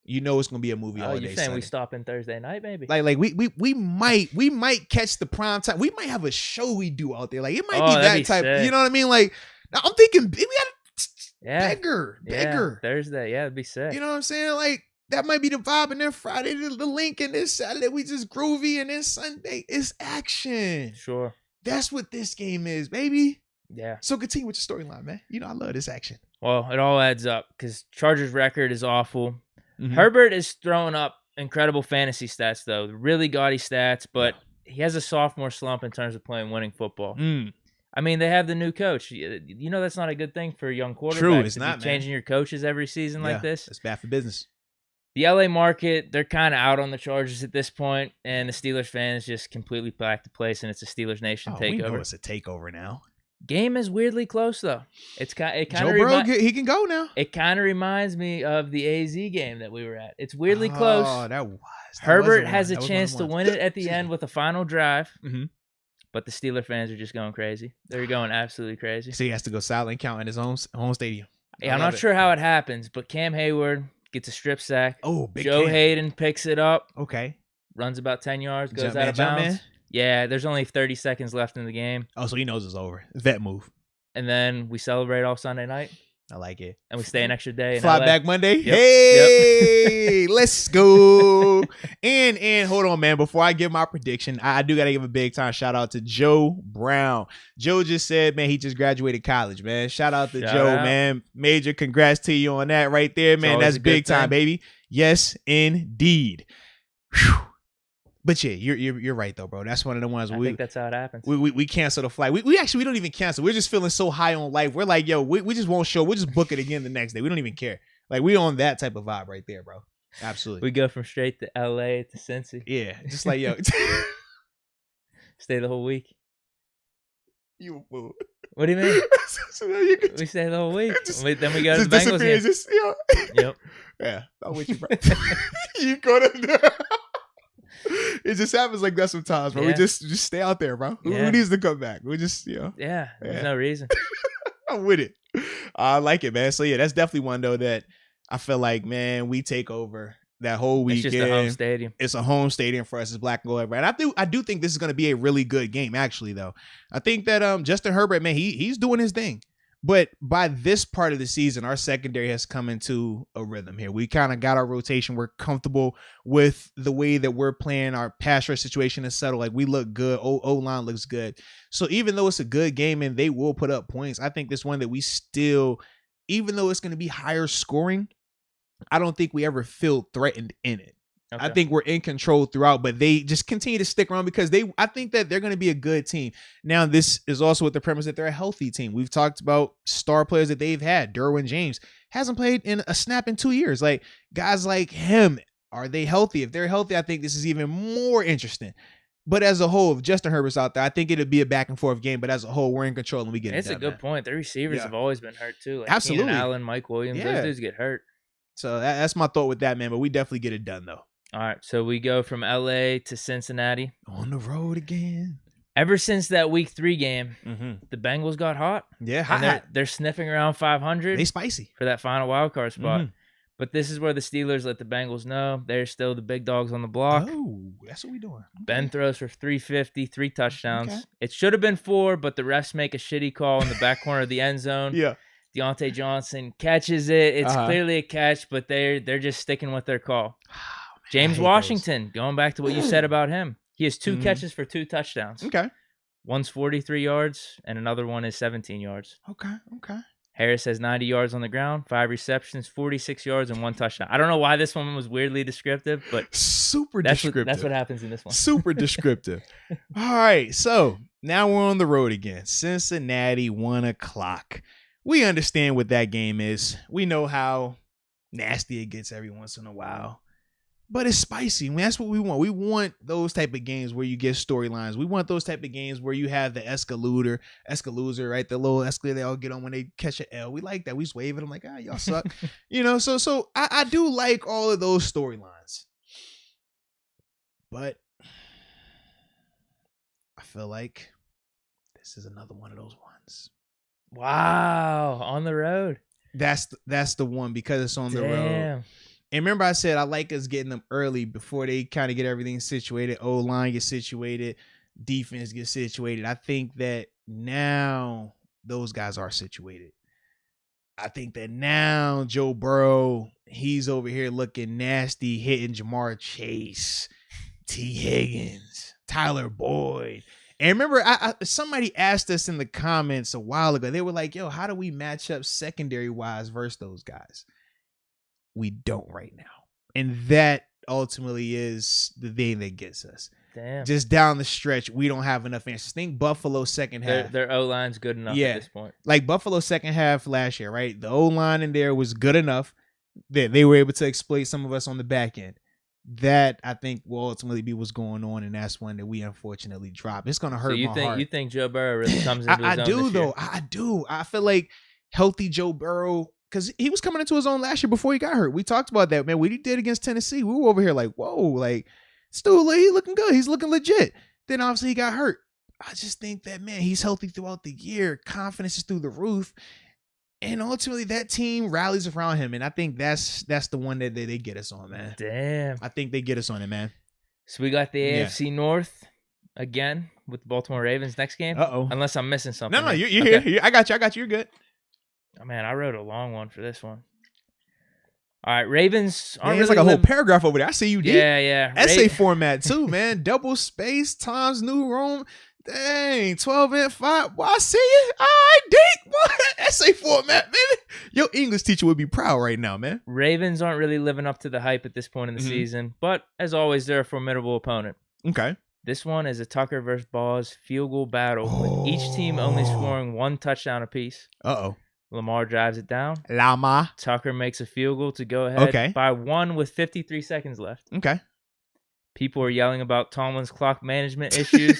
Speaker 1: You know it's gonna be a movie all day.
Speaker 2: You're saying Sunday. We stop in Thursday night, maybe?
Speaker 1: Like we might catch the prime time. We might have a show we do out there. Like it might be that type. Sick. You know what I mean? Like now I'm thinking we got beggar
Speaker 2: Thursday. Yeah, it'd be sick.
Speaker 1: You know what I'm saying? Like that might be the vibe. And then Friday the link, and then Saturday we just groovy, and then Sunday is action.
Speaker 2: Sure.
Speaker 1: That's what this game is, baby.
Speaker 2: Yeah.
Speaker 1: So continue with your storyline, man. You know I love this action.
Speaker 2: Well, it all adds up because Chargers' record is awful. Mm-hmm. Herbert is throwing up incredible fantasy stats, though. Really gaudy stats, but he has a sophomore slump in terms of playing winning football. I mean, they have the new coach. You know that's not a good thing for a young quarterback.
Speaker 1: True, it's not, man.
Speaker 2: Changing your coaches every season like this.
Speaker 1: It's bad for business.
Speaker 2: The LA market, they're kind of out on the Chargers at this point, and the Steelers fans just completely back to place, and it's a Steelers Nation takeover.
Speaker 1: We know it's a takeover now.
Speaker 2: Game is weirdly close though. It kind of
Speaker 1: Joe Burrow, he can go now.
Speaker 2: It kind of reminds me of the AZ game that we were at. It's weirdly close.
Speaker 1: Oh, that
Speaker 2: Herbert has a chance to win it at the end with a final drive. Mm-hmm. But the Steeler fans are just going crazy. They're going absolutely crazy.
Speaker 1: So he has to go silent count in his own home stadium.
Speaker 2: Yeah, I'm not sure how it happens, but Cam Hayward gets a strip sack.
Speaker 1: Oh, big
Speaker 2: Joe
Speaker 1: Cam.
Speaker 2: Hayden picks it up.
Speaker 1: Okay.
Speaker 2: Runs about 10 yards, goes out of bounds. Yeah, there's only 30 seconds left in the game.
Speaker 1: Oh, so he knows it's over. Vet move.
Speaker 2: And then we celebrate all Sunday night.
Speaker 1: I like it.
Speaker 2: And we stay an extra day.
Speaker 1: Fly
Speaker 2: LA.
Speaker 1: back Monday.
Speaker 2: Yep.
Speaker 1: Hey, let's go. And hold on, man. Before I give my prediction, I do got to give a big time shout out to Joe Brown. Joe just said, man, he just graduated college, man. Shout out to Joe, man. Major congrats to you on that right there, man. That's big time, baby. Yes, indeed. Whew. But yeah, you're right though, bro. That's one of the ones
Speaker 2: I think that's how it happens.
Speaker 1: we cancel the flight. We actually don't even cancel. We're just feeling so high on life. We're like, yo, we just won't show. We'll just book it again the next day. We don't even care. Like we on that type of vibe right there, bro. Absolutely.
Speaker 2: We go from straight to LA to Cincy.
Speaker 1: Yeah, just like yo.
Speaker 2: Stay the whole week.
Speaker 1: You a fool.
Speaker 2: What do you mean?
Speaker 1: So you can
Speaker 2: We stay the whole week.
Speaker 1: just,
Speaker 2: Then we go to the Bengals game.
Speaker 1: Just,
Speaker 2: Yep.
Speaker 1: Yeah, I'm with you, bro. You go to. It just happens like that sometimes, bro.
Speaker 2: Yeah.
Speaker 1: We just stay out there, bro. Who needs to come back? We just,
Speaker 2: Yeah, there's no reason.
Speaker 1: I'm with it. I like it, man. So yeah, that's definitely one though that I feel like, man, we take over that whole weekend.
Speaker 2: It's just a home stadium.
Speaker 1: It's a home stadium for us. It's black and gold, right? I do think this is going to be a really good game, actually. Though I think that Justin Herbert, man, he's doing his thing. But by this part of the season, our secondary has come into a rhythm here. We kind of got our rotation. We're comfortable with the way that we're playing. Our pass rush situation is settled. Like we look good. O-line looks good. So even though it's a good game and they will put up points, I think this one that we still, even though it's going to be higher scoring, I don't think we ever feel threatened in it. Okay. I think we're in control throughout, but they just continue to stick around because I think that they're going to be a good team. Now, this is also with the premise that they're a healthy team. We've talked about star players that they've had. Derwin James hasn't played in a snap in 2 years. Like guys like him, are they healthy? If they're healthy, I think this is even more interesting. But as a whole, if Justin Herbert's out there, I think it'd be a back and forth game. But as a whole, we're in control and we get it done.
Speaker 2: It's a good point. Their receivers have always been hurt too. Like
Speaker 1: absolutely.
Speaker 2: Keenan Allen, Mike Williams, those dudes get hurt.
Speaker 1: So that's my thought with that, man. But we definitely get it done though.
Speaker 2: All right, so we go from LA to Cincinnati.
Speaker 1: On the road again.
Speaker 2: Ever since that week 3 game, the Bengals got hot.
Speaker 1: Yeah,
Speaker 2: hot. They're sniffing around 500.
Speaker 1: They spicy.
Speaker 2: For that final wild card spot. But this is where the Steelers let the Bengals know they're still the big dogs on the block.
Speaker 1: Oh, that's what we doing. Okay.
Speaker 2: Ben throws for 350, 3 touchdowns. Okay. It should have been 4, but the refs make a shitty call in the back corner of the end zone.
Speaker 1: Yeah.
Speaker 2: Deontay Johnson catches it. It's clearly a catch, but they're just sticking with their call. James Washington, going back to what you said about him, he has 2 catches for 2 touchdowns.
Speaker 1: Okay.
Speaker 2: One's 43 yards, and another one is 17 yards.
Speaker 1: Okay.
Speaker 2: Harris has 90 yards on the ground, 5 receptions, 46 yards, and 1 touchdown. I don't know why this one was weirdly descriptive, but
Speaker 1: super descriptive.
Speaker 2: That's what happens in this one.
Speaker 1: Super descriptive. All right, so now we're on the road again. Cincinnati, 1 o'clock. We understand what that game is. We know how nasty it gets every once in a while. But it's spicy. I mean, that's what we want. We want those type of games where you get storylines. We want those type of games where you have the escaloozer, right? The little escalator they all get on when they catch an L. We like that. We just wave at them like, y'all suck. So I do like all of those storylines. But I feel like this is another one of those ones.
Speaker 2: Wow. On the road.
Speaker 1: That's the one because it's on the road. And remember I said I like us getting them early before they kind of get everything situated. O-line gets situated. Defense gets situated. I think that now those guys are situated. I think that now Joe Burrow, he's over here looking nasty, hitting Jamar Chase, T. Higgins, Tyler Boyd. And remember, somebody asked us in the comments a while ago. They were like, yo, how do we match up secondary-wise versus those guys? We don't right now. And that ultimately is the thing that gets us.
Speaker 2: Damn.
Speaker 1: Just down the stretch, we don't have enough answers. Think Buffalo second half.
Speaker 2: Their O-line's good enough at this point.
Speaker 1: Like Buffalo second half last year, right? The O-line in there was good enough that they were able to exploit some of us on the back end. That, I think, will ultimately be what's going on, and that's one that we unfortunately drop. It's going to hurt my heart.
Speaker 2: You think Joe Burrow really comes into his own this year?
Speaker 1: I do. I feel like healthy Joe Burrow, because he was coming into his own last year before he got hurt. We talked about that, man. What he did against Tennessee, we were over here like, whoa, like, still, he looking good. He's looking legit. Then, obviously, he got hurt. I just think that, man, he's healthy throughout the year. Confidence is through the roof. And ultimately, that team rallies around him. And I think that's the one that they get us on, man.
Speaker 2: Damn.
Speaker 1: I think they get us on it, man.
Speaker 2: So we got the AFC North again with the Baltimore Ravens next game.
Speaker 1: Uh-oh.
Speaker 2: Unless I'm missing something.
Speaker 1: No, you're okay. Here. I got you. You're good.
Speaker 2: Oh, man, I wrote a long one for this one. All right, Ravens.
Speaker 1: It's like a whole paragraph over there. I see you did.
Speaker 2: Yeah.
Speaker 1: Essay format, too, man. Double space, Times New Roman. Dang, 12 and 5. Well, I see you. All right, Deke. What? Essay format, baby. Your English teacher would be proud right now, man.
Speaker 2: Ravens aren't really living up to the hype at this point in the season, but as always, they're a formidable opponent.
Speaker 1: Okay.
Speaker 2: This one is a Tucker versus Boz field goal battle, with each team only scoring one touchdown apiece.
Speaker 1: Uh-oh.
Speaker 2: Lamar drives it down.
Speaker 1: Lama.
Speaker 2: Tucker makes a field goal to go ahead
Speaker 1: Okay.
Speaker 2: by 1 with 53 seconds left.
Speaker 1: Okay.
Speaker 2: People are yelling about Tomlin's clock management issues.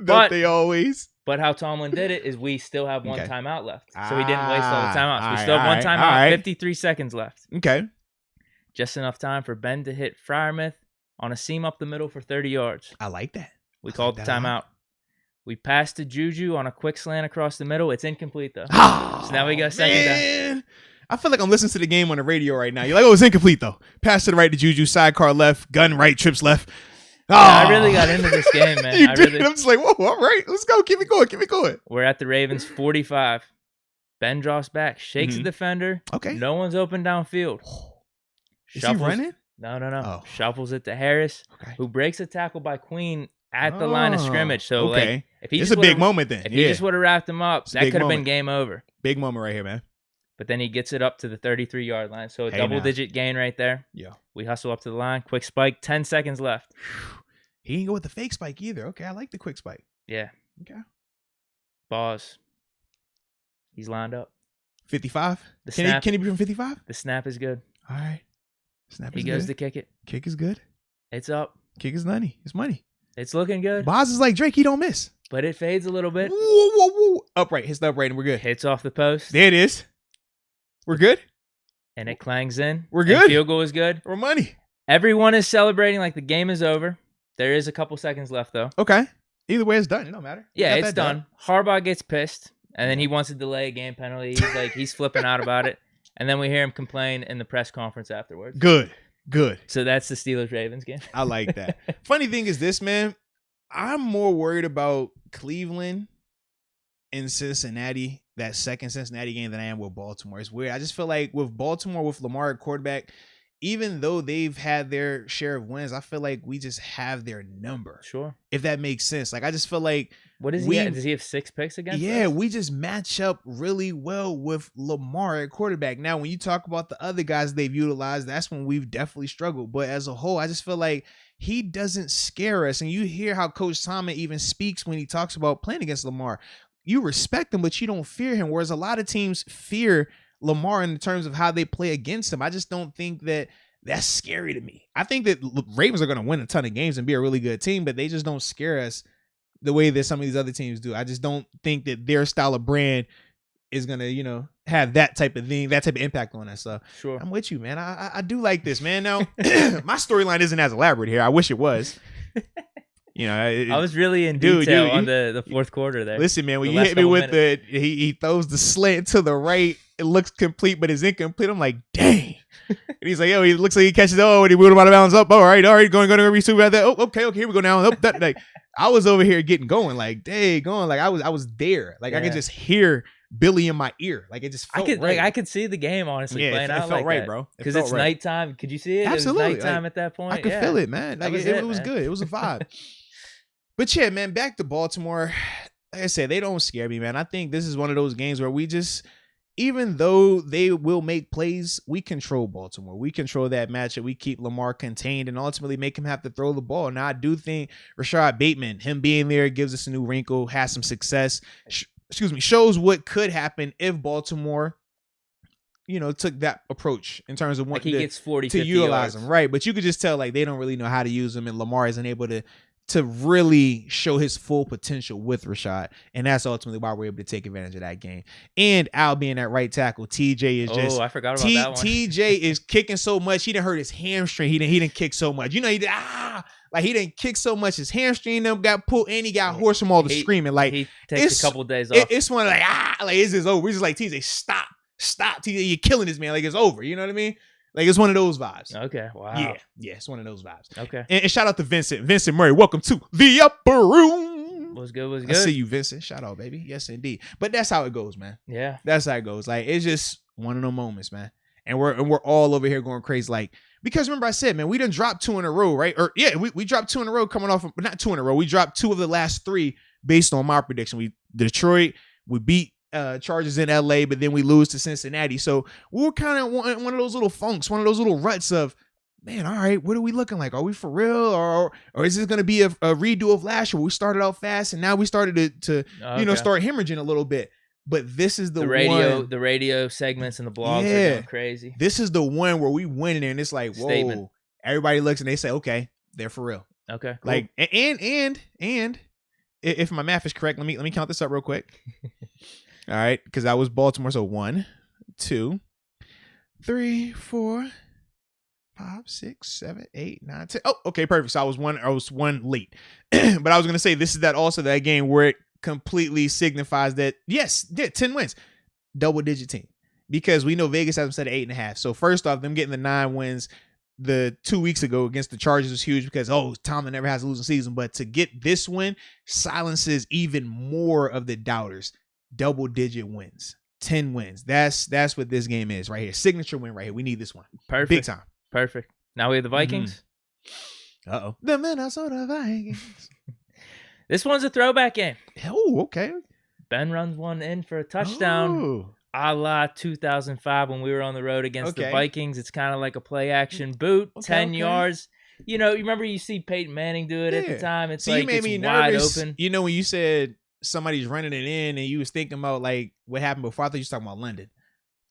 Speaker 1: Don't they always?
Speaker 2: But how Tomlin did it is we still have one
Speaker 1: Okay.
Speaker 2: timeout left. So he didn't waste all the timeouts. We still have one timeout,
Speaker 1: all right.
Speaker 2: 53 seconds left.
Speaker 1: Okay.
Speaker 2: Just enough time for Ben to hit Freiermuth on a seam up the middle for 30 yards.
Speaker 1: I like that.
Speaker 2: We called the timeout. We passed to Juju on a quick slant across the middle. It's incomplete, though.
Speaker 1: Oh,
Speaker 2: so now we got second down.
Speaker 1: I feel like I'm listening to the game on the radio right now. You're like, oh, it's incomplete, though. Pass to the right to Juju, sidecar left, gun right, trips left. Oh.
Speaker 2: Yeah, I really got into this game, man.
Speaker 1: You did. I'm just like, whoa, all right, let's go. Keep it going. Keep it going.
Speaker 2: We're at the Ravens 45. Ben drops back, shakes the defender.
Speaker 1: Okay.
Speaker 2: No one's open downfield.
Speaker 1: Is he running?
Speaker 2: No.
Speaker 1: Oh.
Speaker 2: Shuffles it to Harris,
Speaker 1: Okay.
Speaker 2: who breaks a tackle by Queen at the line of scrimmage. So, like, if he
Speaker 1: it's a big moment then.
Speaker 2: If he just would have wrapped him up, that could have been game over.
Speaker 1: Big moment right here, man.
Speaker 2: But then he gets it up to the 33-yard line. So a double-digit gain right there.
Speaker 1: Yeah.
Speaker 2: We hustle up to the line. Quick spike. 10 seconds left.
Speaker 1: He didn't go with the fake spike either. Okay, I like the quick spike.
Speaker 2: Yeah.
Speaker 1: Okay.
Speaker 2: Boz. He's lined up.
Speaker 1: 55?
Speaker 2: Can
Speaker 1: he be from 55?
Speaker 2: The snap is good.
Speaker 1: All right. Snap is
Speaker 2: good. He goes
Speaker 1: good.
Speaker 2: to kick it.
Speaker 1: Kick is good.
Speaker 2: It's up.
Speaker 1: Kick is money. It's money.
Speaker 2: It's looking good.
Speaker 1: Boz is like Drake. He don't miss.
Speaker 2: But it fades a little bit.
Speaker 1: Whoa. Upright. Hits the upright and we're good.
Speaker 2: Hits off the post.
Speaker 1: There it is. We're good.
Speaker 2: And it clangs in.
Speaker 1: We're good.
Speaker 2: Field goal is good.
Speaker 1: We're money.
Speaker 2: Everyone is celebrating like the game is over. There is a couple seconds left, though.
Speaker 1: Okay. Either way, it's done. It don't matter.
Speaker 2: Yeah, it's done. Harbaugh gets pissed, and then he wants to delay a game penalty. He's flipping out about it. And then we hear him complain in the press conference afterwards.
Speaker 1: Good.
Speaker 2: So that's the Steelers-Ravens game.
Speaker 1: I like that. Funny thing is this, man. I'm more worried about Cleveland and Cincinnati, that second Cincinnati game, than I am with Baltimore. It's weird. I just feel like with Baltimore, with Lamar at quarterback, even though they've had their share of wins, I feel like we just have their number.
Speaker 2: Sure.
Speaker 1: If that makes sense. Like, I just feel like...
Speaker 2: What is he at? Does he have 6 picks against us?
Speaker 1: We just match up really well with Lamar at quarterback. Now, when you talk about the other guys they've utilized, that's when we've definitely struggled. But as a whole, I just feel like he doesn't scare us. And you hear how Coach Tomlin even speaks when he talks about playing against Lamar. You respect him, but you don't fear him. Whereas a lot of teams fear Lamar in terms of how they play against him. I just don't think that that's scary to me. I think that Ravens are going to win a ton of games and be a really good team, but they just don't scare us the way that some of these other teams do. I just don't think that their style of brand is going to, have that type of thing, that type of impact on us. So
Speaker 2: sure.
Speaker 1: I'm with you, man. I do like this, man. Now, my storyline isn't as elaborate here. I wish it was.
Speaker 2: I was really in detail on the fourth quarter there.
Speaker 1: Listen, man, when you hit me with he throws the slant to the right, it looks complete, but it's incomplete. I'm like, dang. And he's like, he looks like he catches it. Oh, and he moved him out of bounds up. All right, going to receive that. Oh, okay, here we go now. Oh, like, I was over here getting going, like, dang, going. Like, I was there. Like, I could just hear Billy in my ear. Like, it just felt right.
Speaker 2: I could see the game, honestly, playing out.
Speaker 1: It felt right, bro.
Speaker 2: Because it's nighttime. Could you see it?
Speaker 1: Absolutely.
Speaker 2: It was nighttime at that point.
Speaker 1: I could feel it, man. Like, it was good. It was a vibe. But yeah, man, back to Baltimore. Like I said, they don't scare me, man. I think this is one of those games where we just, even though they will make plays, we control Baltimore. We control that matchup. We keep Lamar contained and ultimately make him have to throw the ball. Now, I do think Rashad Bateman, him being there, gives us a new wrinkle, has some success, shows what could happen if Baltimore, took that approach in terms of wanting
Speaker 2: gets 40,
Speaker 1: to utilize
Speaker 2: yards.
Speaker 1: him. Right. But you could just tell, like, they don't really know how to use him, and Lamar isn't able to really show his full potential with Rashad. And that's ultimately why we're able to take advantage of that game. And Al being at right tackle, TJ is just...
Speaker 2: Oh, I forgot about that one.
Speaker 1: TJ is kicking so much. He didn't hurt his hamstring. He didn't kick so much. He didn't kick so much. His hamstring got pulled and he got hoarse from all the screaming. Like,
Speaker 2: he takes a couple of days off.
Speaker 1: It's one like, it's just over. We're just like, TJ, stop, TJ, you're killing this man. Like, it's over. You know what I mean? Like, it's one of those vibes.
Speaker 2: Okay, wow.
Speaker 1: Yeah, it's one of those vibes.
Speaker 2: Okay.
Speaker 1: And shout out to Vincent Murray. Welcome to the upper room.
Speaker 2: Was good.
Speaker 1: I see you, Vincent. Shout out, baby. Yes, indeed. But that's how it goes, man.
Speaker 2: Yeah.
Speaker 1: That's how it goes. Like, it's just one of those moments, man. And we're all over here going crazy. Like, because remember I said, man, we done dropped 2 in a row, right? Or we dropped 2 in a row coming off of, not 2 in a row. We dropped 2 of the last 3 based on my prediction. Detroit, we beat Chargers in LA, but then we lose to Cincinnati. So we were kind of one of those little funks, one of those little ruts of man, all right, what are we looking like? Are we for real, or is this going to be a redo of last year? Where we started out fast and now we started to start hemorrhaging a little bit. But this is the
Speaker 2: radio segments and the blogs are going crazy.
Speaker 1: This is the one where we win it and it's like, whoa. Statement. Everybody looks and they say, okay, they're for real.
Speaker 2: Okay. Cool.
Speaker 1: Like and if my math is correct, let me count this up real quick. All right, because I was Baltimore, so 1, 2, 3, 4, 5, 6, 7, 8, 9, 10. Oh, okay, perfect. So I was one late. But I was gonna say this is that game where it completely signifies that yes, 10 wins, double digit team. Because we know Vegas has them set at 8.5. So first off, them getting the 9 wins the 2 weeks ago against the Chargers was huge because Tomlin never has a losing season. But to get this win silences even more of the doubters. Double digit wins, 10 wins. That's what this game is right here. Signature win right here. We need this one.
Speaker 2: Perfect.
Speaker 1: Big time.
Speaker 2: Perfect. Now we have the Vikings.
Speaker 1: Mm-hmm. The Minnesota Vikings.
Speaker 2: This one's a throwback game.
Speaker 1: Oh, okay.
Speaker 2: Ben runs one in for a touchdown. A la 2005 when we were on the road against the Vikings. It's kind of like a play action boot, 10 yards. You remember you see Peyton Manning do it at the time. It's like it's wide open.
Speaker 1: You know when you said somebody's running it in and you was thinking about like what happened before, I thought you was talking about London.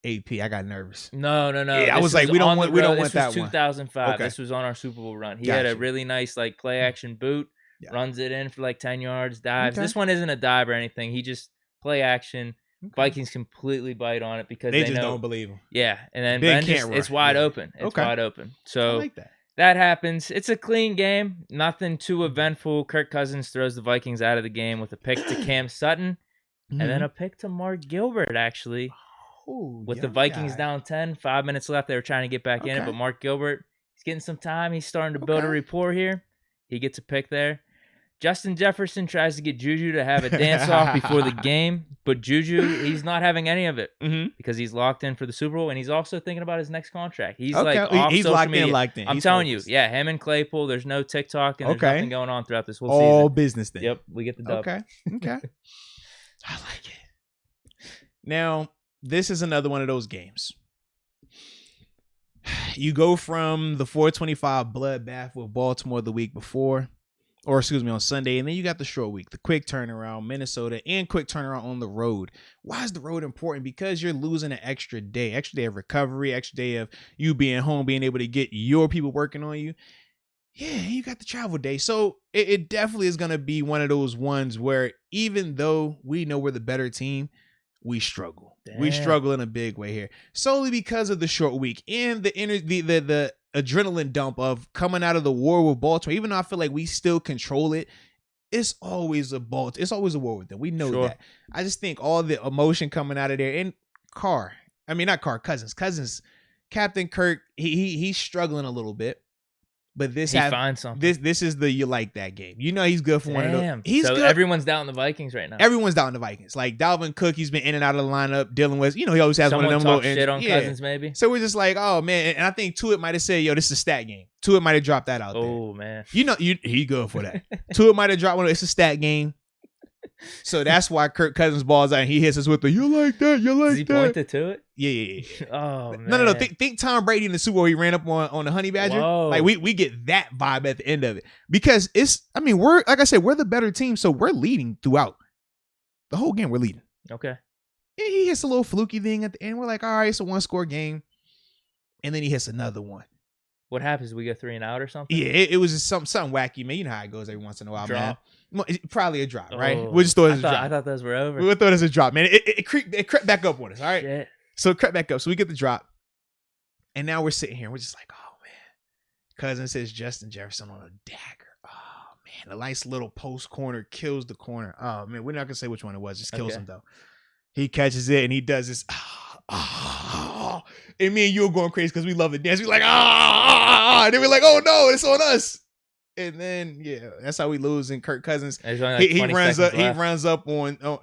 Speaker 1: AP, I got nervous.
Speaker 2: No.
Speaker 1: Yeah, I was like, we don't want that one.
Speaker 2: 2005. Okay. This was on our Super Bowl run. He had a really nice like play action boot, runs it in for like 10 yards, dives. Okay. This one isn't a dive or anything. He just play action. Okay. Vikings completely bite on it because they just
Speaker 1: don't believe him.
Speaker 2: Yeah, and then Ben it's wide open. It's wide open. So
Speaker 1: I like that.
Speaker 2: That happens. It's a clean game. Nothing too eventful. Kirk Cousins throws the Vikings out of the game with a pick to Cam Sutton and then a pick to Mark Gilbert, actually. With the Vikings down 10, 5 minutes left. They were trying to get back in it, but Mark Gilbert, he's getting some time. He's starting to build a rapport here. He gets a pick there. Justin Jefferson tries to get Juju to have a dance-off before the game, but Juju, he's not having any of it because he's locked in for the Super Bowl, and he's also thinking about his next contract. He's like off
Speaker 1: he's
Speaker 2: social
Speaker 1: locked
Speaker 2: media.
Speaker 1: locked in.
Speaker 2: I'm telling you, him and Claypool, there's no TikTok, and there's nothing going on throughout this whole
Speaker 1: season.
Speaker 2: All
Speaker 1: business then.
Speaker 2: Yep, we get the dub.
Speaker 1: Okay. I like it. Now, this is another one of those games. You go from the 425 bloodbath with Baltimore the week before, on Sunday, and then you got the short week, the quick turnaround, Minnesota, and quick turnaround on the road. Why is the road important? Because you're losing an extra day of recovery, extra day of you being home, being able to get your people working on you. Yeah, you got the travel day. So it definitely is going to be one of those ones where even though we know we're the better team, we struggle. Damn. We struggle in a big way here, solely because of the short week and the adrenaline dump of coming out of the war with Baltimore. Even though I feel like we still control it, it's always a war with them. We know that. I just think all the emotion coming out of there, and Cousins, Captain Kirk, he's struggling a little bit. But this
Speaker 2: finds something.
Speaker 1: This is the you like that game. You know he's good for one of those. He's
Speaker 2: so
Speaker 1: good.
Speaker 2: Everyone's down the Vikings right now.
Speaker 1: Everyone's down the Vikings. Like Dalvin Cook, he's been in and out of the lineup dealing with. He always has one of them little
Speaker 2: shit on Cousins maybe.
Speaker 1: So we're just like, oh man, and I think Tuitt might have said, "Yo, this is a stat game." Tuitt might have dropped that out there.
Speaker 2: Oh man,
Speaker 1: he good for that. Tuitt might have dropped one. It's a stat game. So that's why Kirk Cousins balls out and he hits us with the "you like that, you like that."
Speaker 2: Does he pointed to it?
Speaker 1: Yeah.
Speaker 2: Oh man.
Speaker 1: No. Think Tom Brady in the Super Bowl. He ran up on the Honey Badger.
Speaker 2: Whoa.
Speaker 1: Like we get that vibe at the end of it because we're like I said, we're the better team, so we're leading throughout the whole game. We're leading.
Speaker 2: Okay.
Speaker 1: He hits a little fluky thing at the end. We're like, all right, it's a 1-score game, and then he hits another one.
Speaker 2: What happens? We go 3 and out or something?
Speaker 1: Yeah, it was just something wacky, man. You know how it goes every once in a while, man. Probably a drop, right?
Speaker 2: Oh,
Speaker 1: We'll just throw it as a drop.
Speaker 2: I thought those were over.
Speaker 1: We thought it as a drop, man. It crept back up on us, all right?
Speaker 2: Shit.
Speaker 1: So it crept back up. So we get the drop. And now we're sitting here. We're just like, oh, man. Cousin says Justin Jefferson on a dagger. Oh, man. A nice little post corner kills the corner. Oh, man. We're not going to say which one it was. Just kills him, though. He catches it, and he does this. And me and you are going crazy because we love the dance. We're like, and then we're like, oh, no, it's on us. And then, yeah, that's how we lose. And Kirk Cousins, he runs up on, no.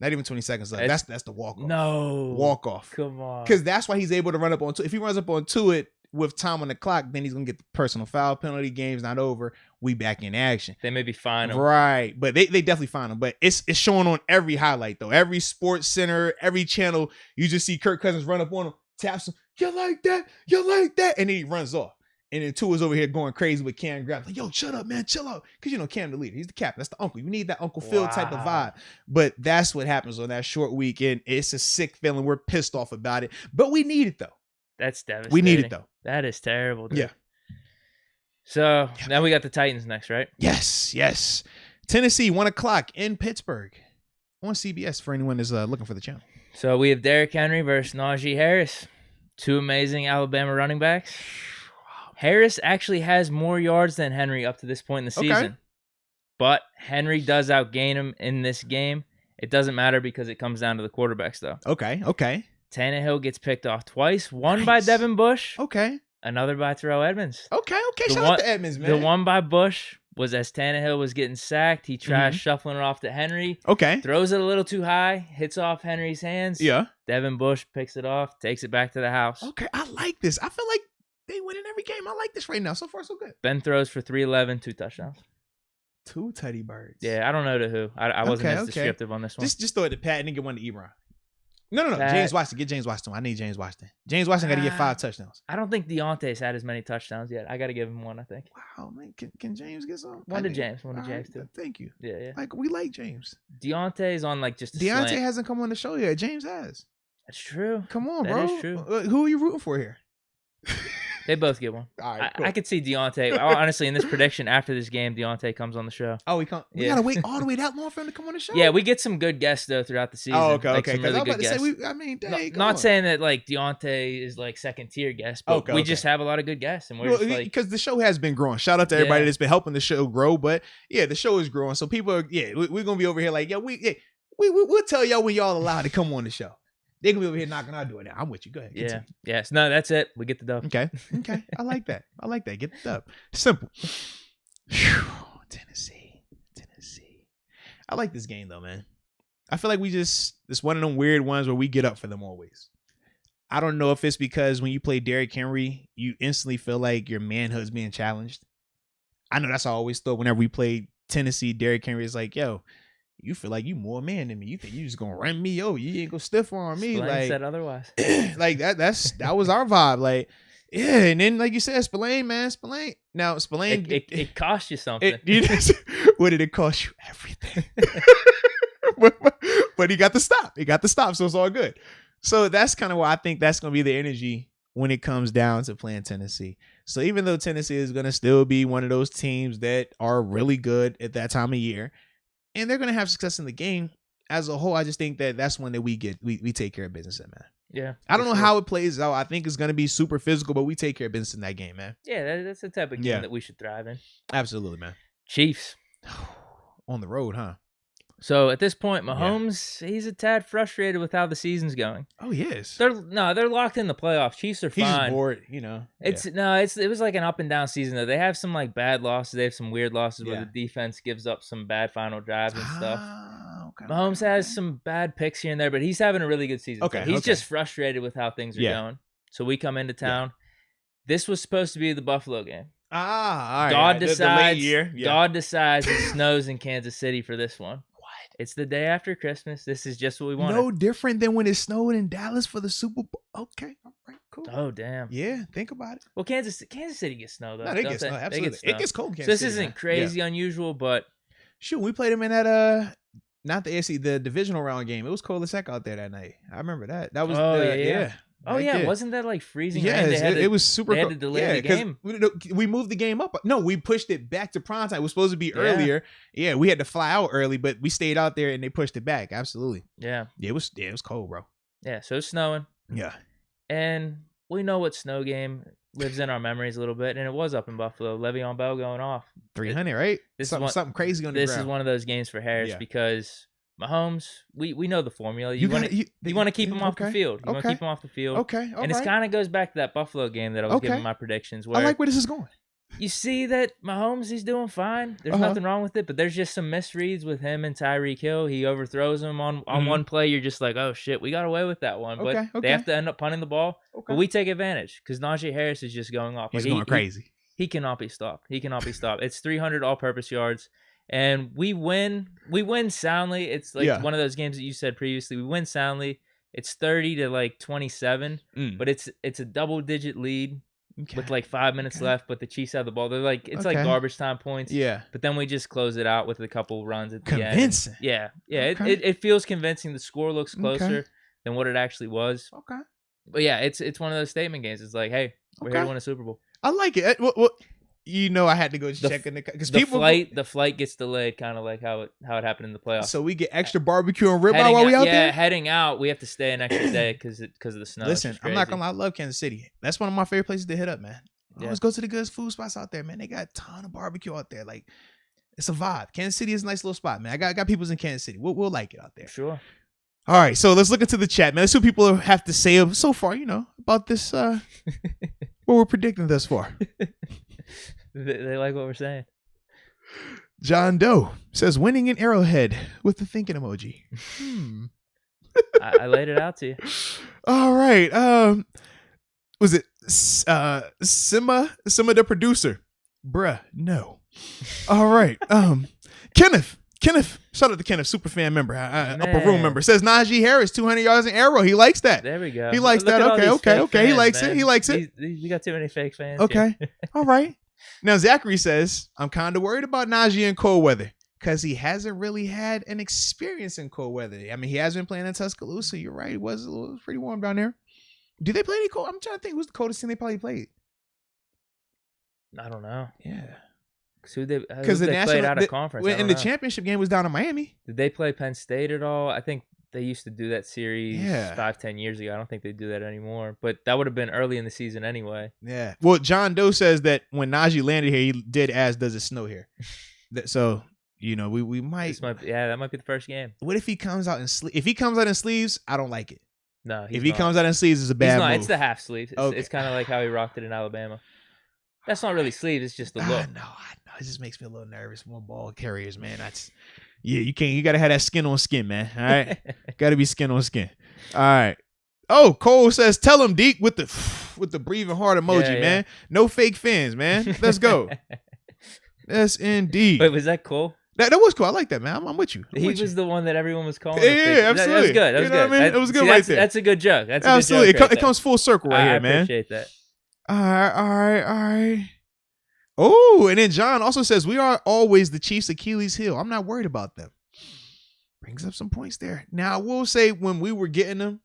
Speaker 1: Not even 20 seconds left. That's the walk-off.
Speaker 2: No.
Speaker 1: Walk-off.
Speaker 2: Come on.
Speaker 1: Because that's why he's able to run up on two. If he runs up on Tuitt with time on the clock, then he's going to get the personal foul penalty. Game's not over. We back in action.
Speaker 2: They maybe fine him.
Speaker 1: Right. But they definitely fine him. But it's showing on every highlight, though. Every sports center, every channel, you just see Kirk Cousins run up on him, taps him. You like that? You like that? And then he runs off. And then Tua's over here going crazy with Cam Grab. Like, yo, shut up, man. Chill out. Because, Cam the leader. He's the captain. That's the uncle. You need that Uncle Phil type of vibe. But that's what happens on that short weekend. It's a sick feeling. We're pissed off about it. But we need it, though.
Speaker 2: That's devastating.
Speaker 1: We need it, though.
Speaker 2: That is terrible, dude.
Speaker 1: Yeah.
Speaker 2: So, now we got the Titans next, right?
Speaker 1: Yes. Tennessee, 1 o'clock in Pittsburgh. On CBS for anyone that's looking for the channel.
Speaker 2: So, we have Derrick Henry versus Najee Harris. 2 amazing Alabama running backs. Harris actually has more yards than Henry up to this point in the season. But Henry does outgain him in this game. It doesn't matter because it comes down to the quarterbacks, though.
Speaker 1: Okay.
Speaker 2: Tannehill gets picked off twice. One by Devin Bush.
Speaker 1: Okay.
Speaker 2: Another by Terrell Edmonds.
Speaker 1: Okay. Shout out to Edmonds, man.
Speaker 2: The one by Bush was as Tannehill was getting sacked. He tries shuffling it off to Henry.
Speaker 1: Okay.
Speaker 2: Throws it a little too high. Hits off Henry's hands.
Speaker 1: Yeah.
Speaker 2: Devin Bush picks it off. Takes it back to the house.
Speaker 1: Okay. I like this. I feel like they win in every game. I like this right now. So far, so good.
Speaker 2: Ben throws for 311, 2 touchdowns.
Speaker 1: 2 Teddy Birds.
Speaker 2: Yeah, I don't know to who. I wasn't as descriptive on this one.
Speaker 1: Just throw it to Pat and then get one to Ebron. No. Pat. James Washington. Get James Washington. I need James Washington. James Washington got to get 5 touchdowns.
Speaker 2: I don't think Deontay's had as many touchdowns yet. I got to give him one, I think.
Speaker 1: Wow, man. Can James get some?
Speaker 2: One to James, too.
Speaker 1: Thank you.
Speaker 2: Yeah.
Speaker 1: Like, we like James.
Speaker 2: Deontay's on, like, just a
Speaker 1: Deontay
Speaker 2: slant.
Speaker 1: hasn't come on the show yet. James has.
Speaker 2: That's true.
Speaker 1: Come on, bro.
Speaker 2: That is true.
Speaker 1: Who are you rooting for here?
Speaker 2: They both get one.
Speaker 1: All right, cool.
Speaker 2: I could see Deontay. Honestly, in this prediction, after this game, Deontay comes on the show.
Speaker 1: Oh, we gotta wait all the way that long for him to come on the show.
Speaker 2: Yeah, we get some good guests though throughout the season.
Speaker 1: Oh, okay.
Speaker 2: Like, some really good guests. Not saying that like Deontay is like second tier guest, but we just have a lot of good guests, and we're just like,
Speaker 1: because the show has been growing. Shout out to everybody that's been helping the show grow. But yeah, the show is growing, so people are we're gonna be over here like we'll tell y'all when y'all allowed to come on the show. They're going to be over here knocking our door down. I'm with you. Go ahead.
Speaker 2: Yeah. Yes. No, that's it. We get the dub.
Speaker 1: Okay. I like that. Get the dub. Simple. Whew. Tennessee. I like this game, though, man. I feel like it's one of them weird ones where we get up for them always. I don't know if it's because when you play Derrick Henry, you instantly feel like your manhood's being challenged. I know that's how I always thought whenever we played Tennessee, Derrick Henry is like, yo, you feel like you more man than me. You think you just gonna run me over. You ain't gonna stiff on me.
Speaker 2: Spillane said otherwise.
Speaker 1: Like that was our vibe. Like, yeah, and then like you said, Spillane. Now Spillane,
Speaker 2: it cost you something.
Speaker 1: What did it cost you? Everything. but he got the stop. So it's all good. So that's kind of why I think that's gonna be the energy when it comes down to playing Tennessee. So even though Tennessee is gonna still be one of those teams that are really good at that time of year, and they're going to have success in the game as a whole, I just think that that's one that we take care of business in, man.
Speaker 2: Yeah.
Speaker 1: I don't know how it plays out. I think it's going to be super physical, but we take care of business in that game, man.
Speaker 2: Yeah, that's the type of game that we should thrive in.
Speaker 1: Absolutely, man.
Speaker 2: Chiefs.
Speaker 1: On the road, huh?
Speaker 2: So at this point, Mahomes, he's a tad frustrated with how the season's going.
Speaker 1: Oh, yes.
Speaker 2: They're locked in the playoffs. Chiefs are fine.
Speaker 1: He's just bored,
Speaker 2: It was like an up and down season though. They have some like bad losses. They have some weird losses where the defense gives up some bad final drives and stuff. Okay. Mahomes has some bad picks here and there, but he's having a really good season.
Speaker 1: Okay.
Speaker 2: He's just frustrated with how things are going. So we come into town. This was supposed to be the Buffalo game.
Speaker 1: All right.
Speaker 2: God decides. God decides it snows in Kansas City for this one. It's the day after Christmas. This is just what we wanted.
Speaker 1: No different than when it snowed in Dallas for the Super Bowl. Okay, all right, cool.
Speaker 2: Oh, damn.
Speaker 1: Yeah, think about it.
Speaker 2: Well, Kansas City gets snow, though.
Speaker 1: No, they get snow, absolutely. It gets cold in Kansas
Speaker 2: City. So this isn't crazy unusual, but...
Speaker 1: Shoot, we played them in that, not the AFC, the divisional round game. It was cold as heck out there that night. I remember that. That was, yeah.
Speaker 2: Oh, yeah. Wasn't that like freezing?
Speaker 1: Yeah, it was super cold.
Speaker 2: They had to delay the game.
Speaker 1: We moved the game up. No, we pushed it back to prime time. It was supposed to be earlier. Yeah, we had to fly out early, but we stayed out there and they pushed it back. Absolutely.
Speaker 2: Yeah.
Speaker 1: It was cold, bro.
Speaker 2: Yeah, so it's snowing.
Speaker 1: Yeah.
Speaker 2: And we know what snow game lives in our memories a little bit, and it was up in Buffalo. Le'Veon Bell going off.
Speaker 1: 300, right? Something crazy on the ground.
Speaker 2: This is one of those games for Harris because Mahomes, we know the formula. You want to keep him off the field. You want to keep him off the field.
Speaker 1: Okay.
Speaker 2: And it kind of goes back to that Buffalo game that I was giving my predictions. Where
Speaker 1: I like where this is going.
Speaker 2: You see that Mahomes, he's doing fine. There's nothing wrong with it, but there's just some misreads with him and Tyreek Hill. He overthrows him on one play. You're just like, oh, shit, we got away with that one. But they have to end up punting the ball. But we take advantage because Najee Harris is just going off.
Speaker 1: He's going crazy.
Speaker 2: He cannot be stopped. It's 300 all-purpose yards. And we win soundly. It's like one of those games that you said previously. We win soundly. It's 30 to like 27, but it's a double-digit lead with like 5 minutes left, but the Chiefs have the ball. They're like, it's like garbage time points.
Speaker 1: Yeah.
Speaker 2: But then we just close it out with a couple runs at the end.
Speaker 1: Convincing.
Speaker 2: Yeah.
Speaker 1: Okay.
Speaker 2: It feels convincing. The score looks closer than what it actually was.
Speaker 1: Okay.
Speaker 2: But yeah, it's one of those statement games. It's like, hey, we're here to win a Super Bowl.
Speaker 1: I like it. Well, you know, I had to go check in because
Speaker 2: the flight gets delayed, kind of like how it happened in the playoffs.
Speaker 1: So we get extra barbecue and ribeye while we out there.
Speaker 2: Yeah, heading out, we have to stay an extra day because of the snow.
Speaker 1: Listen, I'm not gonna lie, I love Kansas City. That's one of my favorite places to hit up, man. I always go to the good food spots out there, man. They got a ton of barbecue out there. Like, it's a vibe. Kansas City is a nice little spot, man. I got people's in Kansas City. We'll like it out there.
Speaker 2: Sure.
Speaker 1: All right, so let's look into the chat, man. Let's see what people have to say so far, you know, about this, what we're predicting thus far.
Speaker 2: They like what we're saying.
Speaker 1: John Doe says winning in Arrowhead with the thinking emoji.
Speaker 2: I laid it out to you.
Speaker 1: All right. Was it Sima the producer? Bruh, no. All right. Kenneth, shout out to Kenneth, super fan member, upper room member, says Najee Harris 200 yards in Arrow. He likes that.
Speaker 2: There we go.
Speaker 1: He likes that. Okay.
Speaker 2: Fans,
Speaker 1: he likes
Speaker 2: man.
Speaker 1: it. He likes it.
Speaker 2: We got too many fake fans.
Speaker 1: Okay. All right. Now Zachary says I'm kind of worried about Najee in cold weather because he hasn't really had an experience in cold weather. I mean, he has been playing in Tuscaloosa. You're right. It was pretty warm down there. Do they play any cold? I'm trying to think who's the coldest team they probably played.
Speaker 2: I don't know.
Speaker 1: Yeah.
Speaker 2: Because they played out of conference.
Speaker 1: And the championship game was down in Miami.
Speaker 2: Did they play Penn State at all? I think they used to do that series 5-10 years ago. I don't think they do that anymore. But that would have been early in the season anyway.
Speaker 1: Yeah. Well, John Doe says that when Najee landed here, he did as does it snow here. So, you know, we might.
Speaker 2: That might be the first game.
Speaker 1: What if he comes out in sleeves? If he comes out in sleeves, I don't like it.
Speaker 2: No,
Speaker 1: if he comes out in sleeves, it's a bad move.
Speaker 2: It's the half sleeves. It's kind of like how he rocked it in Alabama. That's not really sleeves. It's just the look.
Speaker 1: I know. It just makes me a little nervous. More ball carriers, man. You got to have that skin on skin, man. All right. Got to be skin on skin. All right. Oh, Cole says, tell him, Deke, with the breathing heart emoji, man. No fake fans, man. Let's go. Yes, indeed.
Speaker 2: Wait, was that Cole?
Speaker 1: That was cool. I like that, man. I'm with you.
Speaker 2: He was the one that everyone was calling.
Speaker 1: Yeah, absolutely.
Speaker 2: That was good. That was good.
Speaker 1: What I mean? It was good right there.
Speaker 2: That's a good joke.
Speaker 1: Absolutely. It comes full circle right here, man.
Speaker 2: I appreciate that.
Speaker 1: All right. Oh, and then John also says, we are always the Chiefs' Achilles heel. I'm not worried about them. Brings up some points there. Now, I will say when we were getting them,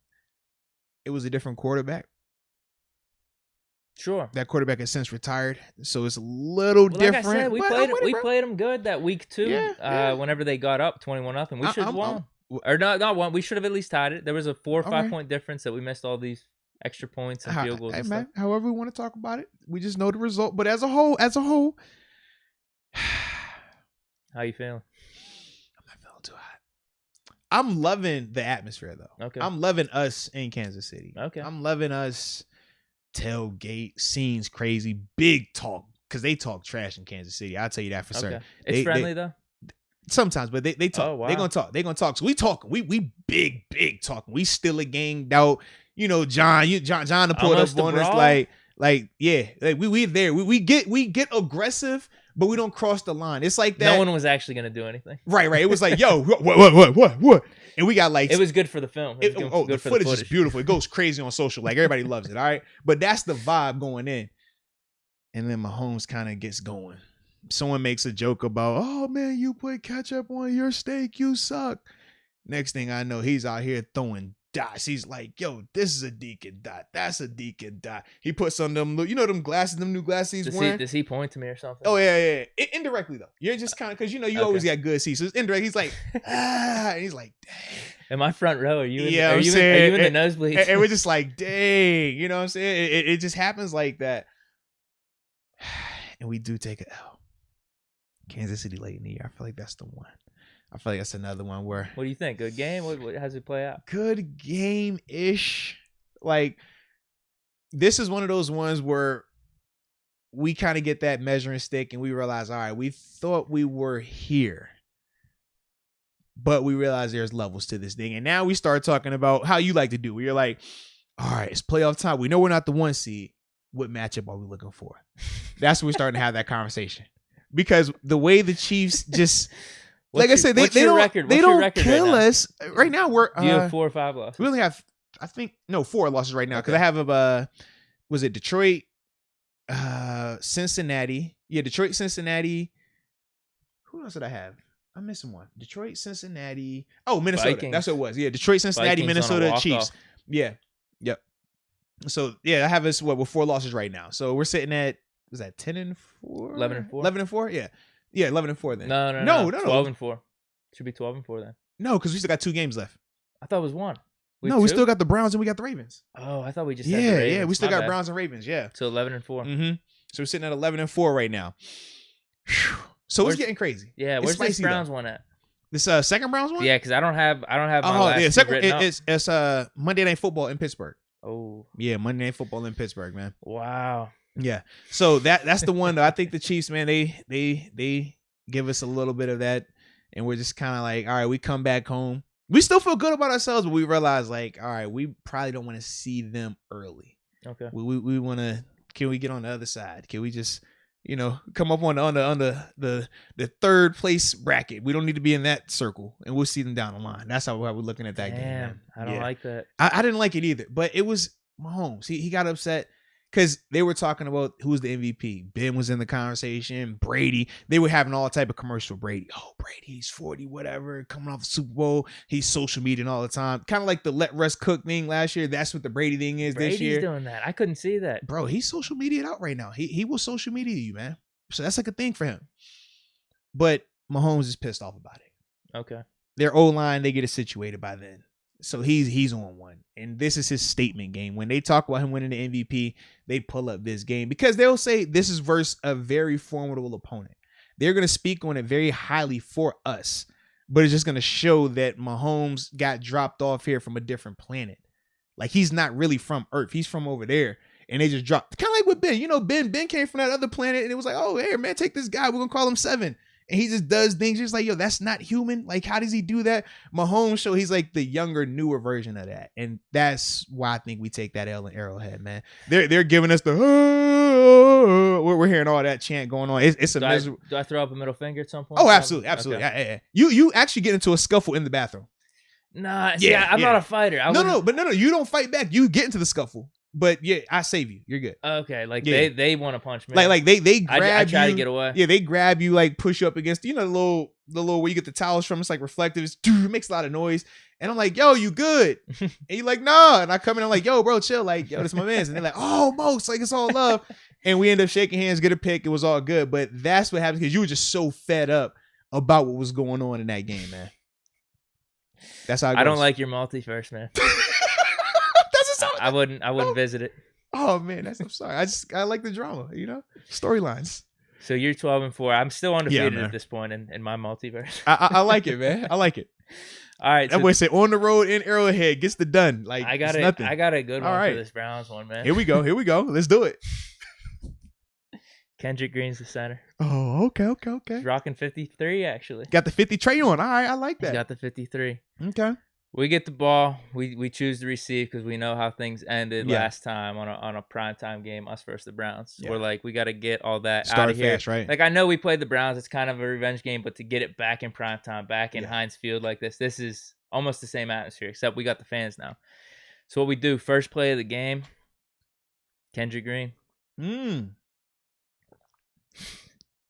Speaker 1: it was a different quarterback.
Speaker 2: Sure.
Speaker 1: That quarterback has since retired, so it's a little different.
Speaker 2: Like I said, we played them good that week too. Yeah. Whenever they got up 21-0, we should have won. Or not won. We should have at least tied it. There was a 4 or 5 point difference that we missed all these extra points and field goals and stuff.
Speaker 1: However we want to talk about it, we just know the result. But as a whole,
Speaker 2: how you feeling?
Speaker 1: I'm not feeling too hot. I'm loving the atmosphere though.
Speaker 2: Okay.
Speaker 1: I'm loving us in Kansas City.
Speaker 2: Okay.
Speaker 1: I'm loving us. Tailgate scenes, crazy big talk because they talk trash in Kansas City. I'll tell you that for certain.
Speaker 2: It's friendly though.
Speaker 1: Sometimes, but they talk. Oh, wow. They're gonna talk. So we talk. We big talking. We still a ganged out. You know, John to pull it up on us like we there. We get aggressive, but we don't cross the line. It's like that.
Speaker 2: No one was actually gonna do anything.
Speaker 1: Right. It was like, yo, what? And we got like,
Speaker 2: it was good for the film.
Speaker 1: The footage is beautiful. It goes crazy on social. Like everybody loves it. All right. But that's the vibe going in. And then Mahomes kind of gets going. Someone makes a joke about, oh man, you put ketchup on your steak. You suck. Next thing I know, he's out here throwing dots. He's like, yo, this is a Deacon dot. That's a Deacon dot. He puts on them, you know, them new glasses he's wearing.
Speaker 2: Does he point to me or something?
Speaker 1: Oh, yeah. Indirectly, though. You're just kind of, because, you know, you always got good seats. So it's indirect. He's like, and he's like, dang.
Speaker 2: In my front row, are you in the nosebleeds?
Speaker 1: And we're just like, dang. You know what I'm saying? It just happens like that. And we do take an L. Kansas City late in the year. I feel like that's the one. I feel like that's another one where.
Speaker 2: What do you think? Good game? How does it play out?
Speaker 1: Good game-ish. Like, this is one of those ones where we kind of get that measuring stick and we realize, all right, we thought we were here. But we realize there's levels to this thing. And now we start talking about how you like to do. You're like, all right, it's playoff time. We know we're not the 1 seed. What matchup are we looking for? That's when we're starting to have that conversation. Because the way the Chiefs just... Like I said, they don't kill us. Right now, we're...
Speaker 2: Do you have 4 or 5 losses?
Speaker 1: We only have, 4 losses right now. Because I have, was it Detroit, Cincinnati. Yeah, Detroit, Cincinnati. Who else did I have? I'm missing one. Detroit, Cincinnati. Oh, Minnesota.
Speaker 2: Vikings.
Speaker 1: That's what it was. Yeah, Detroit, Cincinnati,
Speaker 2: Vikings on a
Speaker 1: Minnesota,
Speaker 2: walk-off.
Speaker 1: Chiefs. Yeah. Yep. So, yeah, I have us with 4 losses right now. So, we're sitting at, was that 10-4?
Speaker 2: 11-4.
Speaker 1: 11-4? Yeah. Yeah, 11-4 then.
Speaker 2: No. 12-4. Should be 12-4 then.
Speaker 1: No, because we still got 2 games left.
Speaker 2: I thought it was 1.
Speaker 1: We still got the Browns and we got the Ravens.
Speaker 2: Oh, I thought we just had the Ravens.
Speaker 1: Yeah, we still
Speaker 2: My
Speaker 1: got
Speaker 2: bad.
Speaker 1: Browns and Ravens, yeah.
Speaker 2: So 11-4.
Speaker 1: Mm-hmm. So we're sitting at 11-4 right now. So it's getting crazy.
Speaker 2: Yeah, where's this Browns one at?
Speaker 1: This second Browns one?
Speaker 2: Yeah, because I don't have my last
Speaker 1: second
Speaker 2: written up.
Speaker 1: it's Monday Night Football in Pittsburgh.
Speaker 2: Oh.
Speaker 1: Yeah, Monday Night Football in Pittsburgh, man.
Speaker 2: Wow.
Speaker 1: Yeah. So that's the one though. I think the Chiefs, man, they give us a little bit of that, and we're just kind of like, all right, we come back home. We still feel good about ourselves, but we realize like, all right, we probably don't want to see them early.
Speaker 2: Okay.
Speaker 1: We want to. Can we get on the other side? Can we just, come up on the third place bracket? We don't need to be in that circle, and we'll see them down the line. That's how we're looking at that game. Man.
Speaker 2: I don't like that.
Speaker 1: I didn't like it either, but it was Mahomes. He got upset because they were talking about who's the MVP. Ben was in the conversation. Brady. They were having all type of commercial. Brady. Oh, Brady, he's 40, whatever, coming off the Super Bowl. He's social media all the time. Kind of like the let Russ cook thing last year. That's what the Brady thing is this year.
Speaker 2: Brady's doing that. I couldn't see that.
Speaker 1: Bro, he's social media out right now. He will social media you, man. So that's like a thing for him. But Mahomes is pissed off about it.
Speaker 2: Okay.
Speaker 1: Their O-line, they get it situated by then. So he's on one. And this is his statement game. When they talk about him winning the MVP, they pull up this game because they'll say this is versus a very formidable opponent. They're going to speak on it very highly for us, but it's just going to show that Mahomes got dropped off here from a different planet. Like he's not really from Earth. He's from over there. And they just dropped. Kind of like with Ben. Ben came from that other planet and it was like, oh, hey, man, take this guy. We're going to call him 7. And he just does things just like, yo, that's not human. Like, how does he do that? Mahomes show he's like the younger, newer version of that. And that's why I think we take that L in Arrowhead, man. They're giving us the, we're hearing all that chant going on. It's a miserable.
Speaker 2: Do I throw up a middle finger at some point?
Speaker 1: Oh, absolutely. Absolutely. Okay. Yeah. You actually get into a scuffle in the bathroom.
Speaker 2: Nah, see, I'm not a fighter.
Speaker 1: No, you don't fight back. You get into the scuffle. But yeah, I save you. You're good.
Speaker 2: Okay, like they want to punch me.
Speaker 1: Like they grab you.
Speaker 2: I try to get away.
Speaker 1: Yeah, they grab you, like push you up against the little where you get the towels from. It's like reflective. It makes a lot of noise. And I'm like, yo, you good? And you're like, nah. And I come in, I'm like, yo, bro, chill. Like, yo, this my man's. And they're like, oh, Moats, like it's all love. And we end up shaking hands, get a pick. It was all good. But that's what happens because you were just so fed up about what was going on in that game, man. That's how it goes.
Speaker 2: I don't like your multiverse, man. I wouldn't visit it.
Speaker 1: Oh man, I'm sorry. I like the drama, storylines.
Speaker 2: So you're 12-4. I'm still undefeated at this point in my multiverse.
Speaker 1: I like it, man. I like it.
Speaker 2: All right.
Speaker 1: That boy said on the road in Arrowhead gets the done. Like
Speaker 2: I got a good one for this Browns one, man.
Speaker 1: Here we go. Let's do it.
Speaker 2: Kendrick Green's the center.
Speaker 1: Oh, okay.
Speaker 2: He's rocking 53 actually.
Speaker 1: Got the 50 tray on. All right, I like that.
Speaker 2: He's got the 53.
Speaker 1: Okay.
Speaker 2: We get the ball. We choose to receive because we know how things ended last time on a primetime game, us versus the Browns. Yeah. We're like, we got to get all that out of here.
Speaker 1: Fast, right?
Speaker 2: Like, I know we played the Browns. It's kind of a revenge game, but to get it back in primetime, back in Heinz Field like this is almost the same atmosphere, except we got the fans now. So what we do, first play of the game, Kendrick Green.
Speaker 1: It's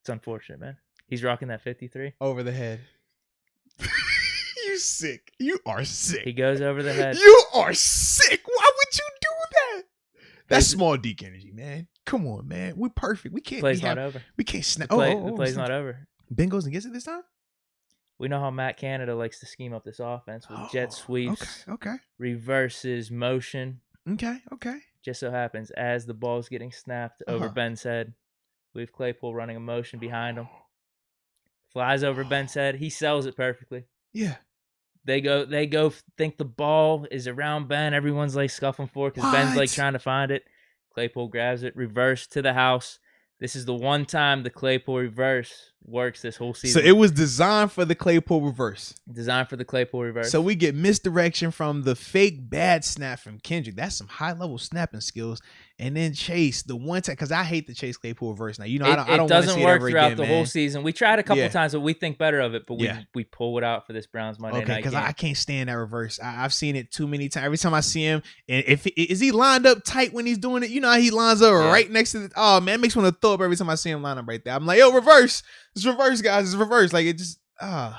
Speaker 2: unfortunate, man. He's rocking that 53.
Speaker 1: Over the head. You sick. You are sick.
Speaker 2: He goes over the head.
Speaker 1: You are sick. Why would you do that? That's small Deke energy, man. Come on, man. We're perfect. We can't.
Speaker 2: Play's not over.
Speaker 1: We can't snap.
Speaker 2: The play's not over.
Speaker 1: Bengals and gets it this time?
Speaker 2: We know how Matt Canada likes to scheme up this offense with jet sweeps.
Speaker 1: Okay.
Speaker 2: Reverses motion.
Speaker 1: Okay.
Speaker 2: Just so happens as the ball's getting snapped over Ben's head, we have Claypool running a motion behind him. Flies over Ben's head. He sells it perfectly.
Speaker 1: Yeah.
Speaker 2: They go think the ball is around Ben. Everyone's like scuffling for it because Ben's like trying to find it. Claypool grabs it, reverse to the house. This is the one time the Claypool reverse works this whole season.
Speaker 1: So it was designed for the Claypool reverse.
Speaker 2: Designed for the Claypool reverse.
Speaker 1: So we get misdirection from the fake bad snap from Kendrick. That's some high level snapping skills. And then Chase, the one time, because I hate the Chase Claypool reverse. Now, you know, I don't want to see it ever again,
Speaker 2: it doesn't work throughout the
Speaker 1: man.
Speaker 2: whole season. We tried a couple times, but we think better of it. But
Speaker 1: Yeah.
Speaker 2: we pull it out for this Browns Monday night game.
Speaker 1: Because I can't stand that reverse. I've seen it too many times. Every time I see him, and is he lined up tight when he's doing it? You know how he lines up right next to the. Oh man, it makes me want to throw up every time I see him line up right there. I'm like, yo, reverse. It's reverse, guys. It's reverse. Like it just.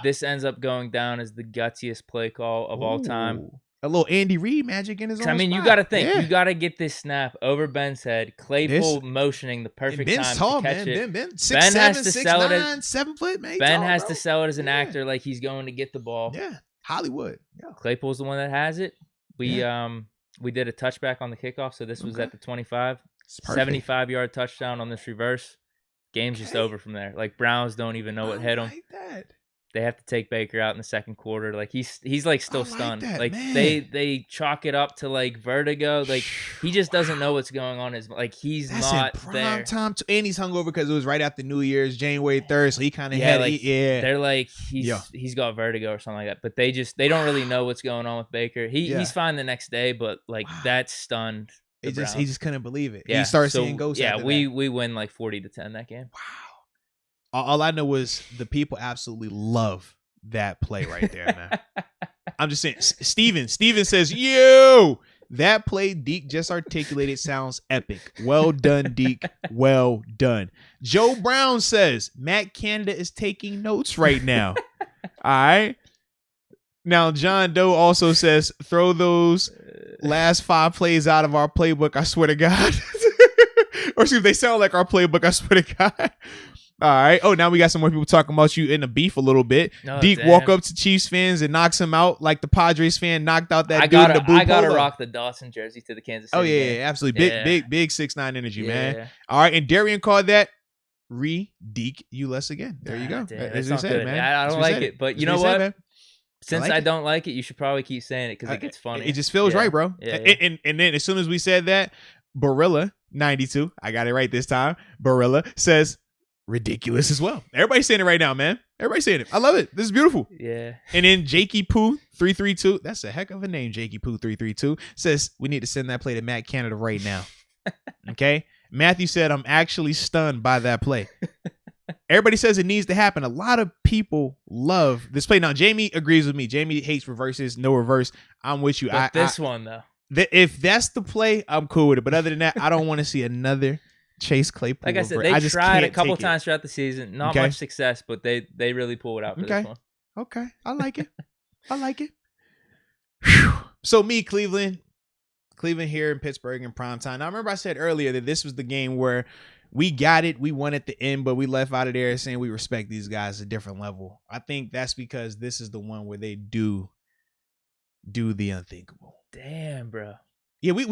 Speaker 2: This ends up going down as the gutsiest play call of all time.
Speaker 1: A little Andy Reid magic in his own
Speaker 2: I mean,
Speaker 1: spot.
Speaker 2: you got to think. Yeah. You got to get this snap over Ben's head. Claypool motioning the perfect
Speaker 1: Ben's
Speaker 2: time
Speaker 1: tall,
Speaker 2: to catch
Speaker 1: man.
Speaker 2: it.
Speaker 1: Ben 6'7",
Speaker 2: Ben has to
Speaker 1: 6'9",
Speaker 2: sell it
Speaker 1: 7 foot, man.
Speaker 2: Ben
Speaker 1: tall,
Speaker 2: has
Speaker 1: bro.
Speaker 2: to sell it as an actor like he's going to get the ball.
Speaker 1: Yeah, Hollywood. Yeah.
Speaker 2: Claypool's the one that has it. We did a touchback on the kickoff, so this was at the 25. 75-yard touchdown on this reverse. Game's just over from there. Like, Browns don't even know what hit him.
Speaker 1: That.
Speaker 2: They have to take Baker out in the second quarter. Like he's like still stunned. Like
Speaker 1: man.
Speaker 2: they chalk it up to like vertigo. Like he just doesn't know what's going on. He's
Speaker 1: That's
Speaker 2: not
Speaker 1: in prime
Speaker 2: there.
Speaker 1: time and he's hungover because it was right after New Year's, January 3rd. So he kind of had
Speaker 2: They're like he's got vertigo or something like that. But they don't really know what's going on with Baker. He's fine the next day, but that's stunned.
Speaker 1: He just couldn't believe it.
Speaker 2: Yeah.
Speaker 1: He started seeing ghosts.
Speaker 2: Yeah, we win like 40-10 that game.
Speaker 1: Wow. All I know was the people absolutely love that play right there, man. I'm just saying. Steven says, yo, that play Deke just articulated sounds epic. Well done, Deke. Well done. Joe Brown says, Matt Canada is taking notes right now. All right. Now, John Doe also says, throw those last 5 plays out of our playbook, I swear to God. Or excuse me, they sound like our playbook, I swear to God. All right. Oh, now we got some more people talking about you in the beef a little bit.
Speaker 2: Oh,
Speaker 1: Deke walk up to Chiefs fans and knocks him out like the Padres fan knocked out that dude in the blue
Speaker 2: I gotta
Speaker 1: polo.
Speaker 2: rock the Dawson jersey to the Kansas City.
Speaker 1: Oh yeah,
Speaker 2: game.
Speaker 1: absolutely. Big 6'9" energy, man. All right, and Darian called that Deke you less again. There you go.
Speaker 2: That's not good, man. I don't like it, but you know what? Since I don't like it, you should probably keep saying it because it gets funny.
Speaker 1: It just feels right, bro.
Speaker 2: Yeah.
Speaker 1: And then as soon as we said that, Barilla 92, I got it right this time. Barilla says ridiculous as well. Everybody's saying it right now, man. Everybody's saying it. I love it. This is beautiful.
Speaker 2: Yeah.
Speaker 1: And then Jakey Poo 332. That's a heck of a name, Jakey Poo 332. Says we need to send that play to Matt Canada right now. Okay. Matthew said, I'm actually stunned by that play. Everybody says it needs to happen. A lot of people love this play. Now, Jamie agrees with me. Jamie hates reverses, no reverse. I'm with you.
Speaker 2: But this one, though.
Speaker 1: If that's the play, I'm cool with it. But other than that, I don't want to see another Chase Claypool.
Speaker 2: Like I said, they tried a couple times throughout the season. Not much success, but they really pull it out for this one.
Speaker 1: Okay. I like it. I like it. Whew. So me, Cleveland here in Pittsburgh in primetime. Now, I remember I said earlier that this was the game where we got it. We won at the end, but we left out of there saying we respect these guys at a different level. I think that's because this is the one where they do the unthinkable.
Speaker 2: Damn, bro.
Speaker 1: Yeah, we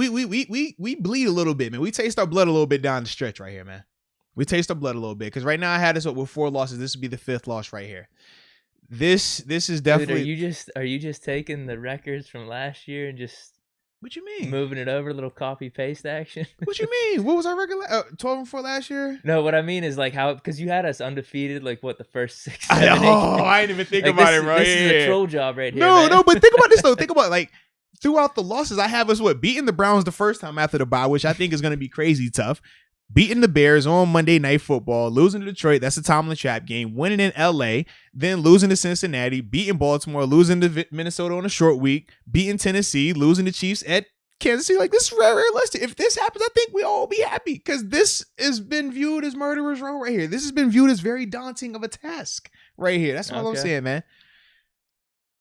Speaker 1: bleed a little bit, man. We taste our blood a little bit down the stretch right here, man. We taste our blood a little bit because right now I had us with 4 losses. This would be the 5th loss right here. This is definitely.
Speaker 2: Dude, are you just taking the records from last year and just?
Speaker 1: What you mean?
Speaker 2: Moving it over, a little copy paste action.
Speaker 1: What you mean? What was our record? 12-4 last year?
Speaker 2: No, what I mean is like how because you had us undefeated like what the first 6.
Speaker 1: I didn't even think about it, bro.
Speaker 2: This is a troll job right here.
Speaker 1: No, but think about this though. Think about like throughout the losses, I have us beating the Browns the first time after the bye, which I think is going to be crazy tough. Beating the Bears on Monday Night Football, losing to Detroit, that's a Tomlin trap game, winning in LA, then losing to Cincinnati, beating Baltimore, losing to Minnesota on a short week, beating Tennessee, losing to Chiefs at Kansas City. Like, this is very realistic. If this happens, I think we all be happy because this has been viewed as murderer's row right here. This has been viewed as very daunting of a task right here. That's all I'm saying, man.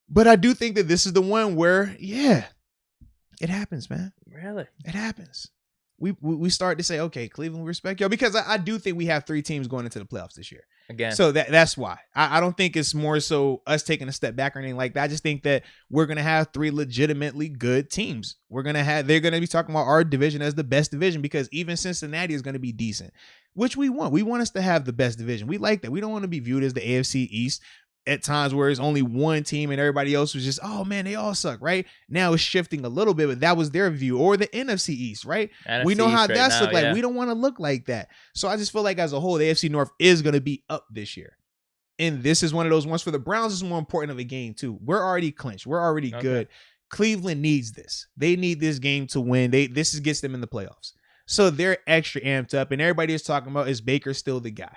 Speaker 1: But I do think that this is the one where, yeah, it happens, man.
Speaker 2: Really?
Speaker 1: It happens. We start to say, okay, Cleveland, we respect y'all because I do think we have 3 teams going into the playoffs this year.
Speaker 2: Again.
Speaker 1: So that's why. I don't think it's more so us taking a step back or anything like that. I just think that we're going to have 3 legitimately good teams. They're going to be talking about our division as the best division because even Cincinnati is going to be decent, which we want. We want us to have the best division. We like that. We don't want to be viewed as the AFC East. at times where it's only one team and everybody else was just, oh man, they all suck, right? Now it's shifting a little bit, but that was their view. Or the NFC East, right? We know how that's look like. We don't want to look like that. So I just feel like as a whole, the AFC North is going to be up this year. And this is one of those ones for the Browns is more important of a game too. We're already clinched. We're already good. Cleveland needs this. They need this game to win. This gets them in the playoffs. So they're extra amped up. And everybody is talking about, is Baker still the guy?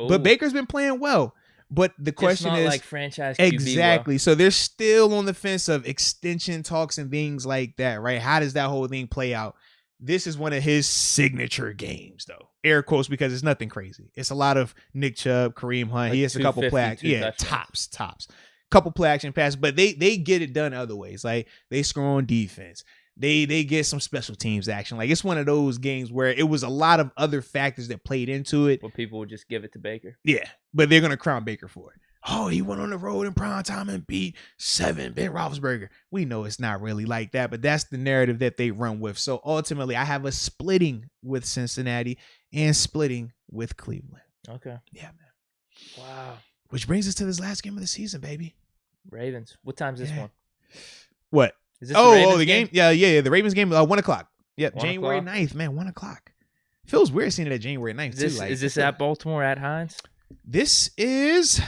Speaker 1: Ooh. But Baker's been playing well. But the question is,
Speaker 2: like franchise QB
Speaker 1: exactly. Well. So they're still on the fence of extension talks and things like that, right? How does that whole thing play out? This is one of his signature games, though. Air quotes, because it's nothing crazy. It's a lot of Nick Chubb, Kareem Hunt. Like he has a couple play, tops. Couple play action passes, but they get it done other ways. Like they score on defense. They get some special teams action. Like it's one of those games where it was a lot of other factors that played into it.
Speaker 2: Well, people would just give it to Baker.
Speaker 1: Yeah, but they're gonna crown Baker for it. Oh, he went on the road in prime time and beat 7 Ben Roethlisberger. We know it's not really like that, but that's the narrative that they run with. So ultimately, I have a splitting with Cincinnati and splitting with Cleveland.
Speaker 2: Okay.
Speaker 1: Yeah, man.
Speaker 2: Wow.
Speaker 1: Which brings us to this last game of the season, baby.
Speaker 2: Ravens. What time's this one?
Speaker 1: What?
Speaker 2: Is this the
Speaker 1: game? Yeah. The Ravens game, 1 o'clock. Yep,
Speaker 2: 1
Speaker 1: January 9th, man, 1 o'clock. Feels weird seeing it at January 9th, too.
Speaker 2: Is this at Baltimore, at Heinz?
Speaker 1: This is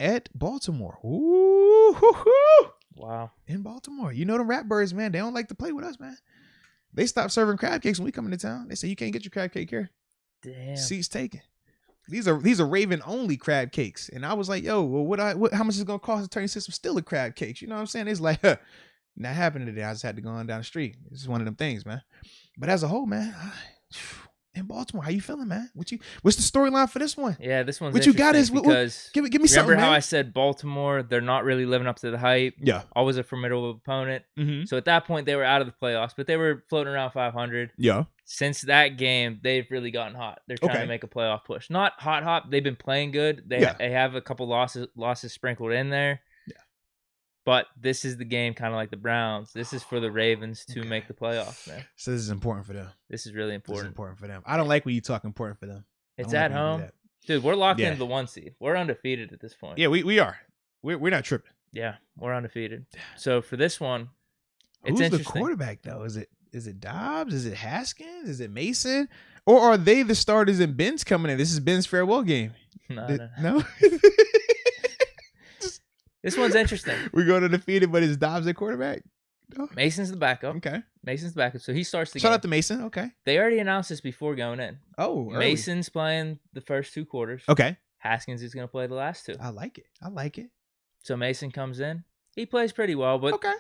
Speaker 1: at Baltimore. Ooh, hoo-hoo.
Speaker 2: Wow.
Speaker 1: In Baltimore. You know the Ratbirds, man. They don't like to play with us, man. They stopped serving crab cakes when we come into town. They say you can't get your crab cake here.
Speaker 2: Damn.
Speaker 1: Seats taken. These are Raven only crab cakes. And I was like, yo, well, how much is it gonna cost to turn your system still a crab cakes? You know what I'm saying? It's like, not happening today. I just had to go on down the street. It's just one of them things, man. But as a whole, man, in Baltimore, how you feeling, man? What's the storyline for this one?
Speaker 2: Yeah, this one's
Speaker 1: what you got is
Speaker 2: because
Speaker 1: give me something.
Speaker 2: Remember how
Speaker 1: man.
Speaker 2: I said Baltimore? They're not really living up to the hype.
Speaker 1: Yeah,
Speaker 2: always a formidable opponent.
Speaker 1: Mm-hmm.
Speaker 2: So at that point, they were out of the playoffs, but they were floating around 500.
Speaker 1: Yeah.
Speaker 2: Since that game, they've really gotten hot. They're trying to make a playoff push. Not hot. They've been playing good. They have a couple losses sprinkled in there. But this is the game, kind of like the Browns. This is for the Ravens to make the playoffs, man.
Speaker 1: So this is important for them.
Speaker 2: This is really important.
Speaker 1: This is important for them. I don't like when you talk important for them.
Speaker 2: It's at home. Dude, we're locked into the 1 seed. We're undefeated at this point.
Speaker 1: Yeah, we are. We're not tripping.
Speaker 2: Yeah, we're undefeated. So for this one,
Speaker 1: it's interesting. Who's the quarterback, though? Is it Dobbs? Is it Haskins? Is it Mason? Or are they the starters and Ben's coming in? This is Ben's farewell game. No?
Speaker 2: This one's interesting.
Speaker 1: We're going to defeated, but is Dobbs at quarterback? No.
Speaker 2: Mason's the backup.
Speaker 1: Okay.
Speaker 2: Mason's the backup. So he starts the game.
Speaker 1: Shout out to Mason. Okay.
Speaker 2: They already announced this before going in.
Speaker 1: Oh, early.
Speaker 2: Mason's playing the first 2 quarters.
Speaker 1: Okay.
Speaker 2: Haskins is going to play the last 2.
Speaker 1: I like it.
Speaker 2: So Mason comes in. He plays pretty well, but
Speaker 1: okay.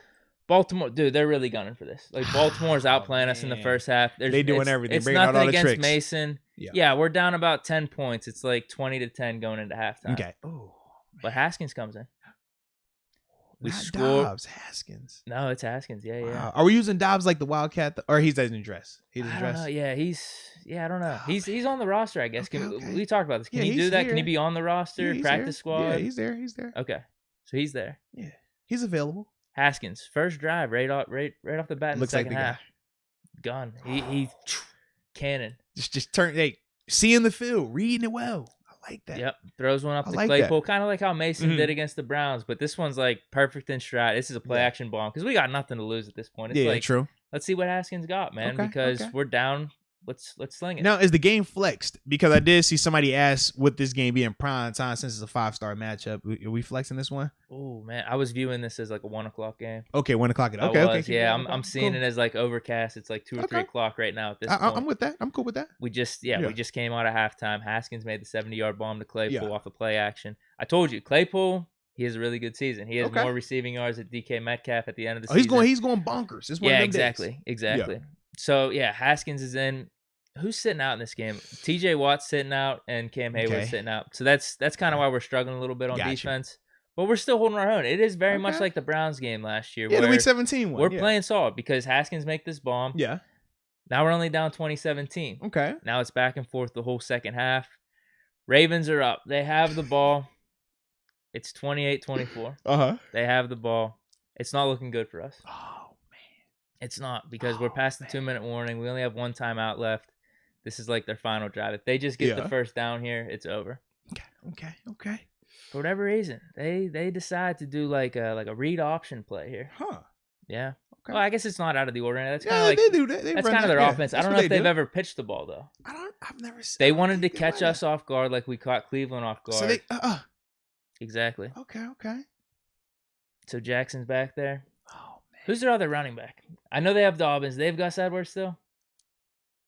Speaker 2: Baltimore, dude, they're really gunning for this. Like Baltimore's outplaying us in the first half.
Speaker 1: They doing everything.
Speaker 2: It's
Speaker 1: nothing
Speaker 2: out all
Speaker 1: against
Speaker 2: the tricks.
Speaker 1: Mason.
Speaker 2: Yeah, we're down about 10 points. It's like 20-10 going into halftime.
Speaker 1: Okay. Oh.
Speaker 2: But Haskins comes in.
Speaker 1: We score. Dobbs, Haskins.
Speaker 2: No, it's Haskins. Yeah, yeah.
Speaker 1: Wow. Are we using Dobbs like the Wildcat, or he doesn't dress? He doesn't dress.
Speaker 2: Yeah, I don't know. He's on the roster, I guess.
Speaker 1: Okay.
Speaker 2: We talked about this. Can he do that? Here. Can he be on the roster, practice squad?
Speaker 1: Yeah, he's there.
Speaker 2: Okay, so he's there.
Speaker 1: Yeah, he's available.
Speaker 2: Haskins, first drive, right off the bat in the second half.
Speaker 1: Guy.
Speaker 2: Gun. He cannon.
Speaker 1: Just turn. Hey, seeing the field, reading it well. Like that.
Speaker 2: Yep. Throws one up to Claypool, kind of like how Mason did against the Browns. But this one's like perfect in stride. This is a play action bomb because we got nothing to lose at this point. It's like,
Speaker 1: true.
Speaker 2: Let's see what Haskins got, man, because we're down. Let's sling it.
Speaker 1: Now, is the game flexed? Because I did see somebody ask, would this game be in prime time since it's a 5-star matchup? Are we flexing this one?
Speaker 2: Oh, man. I was viewing this as like a 1 o'clock game.
Speaker 1: Okay, 1 o'clock. Okay.
Speaker 2: Yeah, I'm seeing it as like overcast. It's like 2 or 3 o'clock right now at this point.
Speaker 1: I'm with that. I'm cool with that.
Speaker 2: We just came out of halftime. Haskins made the 70-yard bomb to Claypool off the play action. I told you, Claypool, he has a really good season. He has more receiving yards at Deke Metcalf at the end of the season.
Speaker 1: He's going bonkers. It's one of them
Speaker 2: exactly.
Speaker 1: Yeah.
Speaker 2: So, Haskins is in. Who's sitting out in this game? TJ Watt's sitting out and Cam Hayward's sitting out. So that's kind of why we're struggling a little bit on defense. But we're still holding our own. It is very much like the Browns game last year.
Speaker 1: Yeah, the Week 17 one.
Speaker 2: We're playing solid because Haskins make this bomb.
Speaker 1: Yeah.
Speaker 2: Now we're only down 20-17.
Speaker 1: Okay.
Speaker 2: Now it's back and forth the whole second half. Ravens are up. They have the ball. It's 28-24.
Speaker 1: Uh-huh.
Speaker 2: They have the ball. It's not looking good for us.
Speaker 1: Oh, man.
Speaker 2: It's not because we're past the 2-minute warning. We only have 1 timeout left. This is like their final drive. If they just get the first down here, it's over.
Speaker 1: Okay.
Speaker 2: For whatever reason, they decide to do like a read option play here.
Speaker 1: Huh.
Speaker 2: Yeah.
Speaker 1: Okay.
Speaker 2: Well, I guess it's not out of the ordinary. That's kind
Speaker 1: Yeah,
Speaker 2: of like
Speaker 1: they do that. They
Speaker 2: that's
Speaker 1: run
Speaker 2: kind of
Speaker 1: that.
Speaker 2: their
Speaker 1: Yeah,
Speaker 2: offense. I
Speaker 1: that's
Speaker 2: don't
Speaker 1: what
Speaker 2: know
Speaker 1: they
Speaker 2: if they've
Speaker 1: do.
Speaker 2: ever pitched the ball though.
Speaker 1: I've never seen.
Speaker 2: They wanted to catch us off guard like we caught Cleveland off guard.
Speaker 1: So they.
Speaker 2: Exactly.
Speaker 1: Okay.
Speaker 2: So Jackson's back there.
Speaker 1: Oh man.
Speaker 2: Who's their other running back? I know they have Dobbins. They've Gus Edwards still.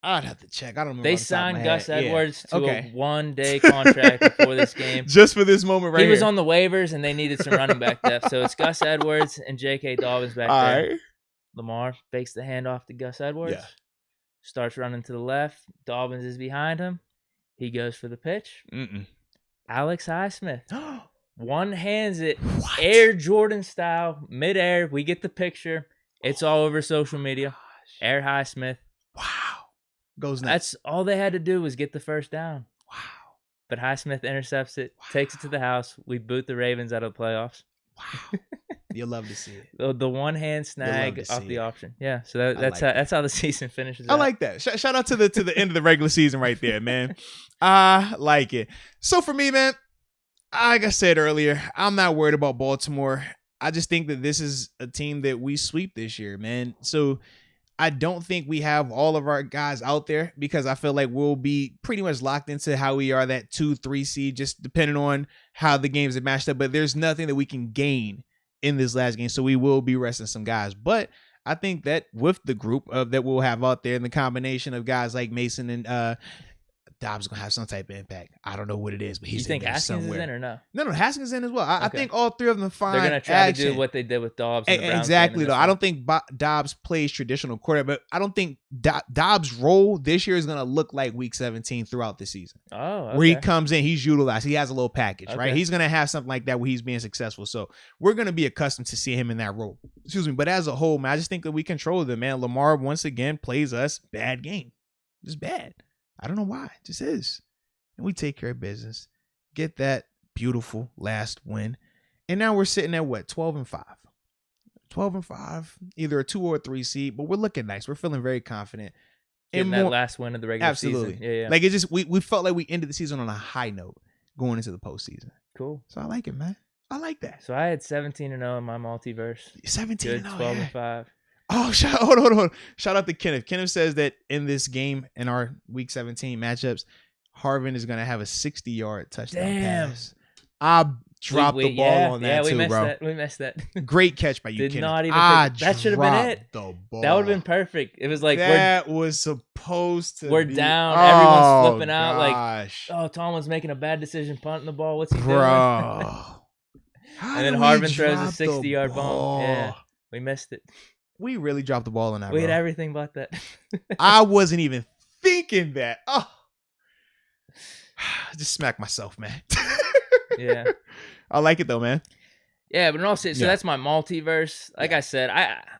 Speaker 1: I'd have to check. I don't remember.
Speaker 2: They
Speaker 1: off the top of my
Speaker 2: signed
Speaker 1: head.
Speaker 2: Gus Edwards to
Speaker 1: Okay.
Speaker 2: a 1-day contract before this game.
Speaker 1: Just for this moment right
Speaker 2: He
Speaker 1: here.
Speaker 2: was on the waivers, and they needed some running back depth. So it's Gus Edwards and J.K. Dobbins back
Speaker 1: All
Speaker 2: there.
Speaker 1: right.
Speaker 2: Lamar fakes the handoff to Gus Edwards.
Speaker 1: Yeah.
Speaker 2: Starts running to the left. Dobbins is behind him. He goes for the pitch. Alex Highsmith one-hands it,
Speaker 1: What?
Speaker 2: Air Jordan style, midair. We get the picture. It's all over social media. Air Highsmith.
Speaker 1: Wow. Goes nuts.
Speaker 2: That's all they had to do was get the first down.
Speaker 1: Wow.
Speaker 2: But Highsmith intercepts it, takes it to the house. We boot the Ravens out of the playoffs.
Speaker 1: Wow. You'll love to see it.
Speaker 2: The one-hand snag off the option. Yeah, so that's how the season finishes.
Speaker 1: I like that. Shout out to the end of the regular season right there, man. I like it. So for me, man, like I said earlier, I'm not worried about Baltimore. I just think that this is a team that we sweep this year, man. So I don't think we have all of our guys out there because I feel like we'll be pretty much locked into how we are that 2-3 seed, just depending on how the games are matched up. But there's nothing that we can gain in this last game. So we will be resting some guys. But I think that with the group that we'll have out there and the combination of guys like Mason and Dobbs going to have some type of impact. I don't know what it is, but he's in there
Speaker 2: Haskins
Speaker 1: somewhere.
Speaker 2: is in or no?
Speaker 1: No, Haskins is in as well. I think all three of them find
Speaker 2: They're going to try
Speaker 1: action.
Speaker 2: to do what they did with Dobbs. In the Browns
Speaker 1: Exactly,
Speaker 2: game
Speaker 1: though.
Speaker 2: in this
Speaker 1: I don't think Dobbs plays traditional quarterback, but I don't think Dobbs' role this year is going to look like Week 17 throughout the season.
Speaker 2: Oh, okay.
Speaker 1: Where he comes in, he's utilized. He has a little package, right?
Speaker 2: Okay.
Speaker 1: He's going to have something like that where he's being successful. So we're going to be accustomed to seeing him in that role. Excuse me. But as a whole, man, I just think that we control them, man. Lamar, once again, plays us bad game. Just bad. I don't know why. It just is. And we take care of business, get that beautiful last win. And now we're sitting at what? 12-5. 12-5, either a 2 or a 3 seed, but we're looking nice. We're feeling very confident.
Speaker 2: Getting that last win of the regular season. Yeah.
Speaker 1: Like it just we felt like we ended the season on a high note going into the postseason.
Speaker 2: Cool.
Speaker 1: So I like it, man. I like that.
Speaker 2: So I had 17-0 in my multiverse.
Speaker 1: 17-0.
Speaker 2: Good 12-5.
Speaker 1: Oh, hold on. Shout out to Kenneth. Kenneth says that in this game, in our Week 17 matchups, Harvin is going to have a 60-yard touchdown pass. I dropped the ball on that too, bro.
Speaker 2: We missed that.
Speaker 1: Great catch by you,
Speaker 2: Did
Speaker 1: Kenneth.
Speaker 2: not even think that should have been it.
Speaker 1: The ball.
Speaker 2: That would have been perfect. It was like
Speaker 1: that was supposed to
Speaker 2: we're
Speaker 1: be.
Speaker 2: down. Everyone's flipping out
Speaker 1: gosh.
Speaker 2: like, oh, Tomlin's making a bad decision punting the ball. What's he doing?
Speaker 1: Bro.
Speaker 2: And then Harvin throws a 60-yard bomb. Yeah, we missed it.
Speaker 1: We really dropped the ball on that,
Speaker 2: We
Speaker 1: bro.
Speaker 2: had everything but that.
Speaker 1: I wasn't even thinking that. Oh. Just smack myself, man.
Speaker 2: Yeah.
Speaker 1: I like it though, man.
Speaker 2: Yeah, but in all seriousness, so that's my multiverse. Like I said,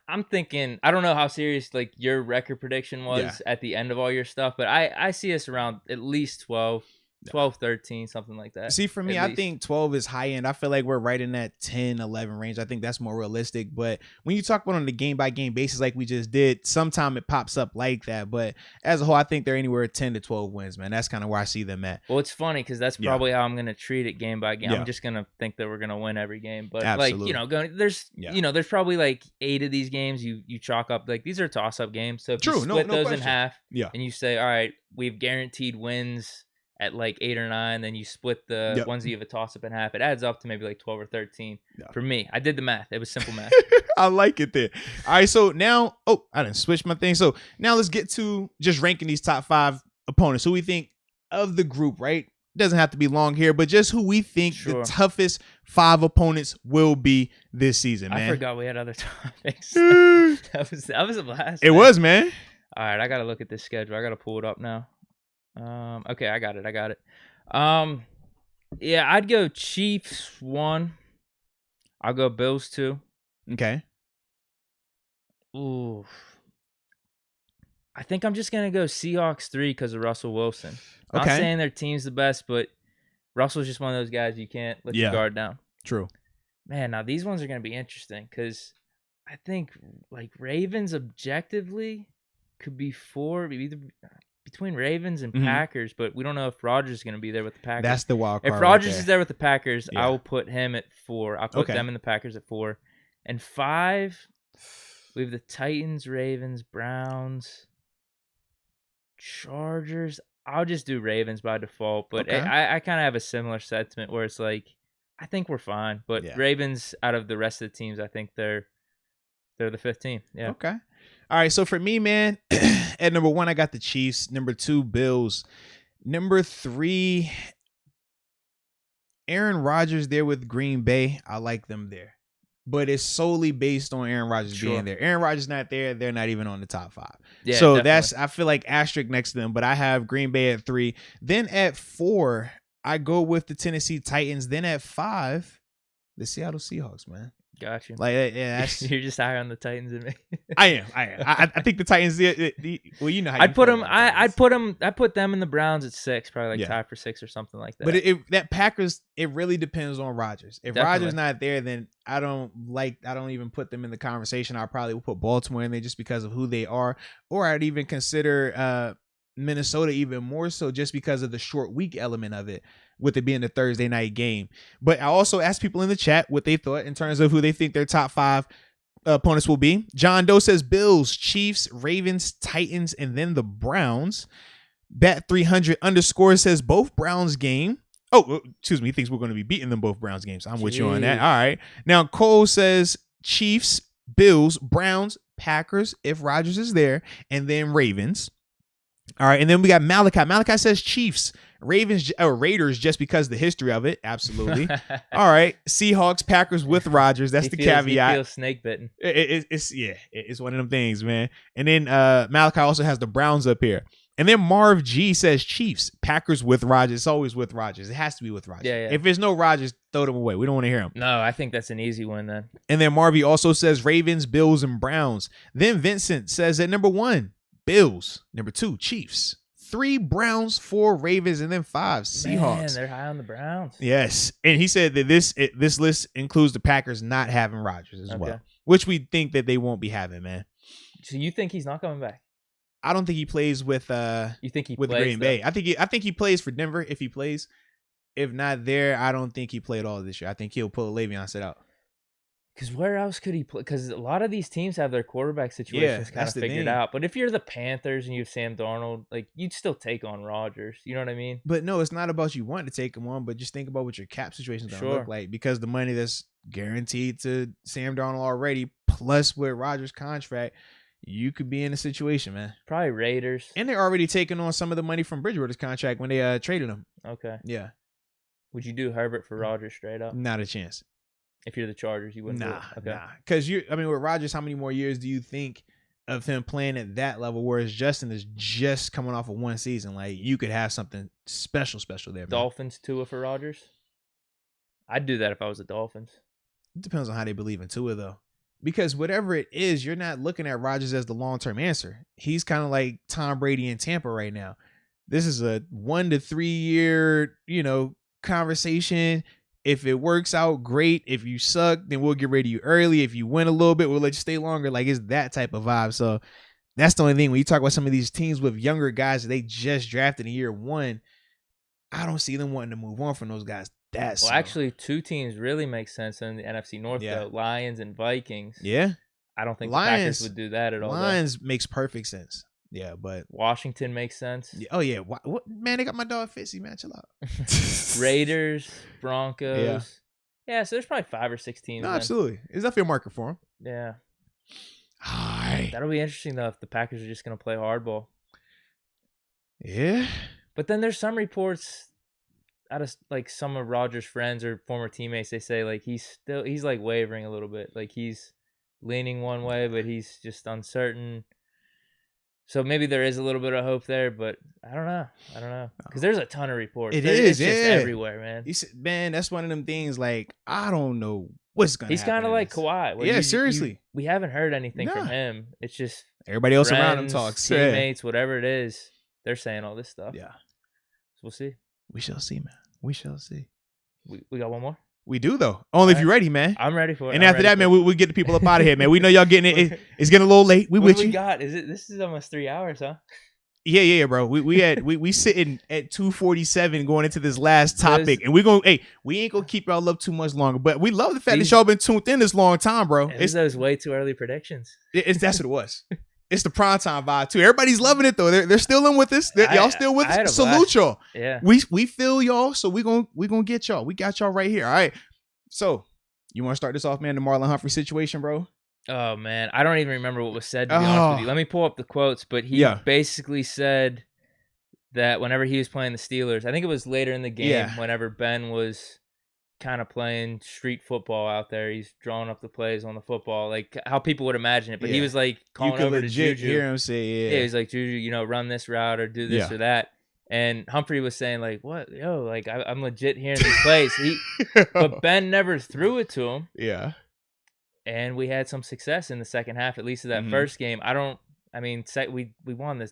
Speaker 2: I'm thinking, I don't know how serious like your record prediction was at the end of all your stuff, but I see us around at least 12, 13, something like that.
Speaker 1: See, for me, I think 12 is high end. I feel like we're right in that 10, 11 range. I think that's more realistic. But when you talk about on the game-by-game basis like we just did, sometime it pops up like that. But as a whole, I think they're anywhere 10 to 12 wins, man. That's kind of where I see them at.
Speaker 2: Well, it's funny because that's probably how I'm going to treat it game by game. I'm just going to think that we're going to win every game. But
Speaker 1: absolutely.
Speaker 2: like, there's probably like 8 of these games you chalk up. Like, these are toss-up games. So if you split those in half and you say, all right, we've guaranteed wins at like 8 or 9, then you split the ones that you have a toss-up in half. It adds up to maybe like 12 or 13 for me. I did the math. It was simple math.
Speaker 1: I like it there. All right, so now, I didn't switch my thing. So now let's get to just ranking these top 5 opponents. Who we think of the group, right? Doesn't have to be long here, but just who we think the toughest 5 opponents will be this season, man.
Speaker 2: I forgot we had other topics. that was a blast.
Speaker 1: It was, man.
Speaker 2: All right, I got to look at this schedule. I got to pull it up now. Okay, I got it. Yeah, I'd go Chiefs 1. I'll go Bills 2.
Speaker 1: Okay.
Speaker 2: Ooh. I think I'm just gonna go Seahawks 3 because of Russell Wilson. I'm not saying their team's the best, but Russell's just one of those guys you can't let your guard down.
Speaker 1: True.
Speaker 2: Man, now these ones are gonna be interesting because I think like Ravens objectively could be 4, either between Ravens and
Speaker 1: Mhm.
Speaker 2: Packers, but we don't know if Rodgers is going to be there with the Packers.
Speaker 1: That's the wild card.
Speaker 2: If
Speaker 1: right
Speaker 2: Rodgers
Speaker 1: there.
Speaker 2: is there with the Packers,
Speaker 1: Yeah.
Speaker 2: I will put him at 4. I'll put
Speaker 1: Okay.
Speaker 2: them and the Packers at 4. And 5, we have the Titans, Ravens, Browns, Chargers. I'll just do Ravens by default, but
Speaker 1: Okay.
Speaker 2: I kind of have a similar sentiment where it's like, I think we're fine, but
Speaker 1: Yeah.
Speaker 2: Ravens out of the rest of the teams, I think they're the 5th team. Yeah.
Speaker 1: Okay. All right. So for me, man, at number 1, I got the Chiefs. Number 2, Bills. Number 3, Aaron Rodgers there with Green Bay. I like them there. But it's solely based on Aaron Rodgers being there. Aaron Rodgers not there. They're not even on the top 5.
Speaker 2: Yeah,
Speaker 1: so
Speaker 2: definitely.
Speaker 1: I feel like asterisk next to them, but I have Green Bay at 3. Then at 4, I go with the Tennessee Titans. Then at 5, the Seattle Seahawks, man.
Speaker 2: Got you.
Speaker 1: Like, yeah, that's,
Speaker 2: You're just higher on the Titans than me.
Speaker 1: I am. I think the Titans. Well, you know how
Speaker 2: I'd
Speaker 1: you
Speaker 2: put
Speaker 1: feel
Speaker 2: them.
Speaker 1: about
Speaker 2: I
Speaker 1: Titans.
Speaker 2: put them in the Browns at 6, probably like
Speaker 1: Yeah.
Speaker 2: tie for 6 or something like that.
Speaker 1: But that Packers, it really depends on Rodgers. If
Speaker 2: Definitely.
Speaker 1: Rodgers not there, then I don't even put them in the conversation. I probably would put Baltimore in there just because of who they are, or I'd even consider Minnesota even more so just because of the short week element of it, with it being the Thursday night game. But I also asked people in the chat what they thought in terms of who they think their top 5 opponents will be. John Doe says Bills, Chiefs, Ravens, Titans, and then the Browns. Bat300_ says both Browns game. Oh, excuse me. He thinks we're going to be beating them both Browns games. I'm with you on that. All right. Now, Cole says Chiefs, Bills, Browns, Packers, if Rodgers is there, and then Ravens. All right. And then we got Malachi. Malachi says Chiefs, Ravens, or Raiders, just because of the history of it. Absolutely. All right. Seahawks, Packers with Rodgers. That's the caveat.
Speaker 2: He feels snake bitten.
Speaker 1: It's one of them things, man. And then Malachi also has the Browns up here. And then Marv G says Chiefs, Packers with Rodgers. It's always with Rodgers. It has to be with Rodgers.
Speaker 2: Yeah.
Speaker 1: If there's no Rodgers, throw them away. We don't want to hear them.
Speaker 2: No, I think that's an easy one then.
Speaker 1: And then Marvy also says Ravens, Bills, and Browns. Then Vincent says at number 1, Bills. Number 2, Chiefs. 3, Browns. 4, Ravens. And then 5, Seahawks.
Speaker 2: Man, they're high on the Browns.
Speaker 1: Yes. And he said that this list includes the Packers not having Rodgers as well, which we think that they won't be having, man.
Speaker 2: So you think he's not coming back?
Speaker 1: I don't think he plays with
Speaker 2: you think he
Speaker 1: with
Speaker 2: plays,
Speaker 1: Green Bay. I think he plays for Denver if he plays. If not there, I don't think he played all this year. I think he'll pull a Le'Veon sit out.
Speaker 2: Because where else could he play? Because a lot of these teams have their quarterback situations kind of figured out. But if you're the Panthers and you have Sam Darnold, like you'd still take on Rodgers. You know what I mean?
Speaker 1: But no, it's not about you wanting to take him on, but just think about what your cap situation is going to look like, because the money that's guaranteed to Sam Darnold already, plus with Rodgers' contract, you could be in a situation, man.
Speaker 2: Probably Raiders.
Speaker 1: And they're already taking on some of the money from Bridgewater's contract when they traded him.
Speaker 2: Okay.
Speaker 1: Yeah.
Speaker 2: Would you do Herbert for Rodgers straight up?
Speaker 1: Not a chance.
Speaker 2: If you're the Chargers, you wouldn't do it. Okay.
Speaker 1: Nah. Because with Rodgers, how many more years do you think of him playing at that level, whereas Justin is just coming off of one season? Like, you could have something special there, man.
Speaker 2: Dolphins, Tua for Rodgers? I'd do that if I was the Dolphins.
Speaker 1: It depends on how they believe in Tua, though. Because whatever it is, you're not looking at Rodgers as the long-term answer. He's kind of like Tom Brady in Tampa right now. This is a 1 to 3 year, conversation. If it works out, great. If you suck, then we'll get rid of you early. If you win a little bit, we'll let you stay longer. Like, it's that type of vibe. So that's the only thing. When you talk about some of these teams with younger guys that they just drafted in year 1, I don't see them wanting to move on from those guys.
Speaker 2: Actually, 2 teams really make sense in the NFC North, though. Lions and Vikings.
Speaker 1: Yeah.
Speaker 2: I don't think the Packers would do that at all.
Speaker 1: Lions makes perfect sense. Yeah, but
Speaker 2: Washington makes sense.
Speaker 1: Yeah. Oh, yeah. What? Man, they got my dog Fitzy, man. Chill out.
Speaker 2: Raiders, Broncos. Yeah, so there's probably 5 or 6 teams.
Speaker 1: No, absolutely. It's definitely a market for them.
Speaker 2: Yeah.
Speaker 1: Hi.
Speaker 2: That'll be interesting, though, if the Packers are just going to play hardball.
Speaker 1: Yeah.
Speaker 2: But then there's some reports out of like some of Rodgers' friends or former teammates, they say like he's like wavering a little bit. Like he's leaning one way, but he's just uncertain. So maybe there is a little bit of hope there, but I don't know. Because there's a ton of reports. It's just everywhere, man.
Speaker 1: Man, that's one of them things. Like, I don't know what's going to happen.
Speaker 2: He's kind of like Kawhi.
Speaker 1: Seriously.
Speaker 2: We haven't heard anything from him. It's just
Speaker 1: everybody else around him talks.
Speaker 2: Teammates, whatever it is, they're saying all this stuff.
Speaker 1: Yeah.
Speaker 2: So we'll see.
Speaker 1: We shall see, man. We shall see.
Speaker 2: We got one more?
Speaker 1: We do, though. Only if you're ready, man.
Speaker 2: I'm ready for it.
Speaker 1: And after that, man, we'll get the people up out of here, man. We know y'all getting it. It's getting a little late.
Speaker 2: What with you. Got? This is almost 3 hours, huh?
Speaker 1: Yeah, bro. We sitting at 2:47 going into this last topic, and we ain't gonna keep y'all up too much longer. But we love the fact that y'all been tuned in this long time, bro.
Speaker 2: It's those way too early predictions.
Speaker 1: That's what it was. It's the primetime vibe too. Everybody's loving it though. They're still in with us. Y'all still with us. Salute y'all.
Speaker 2: Yeah.
Speaker 1: We feel y'all, so we gonna get y'all. We got y'all right here. All right. So you want to start this off, man? The Marlon Humphrey situation, bro.
Speaker 2: Oh man, I don't even remember what was said, to be honest with you. Let me pull up the quotes, but he basically said that whenever he was playing the Steelers, I think it was later in the game, whenever Ben was kind of playing street football out there, he's drawing up the plays on the football, like how people would imagine it. But he was like calling over to Juju.
Speaker 1: Hear him say,
Speaker 2: yeah, he's like, Juju, run this route or do this or that. And Humphrey was saying like, what, like I'm legit hearing these plays. But Ben never threw it to him.
Speaker 1: Yeah.
Speaker 2: And we had some success in the second half, at least of that first game. We won the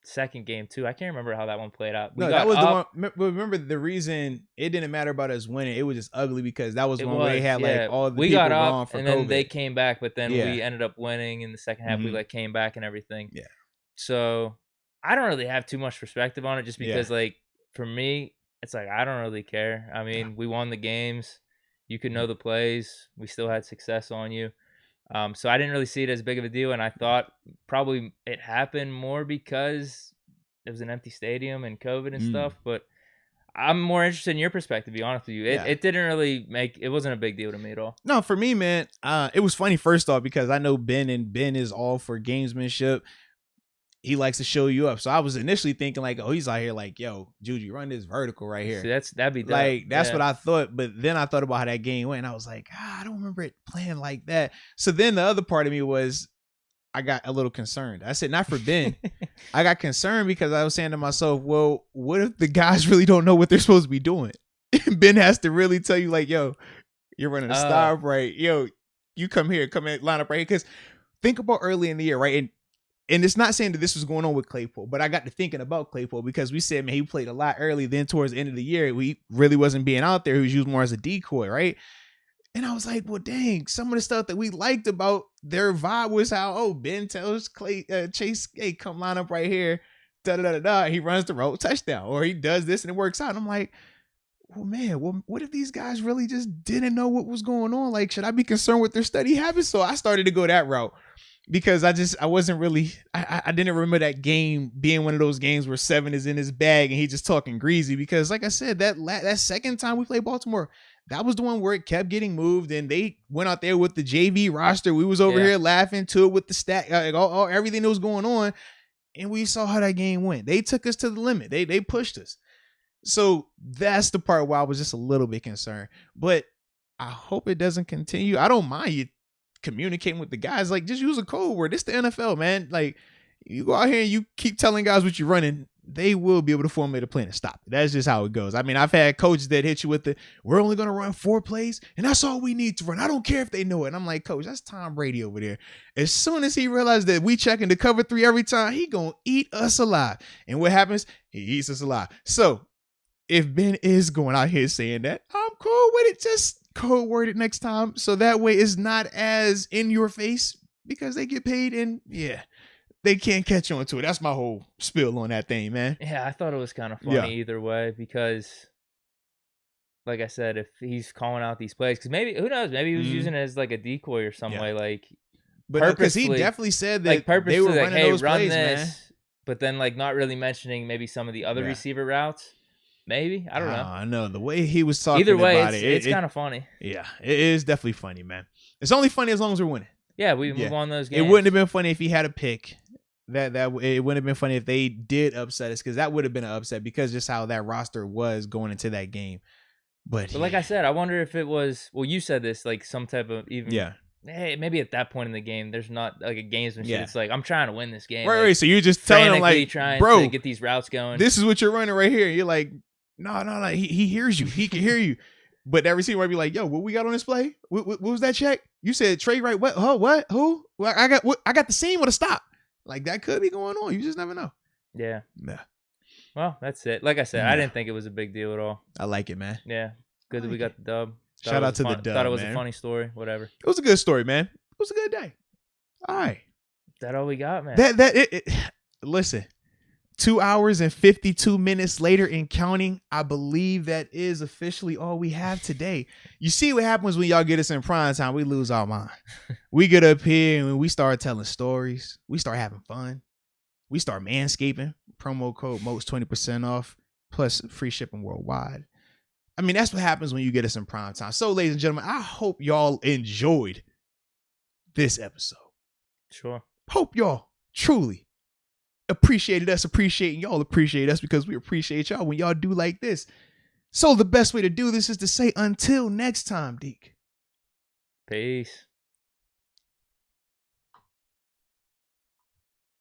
Speaker 2: second game too. I can't remember how that one played out.
Speaker 1: That was the one. Remember the reason it didn't matter about us winning? It was just ugly because that was the one where they had like all the people gone for
Speaker 2: and
Speaker 1: COVID.
Speaker 2: Then they came back, but then we ended up winning in the second half. We like came back and everything.
Speaker 1: Yeah.
Speaker 2: So I don't really have too much perspective on it, just because like for me, it's like I don't really care. I mean, we won the games. You could know the plays. We still had success on you. So I didn't really see it as big of a deal. And I thought probably it happened more because it was an empty stadium and COVID and stuff. But I'm more interested in your perspective, to be honest with you. It didn't really it wasn't a big deal to me at all.
Speaker 1: No, for me, man, it was funny, first off, because I know Ben is all for gamesmanship. He likes to show you up. So I was initially thinking like, oh, he's out here like, yo, Juju, run this vertical right here.
Speaker 2: See, that'd be dope.
Speaker 1: Like, that's what I thought. But then I thought about how that game went, and I was like, I don't remember it playing like that. So then the other part of me was, I got a little concerned. I said, not for Ben. I got concerned because I was saying to myself, well, what if the guys really don't know what they're supposed to be doing? Ben has to really tell you like, yo, you're running a stop right. Yo, you come in, line up right here. Because think about early in the year, right? And it's not saying that this was going on with Claypool, but I got to thinking about Claypool because we said, man, he played a lot early. Then towards the end of the year, he really wasn't being out there. He was used more as a decoy, right? And I was like, well, dang, some of the stuff that we liked about their vibe was how, Ben tells Chase, hey, come line up right here. Da-da-da-da-da. He runs the road, touchdown. Or he does this and it works out. And I'm like, well, man, what if these guys really just didn't know what was going on? Like, should I be concerned with their study habits? So I started to go that route. Because I wasn't really, I didn't remember that game being one of those games where 7 is in his bag and he just talking greasy. Because like I said, that second time we played Baltimore, that was the one where it kept getting moved and they went out there with the JV roster. We was over here laughing to it with the stat, everything that was going on. And we saw how that game went. They took us to the limit. They pushed us. So that's the part where I was just a little bit concerned. But I hope it doesn't continue. I don't mind you communicating with the guys, like just use a code word. It's the NFL, man. Like you go out here and you keep telling guys what you're running, they will be able to formulate a plan to stop it. That's just how it goes. I mean, I've had coaches that hit you with we're only going to run 4 plays and that's all we need to run. I don't care if they know it. And I'm like, coach, that's Tom Brady over there. As soon as he realized that we checking the cover 3 every time, he going to eat us alive. And what happens? He eats us alive. So if Ben is going out here saying that, I'm cool with it. Just code word it next time. So that way it's not as in your face because they get paid and they can't catch on to it. That's my whole spill on that thing, man.
Speaker 2: Yeah, I thought it was kind of funny either way because, like I said, if he's calling out these plays, because maybe, who knows, maybe he was using it as like a decoy or some way, like
Speaker 1: but because he definitely said that
Speaker 2: like purposely,
Speaker 1: they were
Speaker 2: like,
Speaker 1: running
Speaker 2: hey,
Speaker 1: those
Speaker 2: run
Speaker 1: plays,
Speaker 2: this,
Speaker 1: man.
Speaker 2: But then like not really mentioning maybe some of the other receiver routes. Maybe. I don't know.
Speaker 1: I know. The way he was talking
Speaker 2: either way,
Speaker 1: about
Speaker 2: it's kind of funny.
Speaker 1: Yeah, it is definitely funny, man. It's only funny as long as we're winning.
Speaker 2: Yeah, we won those games.
Speaker 1: It wouldn't have been funny if he had a pick. That it wouldn't have been funny if they did upset us because that would have been an upset because just how that roster was going into that game. But
Speaker 2: like I said, I wonder if it was, well, you said this, like some type of even hey, maybe at that point in the game, there's not like a gamesmanship.
Speaker 1: Yeah.
Speaker 2: It's like, I'm trying to win this game.
Speaker 1: Right,
Speaker 2: like,
Speaker 1: right. So you're just telling him like,
Speaker 2: trying
Speaker 1: bro,
Speaker 2: to get these routes going.
Speaker 1: This is what you're running right here. You're like, no. He hears you. He can hear you. But that receiver might be like, yo, what we got on this play? What was that check? You said Trey right. What? Oh, what? Who? Well, I got the seam with a stop. Like that could be going on. You just never know.
Speaker 2: Yeah.
Speaker 1: Yeah.
Speaker 2: Well, that's it. Like I said, I didn't think it was a big deal at all.
Speaker 1: I like it, man.
Speaker 2: Yeah. Good that we got the dub.
Speaker 1: Shout out to the dub.
Speaker 2: Thought it was
Speaker 1: man.
Speaker 2: a funny story. Whatever.
Speaker 1: It was a good story, man. It was a good day. All right.
Speaker 2: That all we got, man.
Speaker 1: Listen, 2 hours and 52 minutes later and counting, I believe that is officially all we have today. You see what happens when y'all get us in prime time? We lose our mind. We get up here and we start telling stories. We start having fun. We start manscaping. Promo code Moats 20% off plus free shipping worldwide. I mean, that's what happens when you get us in prime time. So, ladies and gentlemen, I hope y'all enjoyed this episode.
Speaker 2: Sure.
Speaker 1: Hope y'all truly appreciated us, appreciating y'all appreciate us, because we appreciate y'all when y'all do like this. So the best way to do this is to say until next time, Deke.
Speaker 2: Peace.